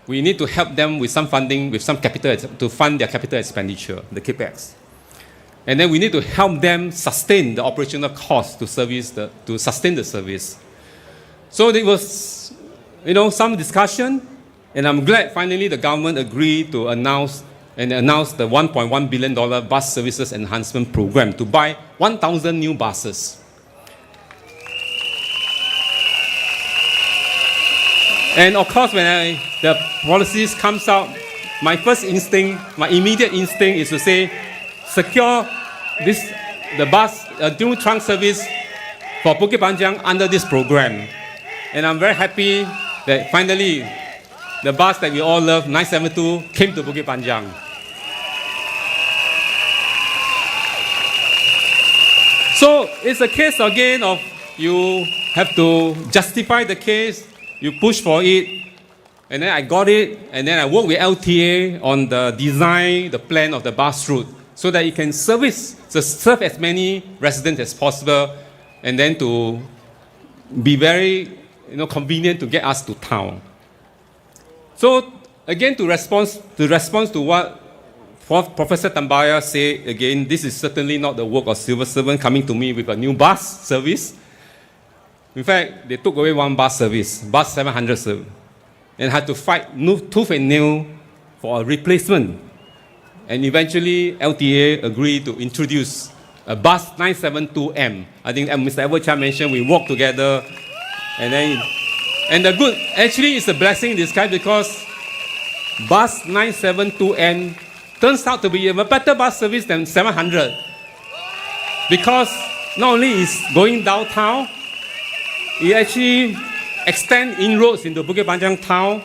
We need to help them with some funding, with some capital, to fund their capital expenditure, the capex. And then we need to help them sustain the operational costs to sustain the service. So there was, some discussion, and I'm glad finally the government agreed to announce the $1.1 billion bus services enhancement program to buy 1,000 new buses. And of course, when the policies comes out, my immediate instinct is to say, secure the bus, new trunk service for Bukit Panjang under this program. And I'm very happy that finally the bus that we all love, 972, came to Bukit Panjang. So it's a case again of you have to justify the case, you push for it, and then I got it, and then I worked with LTA on the design, the plan of the bus route, so that it can serve as many residents as possible, and then to be very convenient to get us to town. So again, to respond to what Professor Tambaya said, again, this is certainly not the work of civil servant coming to me with a new bus service. In fact, they took away one bus service, bus 700 service, and had to fight tooth and nail for a replacement. And eventually, LTA agreed to introduce a bus 972M. I think Mr. Edward Chan mentioned we worked together. And the good, actually, it's a blessing in disguise because bus 972M turns out to be a better bus service than 700. Because not only is going downtown, it actually extends inroads into Bukit Panjang town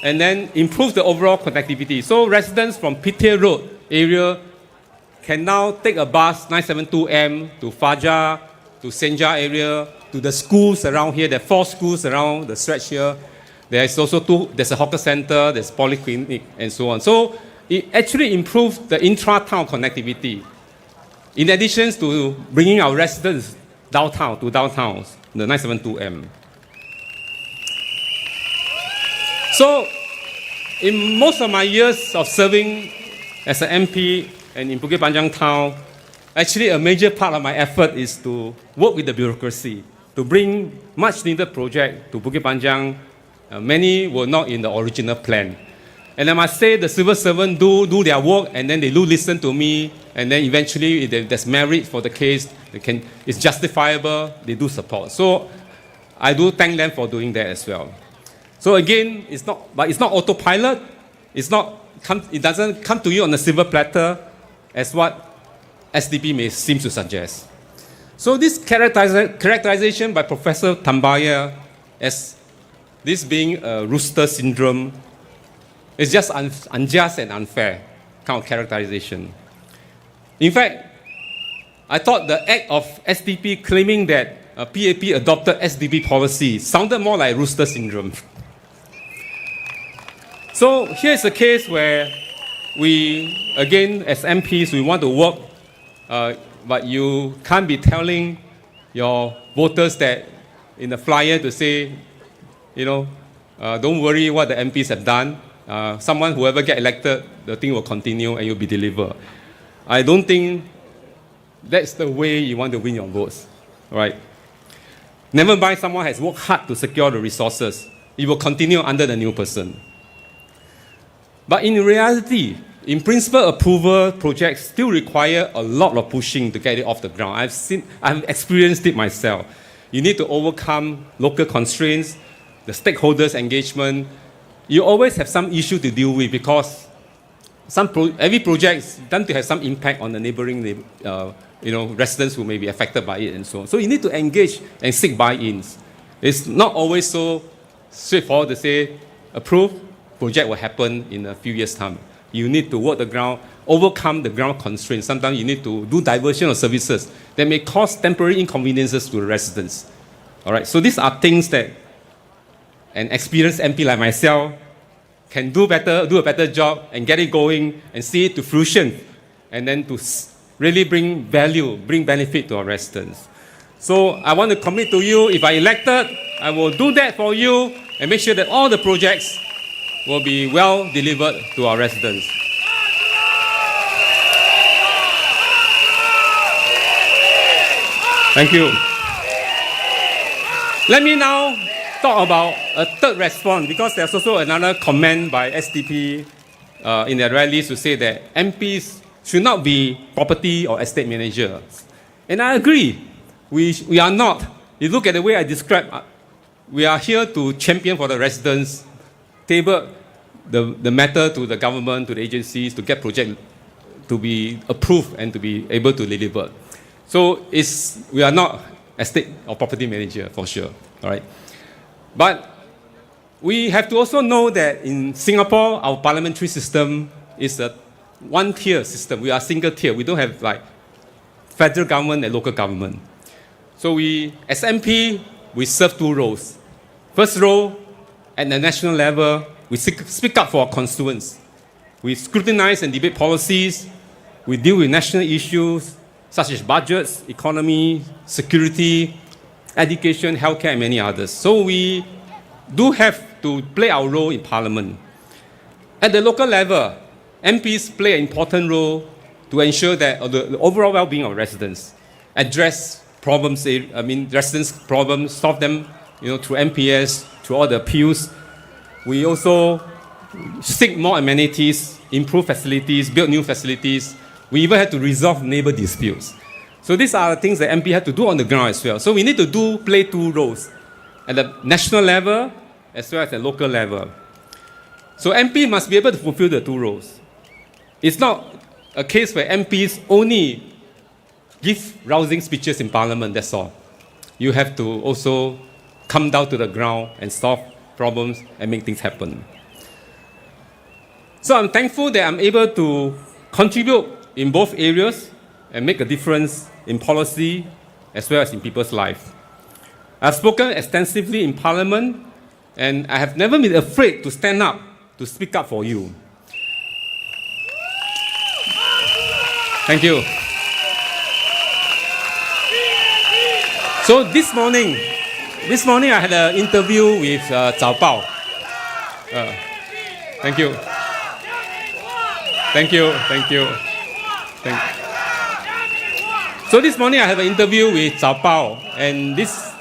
and then improves the overall connectivity. So residents from Pithiel Road area can now take a bus 972M to Fajar, to Senja area, to the schools around here. There are 4 schools around the stretch here. There's also there's a hawker center, there's polyclinic, and so on. So it actually improves the intra-town connectivity. In addition to bringing our residents downtown, to downtowns, the 972M. So in most of my years of serving as an MP and in Bukit Panjang town, actually a major part of my effort is to work with the bureaucracy, to bring much needed project to Bukit Panjang. Many were not in the original plan. And I must say the civil servants do their work, and then they do listen to me, and then eventually if there's merit for the case, it's justifiable, they do support. So I do thank them for doing that as well. So again, it's not autopilot. It doesn't come to you on a silver platter as what SDP seem to suggest. So this characterization by Professor Tambaya as this being a rooster syndrome is just unjust and unfair kind of characterization. In fact, I thought the act of SDP claiming that PAP adopted SDP policy sounded more like rooster syndrome. So here's a case where we, again, as MPs, we want to work, but you can't be telling your voters that in the flyer to say, don't worry what the MPs have done. Whoever get elected, the thing will continue and you'll be delivered. I don't think that's the way you want to win your votes, right? Never mind, someone has worked hard to secure the resources. It will continue under the new person. But in reality, in principle, approval projects still require a lot of pushing to get it off the ground. I've experienced it myself. You need to overcome local constraints, the stakeholders' engagement. You always have some issue to deal with because every project is done to have some impact on the neighboring residents who may be affected by it and so on. So you need to engage and seek buy-ins. It's not always so straightforward to say, approve, project will happen in a few years' time. You need to work the ground, overcome the ground constraints. Sometimes you need to do diversion of services that may cause temporary inconveniences to the residents. All right, so these are things that an experienced MP like myself can do a better job and get it going and see it to fruition and then to really bring value, bring benefit to our residents. So I want to commit to you, if I elected, I will do that for you and make sure that all the projects will be well delivered to our residents. Thank you. Let me now talk about a third response, because there's also another comment by SDP in their rallies to say that MPs should not be property or estate managers. And I agree. We are not. You look at the way I describe, we are here to champion for the residents, table the matter to the government, to the agencies, to get projects to be approved and to be able to deliver. So we are not estate or property manager for sure. All right. But we have to also know that in Singapore, our parliamentary system is a one-tier system. We are single tier. We don't have like federal government and local government. So we, as MP, we serve two roles. First role, at the national level, we speak up for our constituents. We scrutinize and debate policies. We deal with national issues such as budgets, economy, security, education, healthcare, and many others. So we do have to play our role in Parliament. At the local level, MPs play an important role to ensure that the overall well-being of residents, address problems, residents' problems, solve them, through MPS, through all the appeals. We also seek more amenities, improve facilities, build new facilities. We even had to resolve neighbor disputes. So these are the things that MP have to do on the ground as well. So we need to play two roles, at the national level as well as the local level. So MP must be able to fulfill the two roles. It's not a case where MPs only give rousing speeches in Parliament, that's all. You have to also come down to the ground and solve problems and make things happen. So I'm thankful that I'm able to contribute in both areas and make a difference in policy as well as in people's lives. I've spoken extensively in Parliament, and I have never been afraid to stand up to speak up for you. Thank you. So this morning I had an interview with Zhao Bao. Thank you. Thank you. Thank you. Thank you. So this morning I have an interview with Zhao Bao, and this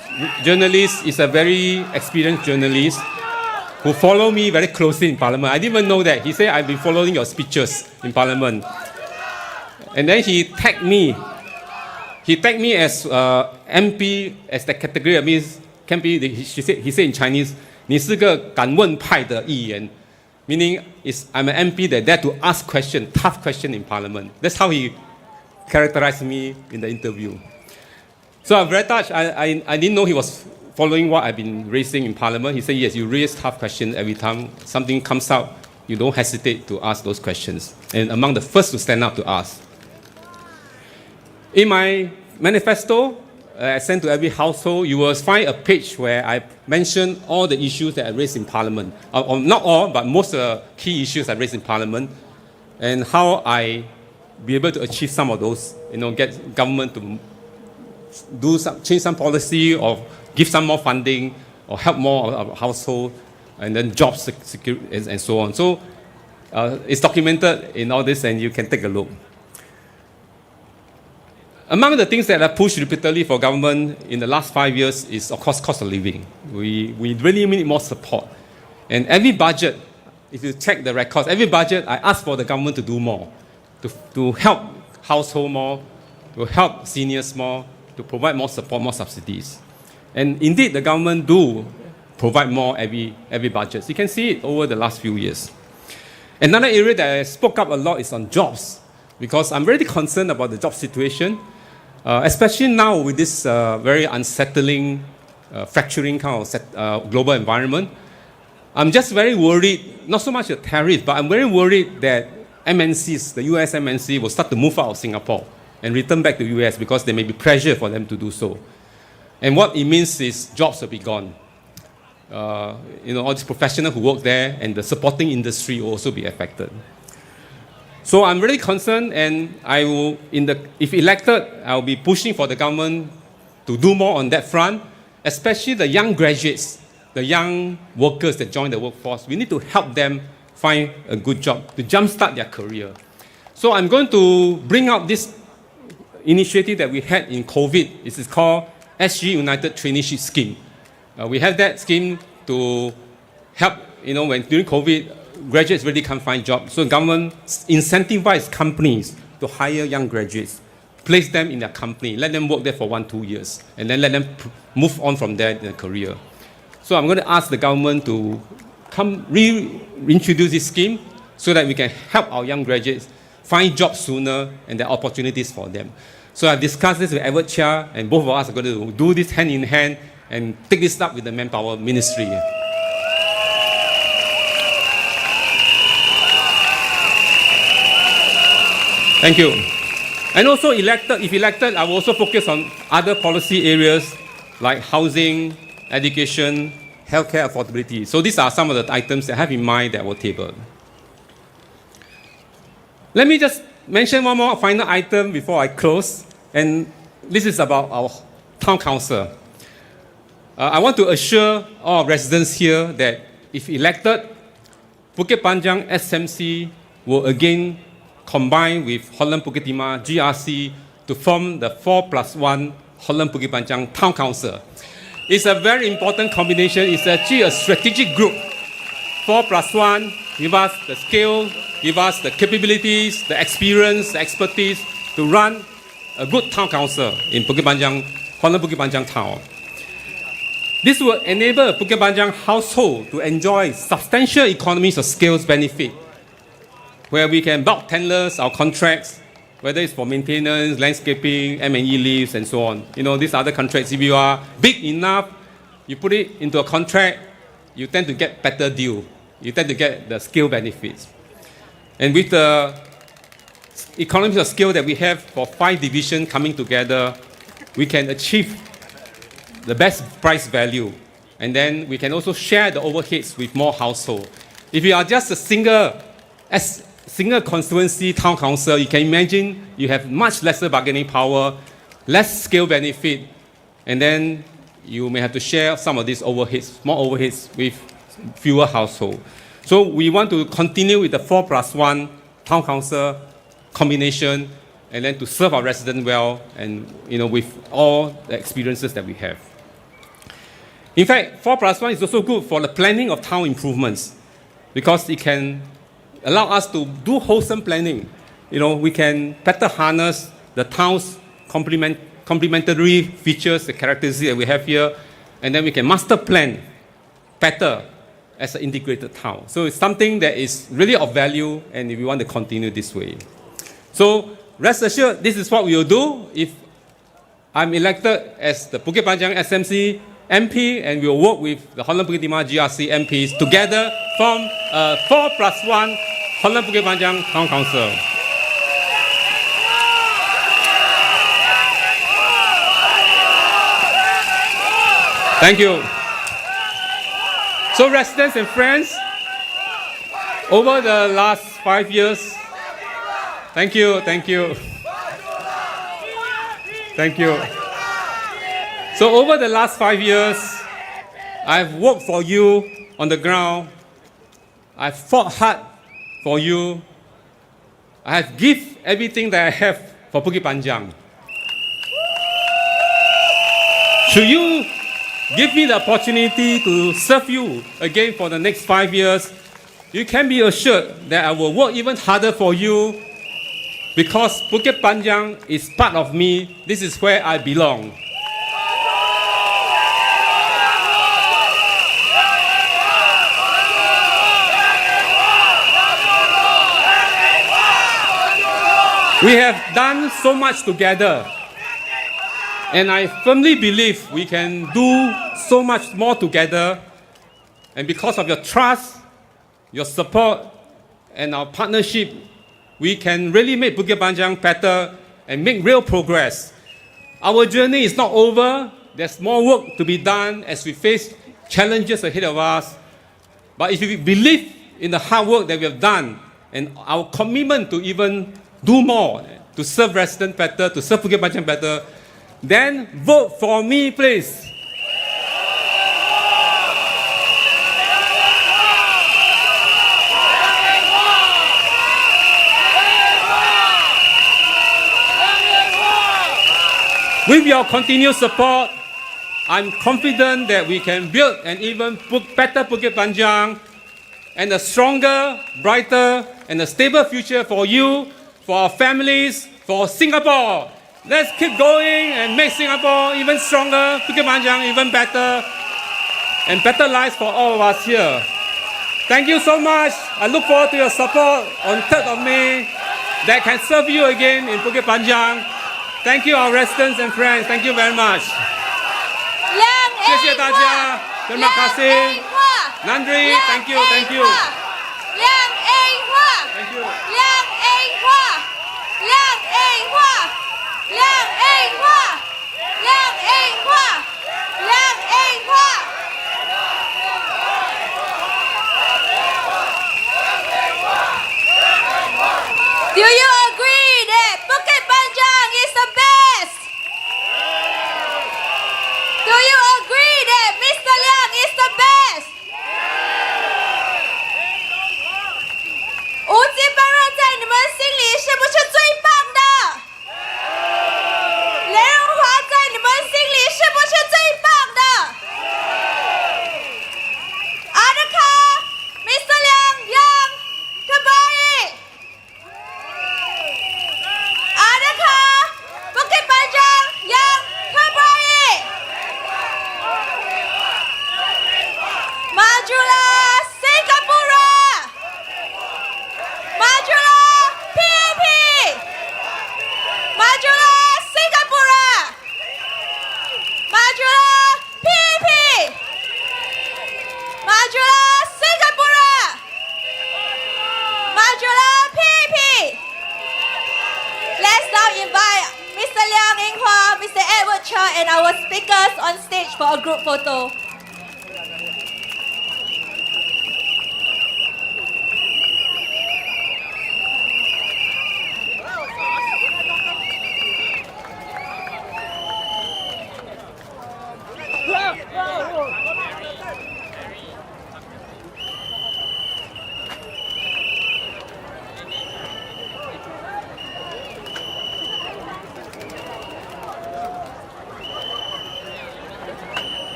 journalist is a very experienced journalist who follow me very closely in Parliament. I didn't even know that. He said, I've been following your speeches in Parliament. And then he tagged me. He tagged me as MP, as the category. That means, he said in Chinese, 你是个敢问派的议员, meaning I'm an MP that dare to ask questions, tough questions in Parliament. That's how he characterized me in the interview. So I'm very touched. I didn't know he was following what I've been raising in Parliament. He said, yes, you raise tough questions every time something comes out. You don't hesitate to ask those questions. And among the first to stand up to ask. In my manifesto, I sent to every household, you will find a page where I mention all the issues that I raised in Parliament. Or not all, but most of the key issues I raised in Parliament. And how I be able to achieve some of those, get government to change some policy or give some more funding or help more of household and then job security and so on. So it's documented in all this and you can take a look. Among the things that I pushed repeatedly for government in the last 5 years is, of course, cost of living. We really need more support. And every budget, if you check the records, every budget, I ask for the government to do more, to help household more, to help seniors more, to provide more support, more subsidies. And indeed, the government do provide more every budget. You can see it over the last few years. Another area that I spoke up a lot is on jobs, because I'm really concerned about the job situation, especially now with this very unsettling, fracturing kind of global environment. I'm just very worried, not so much the tariff, but I'm very worried that MNCs, the US MNC, will start to move out of Singapore and return back to the US because there may be pressure for them to do so. And what it means is jobs will be gone. All these professionals who work there and the supporting industry will also be affected. So I'm really concerned, and I will, if elected, I'll be pushing for the government to do more on that front, especially the young graduates, the young workers that join the workforce. We need to help them find a good job, to jumpstart their career. So I'm going to bring out this initiative that we had in COVID. This is called SG United Traineeship Scheme. We have that scheme to help, when during COVID, graduates really can't find jobs. So government incentivize companies to hire young graduates, place them in their company, let them work there for 1-2 years, and then let them move on from there in their career. So I'm going to ask the government to reintroduce this scheme so that we can help our young graduates find jobs sooner and there are opportunities for them. So I discussed this with Edward Chia, and both of us are going to do this hand in hand and take this up with the Manpower Ministry. Thank you. And also if elected, I will also focus on other policy areas like housing, education, healthcare affordability. So these are some of the items that I have in mind that I will table. Let me just mention one more final item before I close, and this is about our town council. I want to assure all residents here that if elected, Bukit Panjang SMC will again combine with Holland Bukit Timah GRC to form the 4+1 Holland Bukit Panjang Town Council. It's a very important combination. It's actually a strategic group. 4+1 give us the skill, give us the capabilities, the experience, the expertise to run a good town council in Bukit Panjang, Holland Bukit Panjang town. This will enable Bukit Panjang household to enjoy substantial economies of scale benefit, where we can bulk tenders our contracts, whether it's for maintenance, landscaping, M&E leaves, and so on. You know, these other contracts, if you are big enough, you put it into a contract, you tend to get better deal. You tend to get the scale benefits. And with the economies of scale that we have for 5 divisions coming together, we can achieve the best price value. And then we can also share the overheads with more households. If you are just a single constituency town council, you can imagine you have much lesser bargaining power, less scale benefit, and then you may have to share some of these overheads, more overheads with fewer households. So we want to continue with the 4+1 town council combination, and then to serve our residents well, and with all the experiences that we have. In fact, 4+1 is also good for the planning of town improvements, because it can allow us to do wholesome planning. We can better harness the town's complementary features, the characteristics that we have here, and then we can master plan better as an integrated town. So it's something that is really of value, and we want to continue this way. So rest assured, this is what we will do if I'm elected as the Bukit Panjang SMC MP, and we will work with the Holland Bukit Timah GRC MPs together from a 4+1 Holland Bukit Panjang Town Council. Thank you. So residents and friends, over the last 5 years, thank you. So over the last 5 years, I've worked for you on the ground. I've fought hard for you. I have given everything that I have for Bukit Panjang. Should you give me the opportunity to serve you again for the next 5 years, you can be assured that I will work even harder for you, because Bukit Panjang is part of me. This is where I belong. We have done so much together, and I firmly believe we can do so much more together. And because of your trust, your support, and our partnership, we can really make Bukit Panjang better and make real progress. Our journey is not over. There's more work to be done as we face challenges ahead of us. But if we believe in the hard work that we have done and our commitment to even do more, to serve residents better, to serve Bukit Panjang better, then vote for me, please. With your continued support, I'm confident that we can build an even better Bukit Panjang and a stronger, brighter, and a stable future for you, for our families, for Singapore. Let's keep going and make Singapore even stronger, Bukit Panjang even better, and better lives for all of us here. Thank you so much. I look forward to your support on 3rd of May that can serve you again in Bukit Panjang. Thank you, our residents and friends. Thank you very much. 谢谢大家 Terima kasih. Nandri, thank you, thank you. 亮 A 画 Thank you. 亮 A 画亮 A 画亮 A 画亮 A 画亮 A 画 Do you agree that Bukit Panjang is the best? Do you agree that Mr. Liang is the best? 无极般若在你们心里是不是最棒的？雷荣华在你们心里是不是最棒的？阿德卡 Mr. Liang Yang terbaik. Ada kah Bukit Panjang yang terbaik? Majulah Singapura. Majulah PAP. Majulah Singapura. Majulah PAP. Majulah Singapura. Majulah PAP. Let's now invite Mr. Liang Yinghua, Mr. Edward Cha, and our speakers on stage for a group photo.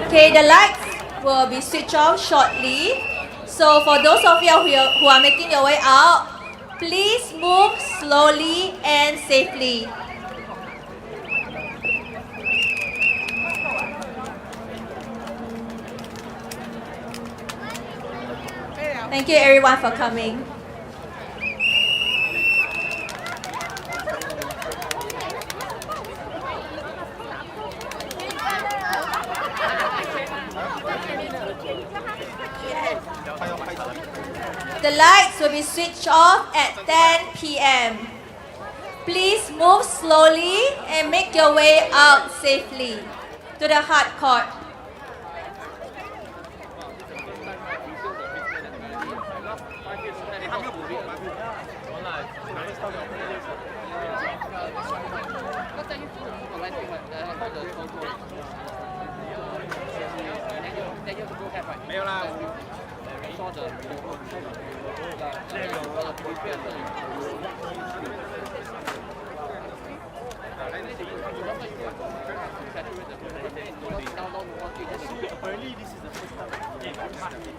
Okay, the lights will be switched off shortly. So for those of you who are making your way out, please move slowly and safely. Thank you everyone for coming. The lights will be switched off at 10 p.m. Please move slowly and make your way out safely to the hard court.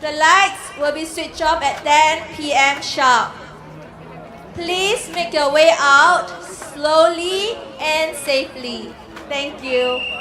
The lights will be switched off at 10 p.m. sharp. Please make your way out slowly and safely. Thank you.